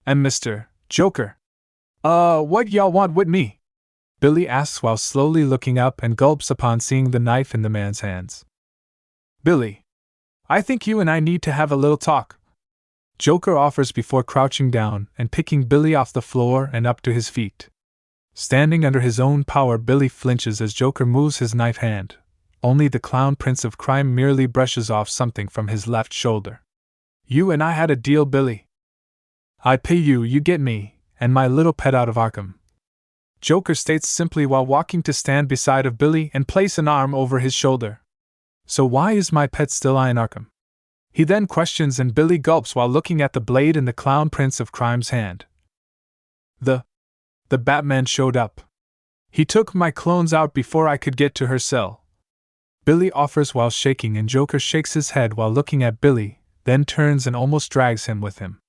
"And Mr. Joker, what y'all want with me?" Billy asks while slowly looking up and gulps upon seeing the knife in the man's hands. "Billy, I think you and I need to have a little talk," Joker offers before crouching down and picking Billy off the floor and up to his feet. Standing under his own power, Billy flinches as Joker moves his knife hand. Only the clown prince of crime merely brushes off something from his left shoulder. "You and I had a deal, Billy. I pay you, you get me, and my little pet out of Arkham," Joker states simply while walking to stand beside of Billy and place an arm over his shoulder. "So why is my pet still in Arkham?" he then questions, and Billy gulps while looking at the blade in the clown prince of crime's hand. The Batman showed up. He took my clones out before I could get to her cell," Billy offers while shaking, and Joker shakes his head while looking at Billy, then turns and almost drags him with him.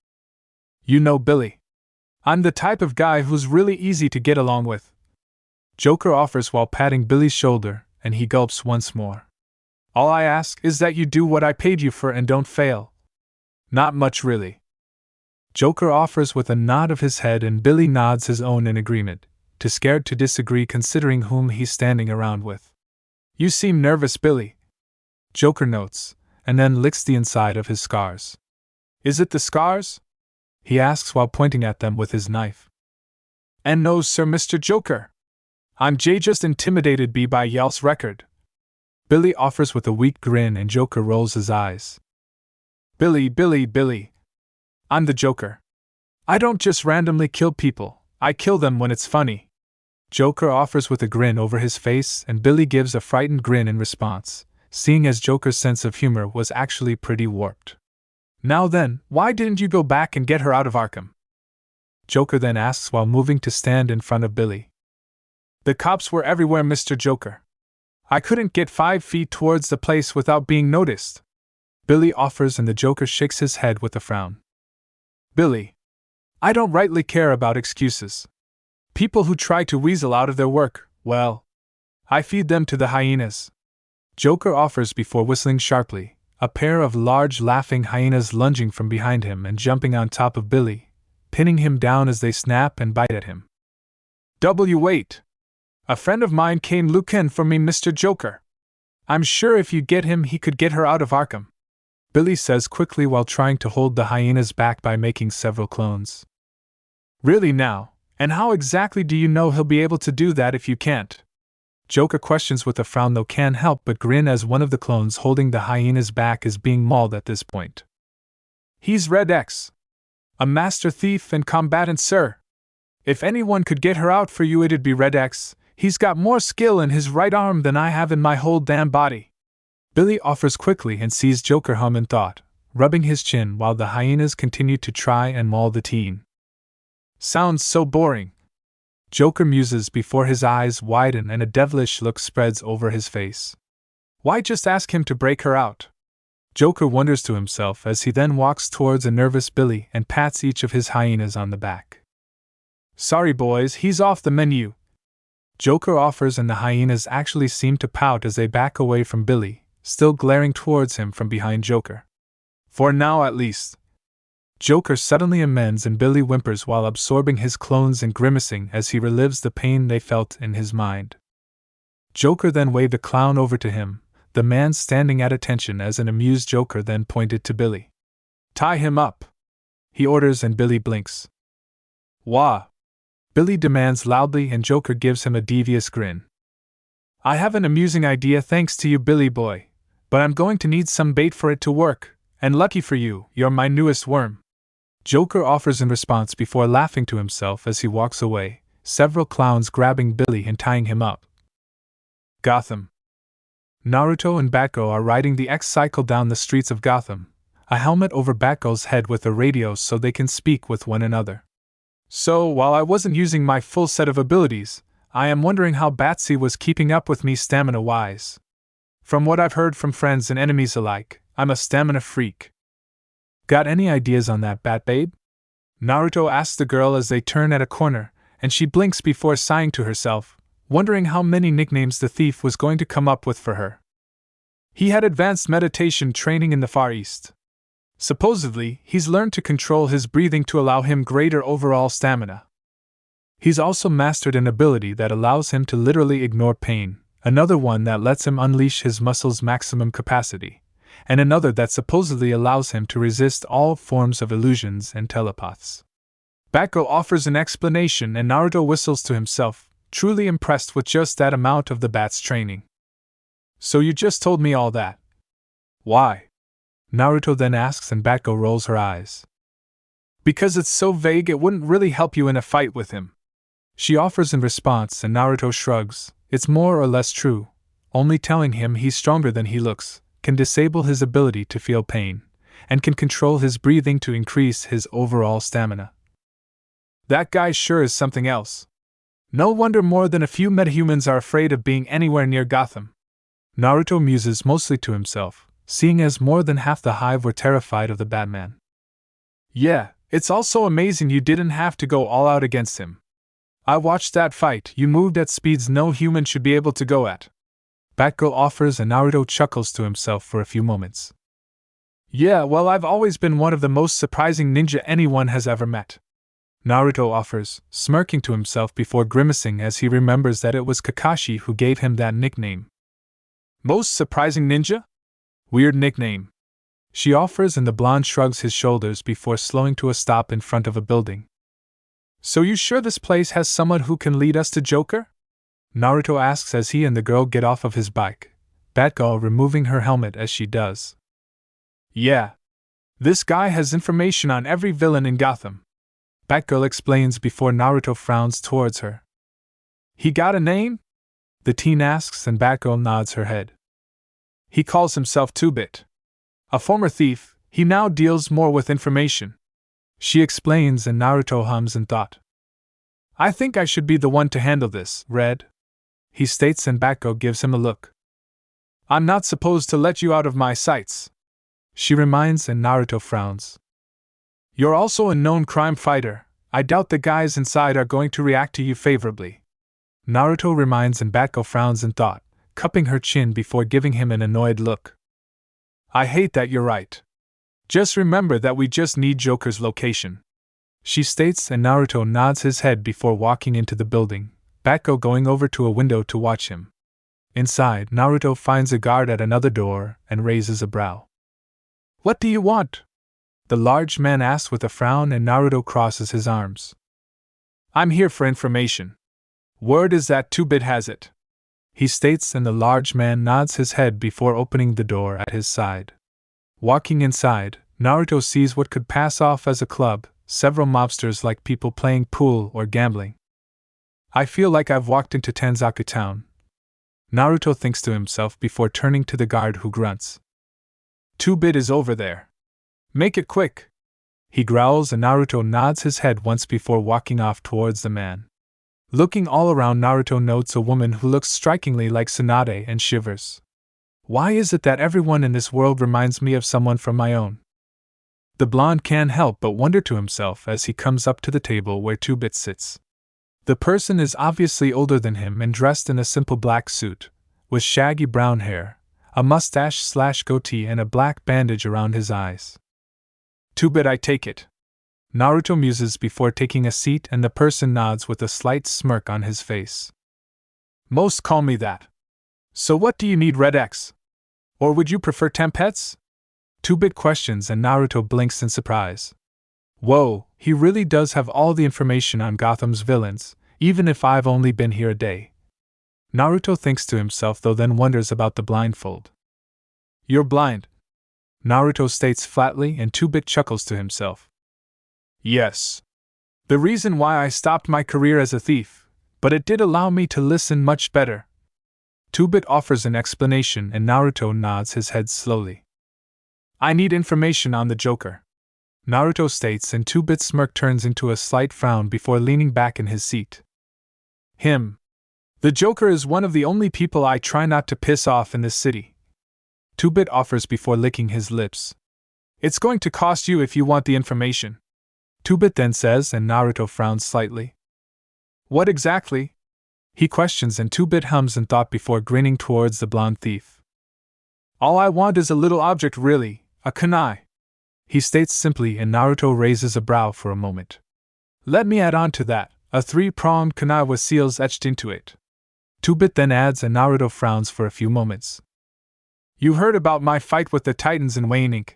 "You know, Billy, I'm the type of guy who's really easy to get along with," Joker offers while patting Billy's shoulder, and he gulps once more. "All I ask is that you do what I paid you for and don't fail." "Not much, really," Joker offers with a nod of his head, and Billy nods his own in agreement, too scared to disagree considering whom he's standing around with. "You seem nervous, Billy," Joker notes, and then licks the inside of his scars. "Is it the scars?" he asks while pointing at them with his knife. "And no, sir, Mr. Joker. I'm just intimidated by y'all's record," Billy offers with a weak grin, and Joker rolls his eyes. Billy. I'm the Joker. I don't just randomly kill people, I kill them when it's funny," Joker offers with a grin over his face, and Billy gives a frightened grin in response, seeing as Joker's sense of humor was actually pretty warped. "Now then, why didn't you go back and get her out of Arkham?" Joker then asks while moving to stand in front of Billy. "The cops were everywhere, Mr. Joker. I couldn't get 5 feet towards the place without being noticed," Billy offers, and the Joker shakes his head with a frown. "Billy, I don't rightly care about excuses. People who try to weasel out of their work, well, I feed them to the hyenas," Joker offers before whistling sharply, a pair of large laughing hyenas lunging from behind him and jumping on top of Billy, pinning him down as they snap and bite at him. Wait. A friend of mine came looking for me, Mr. Joker. I'm sure if you get him, he could get her out of Arkham," Billy says quickly while trying to hold the hyenas back by making several clones. "Really now, and how exactly do you know he'll be able to do that if you can't?" Joker questions with a frown, though can't help but grin as one of the clones holding the hyenas back is being mauled at this point. "He's Red X. A master thief and combatant, sir. If anyone could get her out for you, it'd be Red X. He's got more skill in his right arm than I have in my whole damn body," Billy offers quickly and sees Joker hum in thought, rubbing his chin while the hyenas continue to try and maul the teen. "Sounds so boring," Joker muses before his eyes widen and a devilish look spreads over his face. "Why just ask him to break her out?" Joker wonders to himself as he then walks towards a nervous Billy and pats each of his hyenas on the back. "Sorry boys, he's off the menu," Joker offers, and the hyenas actually seem to pout as they back away from Billy, still glaring towards him from behind Joker. "For now at least." Joker suddenly amends, and Billy whimpers while absorbing his clones and grimacing as he relives the pain they felt in his mind. Joker then waved a clown over to him, the man standing at attention as an amused Joker then pointed to Billy. "Tie him up," he orders, and Billy blinks. "Wah!" Billy demands loudly, and Joker gives him a devious grin. "I have an amusing idea thanks to you, Billy boy, but I'm going to need some bait for it to work, and lucky for you, you're my newest worm." Joker offers in response before laughing to himself as he walks away, several clowns grabbing Billy and tying him up. Gotham. Naruto and Batgirl are riding the X-Cycle down the streets of Gotham, a helmet over Batgirl's head with a radio so they can speak with one another. So, while I wasn't using my full set of abilities, I am wondering how Batsy was keeping up with me stamina-wise. From what I've heard from friends and enemies alike, I'm a stamina freak. Got any ideas on that, Batbabe? Naruto asks the girl as they turn at a corner, and she blinks before sighing to herself, wondering how many nicknames the thief was going to come up with for her. He had advanced meditation training in the Far East. Supposedly, he's learned to control his breathing to allow him greater overall stamina. He's also mastered an ability that allows him to literally ignore pain, another one that lets him unleash his muscles' maximum capacity, and another that supposedly allows him to resist all forms of illusions and telepaths. Batgirl offers an explanation and Naruto whistles to himself, truly impressed with just that amount of the Bat's training. So you just told me all that? Why? Naruto then asks and Batgirl rolls her eyes. Because it's so vague it wouldn't really help you in a fight with him. She offers in response and Naruto shrugs. It's more or less true. Only telling him he's stronger than he looks can disable his ability to feel pain, and can control his breathing to increase his overall stamina. That guy sure is something else. No wonder more than a few metahumans are afraid of being anywhere near Gotham. Naruto muses mostly to himself, seeing as more than half the hive were terrified of the Batman. Yeah, it's also amazing you didn't have to go all out against him. I watched that fight, you moved at speeds no human should be able to go at. Batgirl offers and Naruto chuckles to himself for a few moments. Yeah, well, I've always been one of the most surprising ninja anyone has ever met. Naruto offers, smirking to himself before grimacing as he remembers that it was Kakashi who gave him that nickname. Most surprising ninja? Weird nickname. She offers and the blonde shrugs his shoulders before slowing to a stop in front of a building. So you sure this place has someone who can lead us to Joker? Naruto asks as he and the girl get off of his bike, Batgirl removing her helmet as she does. Yeah. This guy has information on every villain in Gotham. Batgirl explains before Naruto frowns towards her. He got a name? The teen asks and Batgirl nods her head. He calls himself 2-Bit. A former thief, he now deals more with information. She explains and Naruto hums in thought. I think I should be the one to handle this, Red. He states and Batgirl gives him a look. I'm not supposed to let you out of my sights. She reminds and Naruto frowns. You're also a known crime fighter. I doubt the guys inside are going to react to you favorably. Naruto reminds and Batgirl frowns in thought, cupping her chin before giving him an annoyed look. I hate that you're right. Just remember that we just need Joker's location. She states and Naruto nods his head before walking into the building, Batgirl going over to a window to watch him. Inside, Naruto finds a guard at another door and raises a brow. What do you want? The large man asks with a frown and Naruto crosses his arms. I'm here for information. Word is that 2-Bit has it. He states and the large man nods his head before opening the door at his side. Walking inside, Naruto sees what could pass off as a club, several mobsters like people playing pool or gambling. I feel like I've walked into Tanzaku Town. Naruto thinks to himself before turning to the guard who grunts. 2-Bit is over there. Make it quick. He growls and Naruto nods his head once before walking off towards the man. Looking all around, Naruto notes a woman who looks strikingly like Tsunade and shivers. Why is it that everyone in this world reminds me of someone from my own? The blonde can't help but wonder to himself as he comes up to the table where 2-Bit sits. The person is obviously older than him and dressed in a simple black suit, with shaggy brown hair, a mustache/goatee and a black bandage around his eyes. 2-Bit, I take it. Naruto muses before taking a seat and the person nods with a slight smirk on his face. Most call me that. So what do you need, Red X? Or would you prefer Tempets? 2-Bit questions and Naruto blinks in surprise. Whoa, he really does have all the information on Gotham's villains, even if I've only been here a day. Naruto thinks to himself though then wonders about the blindfold. You're blind. Naruto states flatly and 2-Bit chuckles to himself. Yes. The reason why I stopped my career as a thief, but it did allow me to listen much better. 2-Bit offers an explanation and Naruto nods his head slowly. I need information on the Joker, Naruto states, and 2-Bit's smirk turns into a slight frown before leaning back in his seat. Him. The Joker is one of the only people I try not to piss off in this city, 2-Bit offers before licking his lips. It's going to cost you if you want the information, 2-Bit then says, and Naruto frowns slightly. What exactly? He questions, and 2-Bit hums in thought before grinning towards the blonde thief. All I want is a little object, really, a kunai, he states simply, and Naruto raises a brow for a moment. Let me add on to that, a 3-pronged kunai with seals etched into it, 2-Bit then adds, and Naruto frowns for a few moments. You heard about my fight with the Titans in Wayne Inc.,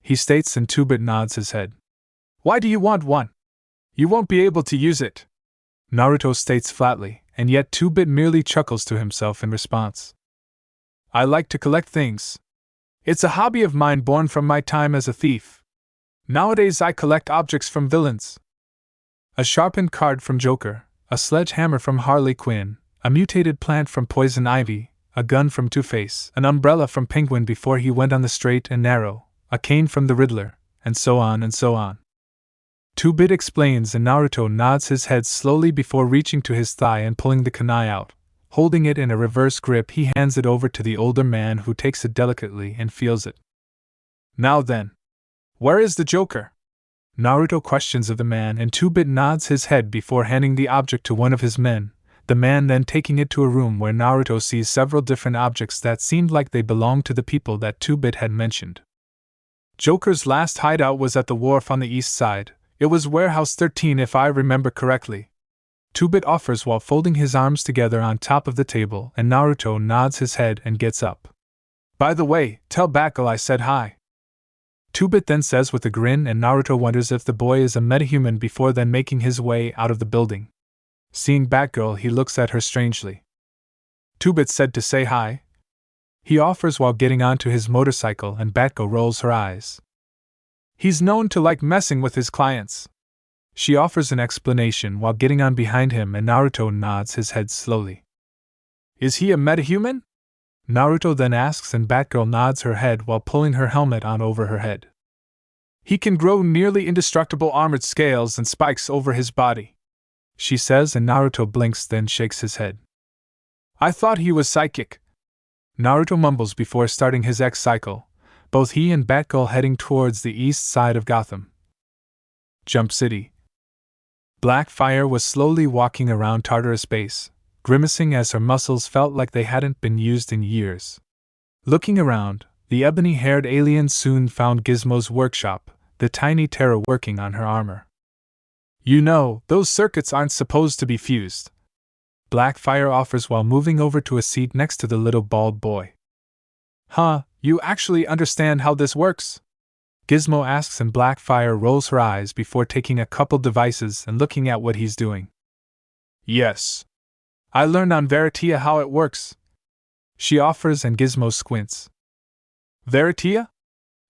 he states, and 2-Bit nods his head. Why do you want one? You won't be able to use it, Naruto states flatly, and yet 2-Bit merely chuckles to himself in response. I like to collect things. It's a hobby of mine born from my time as a thief. Nowadays I collect objects from villains. A sharpened card from Joker, a sledgehammer from Harley Quinn, a mutated plant from Poison Ivy, a gun from Two-Face, an umbrella from Penguin before he went on the straight and narrow, a cane from the Riddler, and so on and so on. 2-Bit explains, and Naruto nods his head slowly before reaching to his thigh and pulling the kunai out. Holding it in a reverse grip, he hands it over to the older man, who takes it delicately and feels it. Now then, where is the Joker? Naruto questions of the man, and 2-Bit nods his head before handing the object to one of his men, the man then taking it to a room where Naruto sees several different objects that seemed like they belonged to the people that 2-Bit had mentioned. Joker's last hideout was at the wharf on the east side. It was Warehouse 13 if I remember correctly, 2-Bit offers while folding his arms together on top of the table, and Naruto nods his head and gets up. By the way, tell Batcave I said hi, 2-Bit then says with a grin, and Naruto wonders if the boy is a metahuman before then making his way out of the building. Seeing Batgirl, he looks at her strangely. 2-Bit said to say hi, he offers while getting onto his motorcycle, and Batgirl rolls her eyes. He's known to like messing with his clients, she offers an explanation while getting on behind him, and Naruto nods his head slowly. Is he a metahuman? Naruto then asks, and Batgirl nods her head while pulling her helmet on over her head. He can grow nearly indestructible armored scales and spikes over his body, she says, and Naruto blinks then shakes his head. I thought he was psychic, Naruto mumbles before starting his X cycle, both he and Batgirl heading towards the east side of Gotham. Jump City. Blackfire was slowly walking around Tartarus Base, grimacing as her muscles felt like they hadn't been used in years. Looking around, the ebony-haired alien soon found Gizmo's workshop, the tiny Terra working on her armor. You know, those circuits aren't supposed to be fused, Blackfire offers while moving over to a seat next to the little bald boy. Huh, you actually understand how this works? Gizmo asks, and Blackfire rolls her eyes before taking a couple devices and looking at what he's doing. Yes. I learned on Veritia how it works, she offers, and Gizmo squints. Veritia?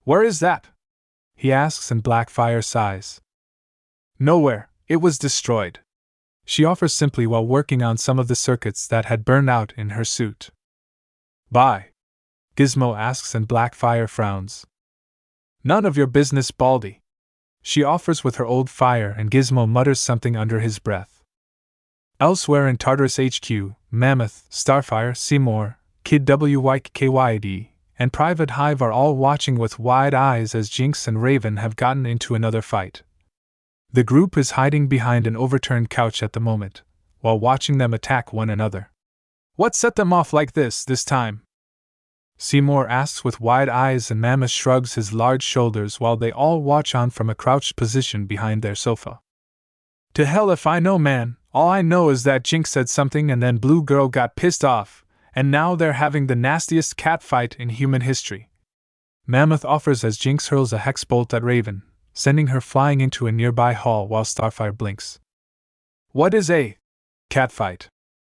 Where is that? He asks, and Blackfire sighs. Nowhere, it was destroyed, she offers simply while working on some of the circuits that had burned out in her suit. Bye? Gizmo asks, and Blackfire frowns. None of your business, Baldy, she offers with her old fire, and Gizmo mutters something under his breath. Elsewhere in Tartarus HQ, Mammoth, Starfire, Seymour, Kid WYKYD, and Private Hive are all watching with wide eyes as Jinx and Raven have gotten into another fight. The group is hiding behind an overturned couch at the moment, while watching them attack one another. What set them off like this time? Seymour asks with wide eyes, and Mammoth shrugs his large shoulders while they all watch on from a crouched position behind their sofa. To hell if I know, man. All I know is that Jinx said something and then Blue Girl got pissed off, and now they're having the nastiest cat fight in human history. Mammoth offers as Jinx hurls a hex bolt at Raven, sending her flying into a nearby hall while Starfire blinks. What is a cat fight?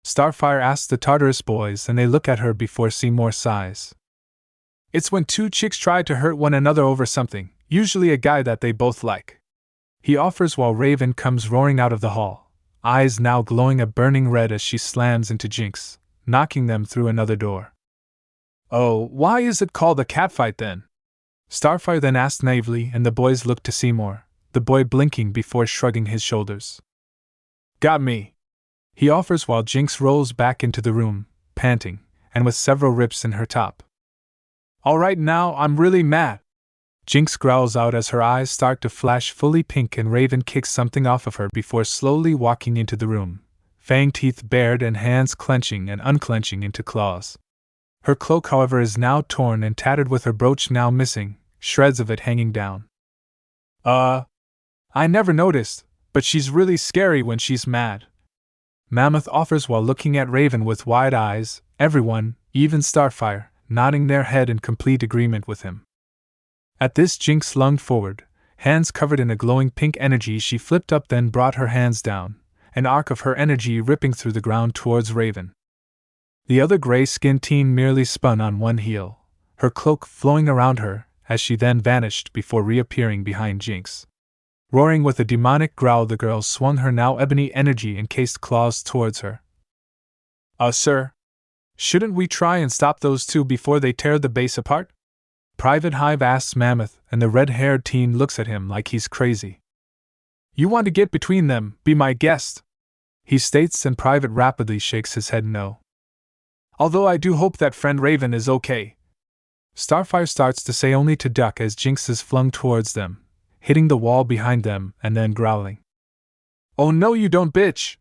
Starfire asks the Tartarus boys, and they look at her before Seymour sighs. It's when two chicks try to hurt one another over something, usually a guy that they both like. he offers while Raven comes roaring out of the hall, eyes now glowing a burning red as she slams into Jinx, knocking them through another door. Oh, why is it called a catfight then? Starfire then asked naively, and the boys looked to Seymour, the boy blinking before shrugging his shoulders. Got me, he offers while Jinx rolls back into the room, panting, and with several rips in her top. Alright, now I'm really mad, Jinx growls out as her eyes start to flash fully pink, and Raven kicks something off of her before slowly walking into the room, fang teeth bared and hands clenching and unclenching into claws. Her cloak, however, is now torn and tattered, with her brooch now missing, shreds of it hanging down. I never noticed, but she's really scary when she's mad, Mammoth offers while looking at Raven with wide eyes, everyone, even Starfire, nodding their head in complete agreement with him. At this, Jinx lunged forward, hands covered in a glowing pink energy. She flipped up, then brought her hands down, an arc of her energy ripping through the ground towards Raven. The other gray-skinned teen merely spun on one heel, her cloak flowing around her, as she then vanished before reappearing behind Jinx. Roaring with a demonic growl, the girl swung her now ebony energy-encased claws towards her. Sir? Shouldn't we try and stop those two before they tear the base apart? Private Hive asks Mammoth, and the red-haired teen looks at him like he's crazy. You want to get between them, be my guest, he states, and Private rapidly shakes his head no. Although I do hope that friend Raven is okay. Starfire starts to say, only to duck as Jinx is flung towards them, hitting the wall behind them and then growling. Oh no you don't, bitch!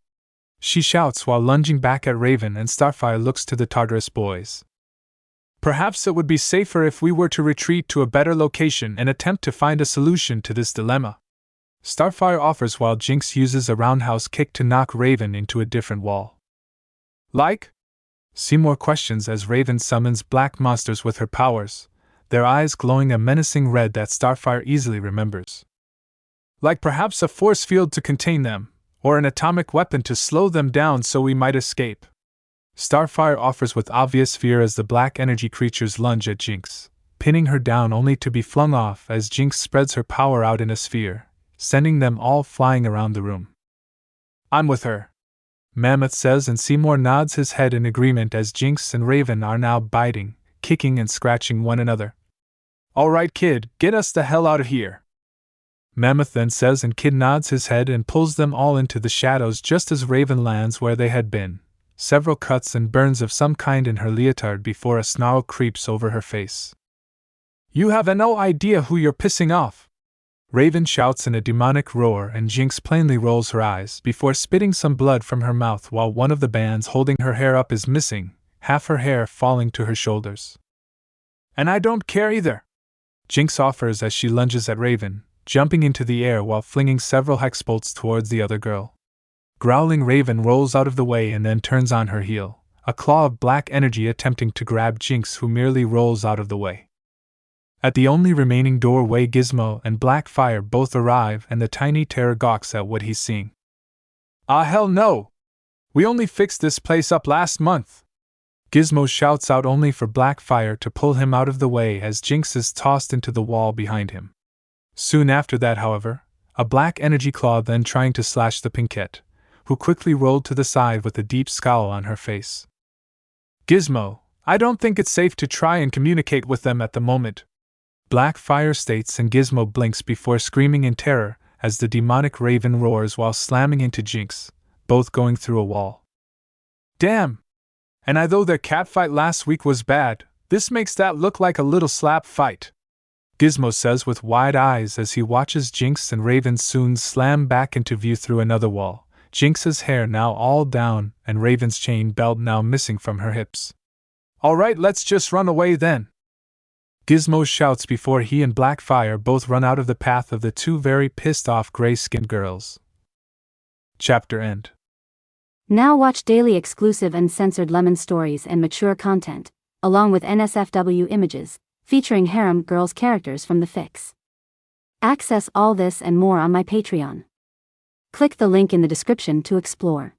She shouts while lunging back at Raven, and Starfire looks to the Tartarus boys. Perhaps it would be safer if we were to retreat to a better location and attempt to find a solution to this dilemma, Starfire offers while Jinx uses a roundhouse kick to knock Raven into a different wall. Like? Seymour questions as Raven summons black monsters with her powers, their eyes glowing a menacing red that Starfire easily remembers. Like perhaps a force field to contain them, or an atomic weapon to slow them down so we might escape, Starfire offers with obvious fear as the black energy creatures lunge at Jinx, pinning her down only to be flung off as Jinx spreads her power out in a sphere, sending them all flying around the room. I'm with her, Mammoth says, and Seymour nods his head in agreement as Jinx and Raven are now biting, kicking and scratching one another. Alright kid, get us the hell out of here, Mammoth then says, and Kid nods his head and pulls them all into the shadows just as Raven lands where they had been, several cuts and burns of some kind in her leotard before a snarl creeps over her face. You have no idea who you're pissing off, Raven shouts in a demonic roar, and Jinx plainly rolls her eyes before spitting some blood from her mouth while one of the bands holding her hair up is missing, half her hair falling to her shoulders. And I don't care either, Jinx offers as she lunges at Raven, jumping into the air while flinging several hex bolts towards the other girl. Growling, Raven rolls out of the way and then turns on her heel, a claw of black energy attempting to grab Jinx, who merely rolls out of the way. At the only remaining doorway, Gizmo and Blackfire both arrive, and the tiny terror gawks at what he's seeing. Ah hell no! We only fixed this place up last month! Gizmo shouts out, only for Blackfire to pull him out of the way as Jinx is tossed into the wall behind him. Soon after that, however, a black energy claw then trying to slash the Pinkette, who quickly rolled to the side with a deep scowl on her face. Gizmo, I don't think it's safe to try and communicate with them at the moment, Blackfire states, and Gizmo blinks before screaming in terror as the demonic Raven roars while slamming into Jinx, both going through a wall. Damn! And although their catfight last week was bad, this makes that look like a little slap fight, Gizmo says with wide eyes as he watches Jinx and Raven soon slam back into view through another wall, Jinx's hair now all down and Raven's chain belt now missing from her hips. Alright, let's just run away then, Gizmo shouts before he and Blackfire both run out of the path of the two very pissed off gray-skinned girls. Chapter end. Now watch daily exclusive and censored lemon stories and mature content, along with NSFW images, featuring harem girls characters from the fics. Access all this and more on my Patreon. Click the link in the description to explore.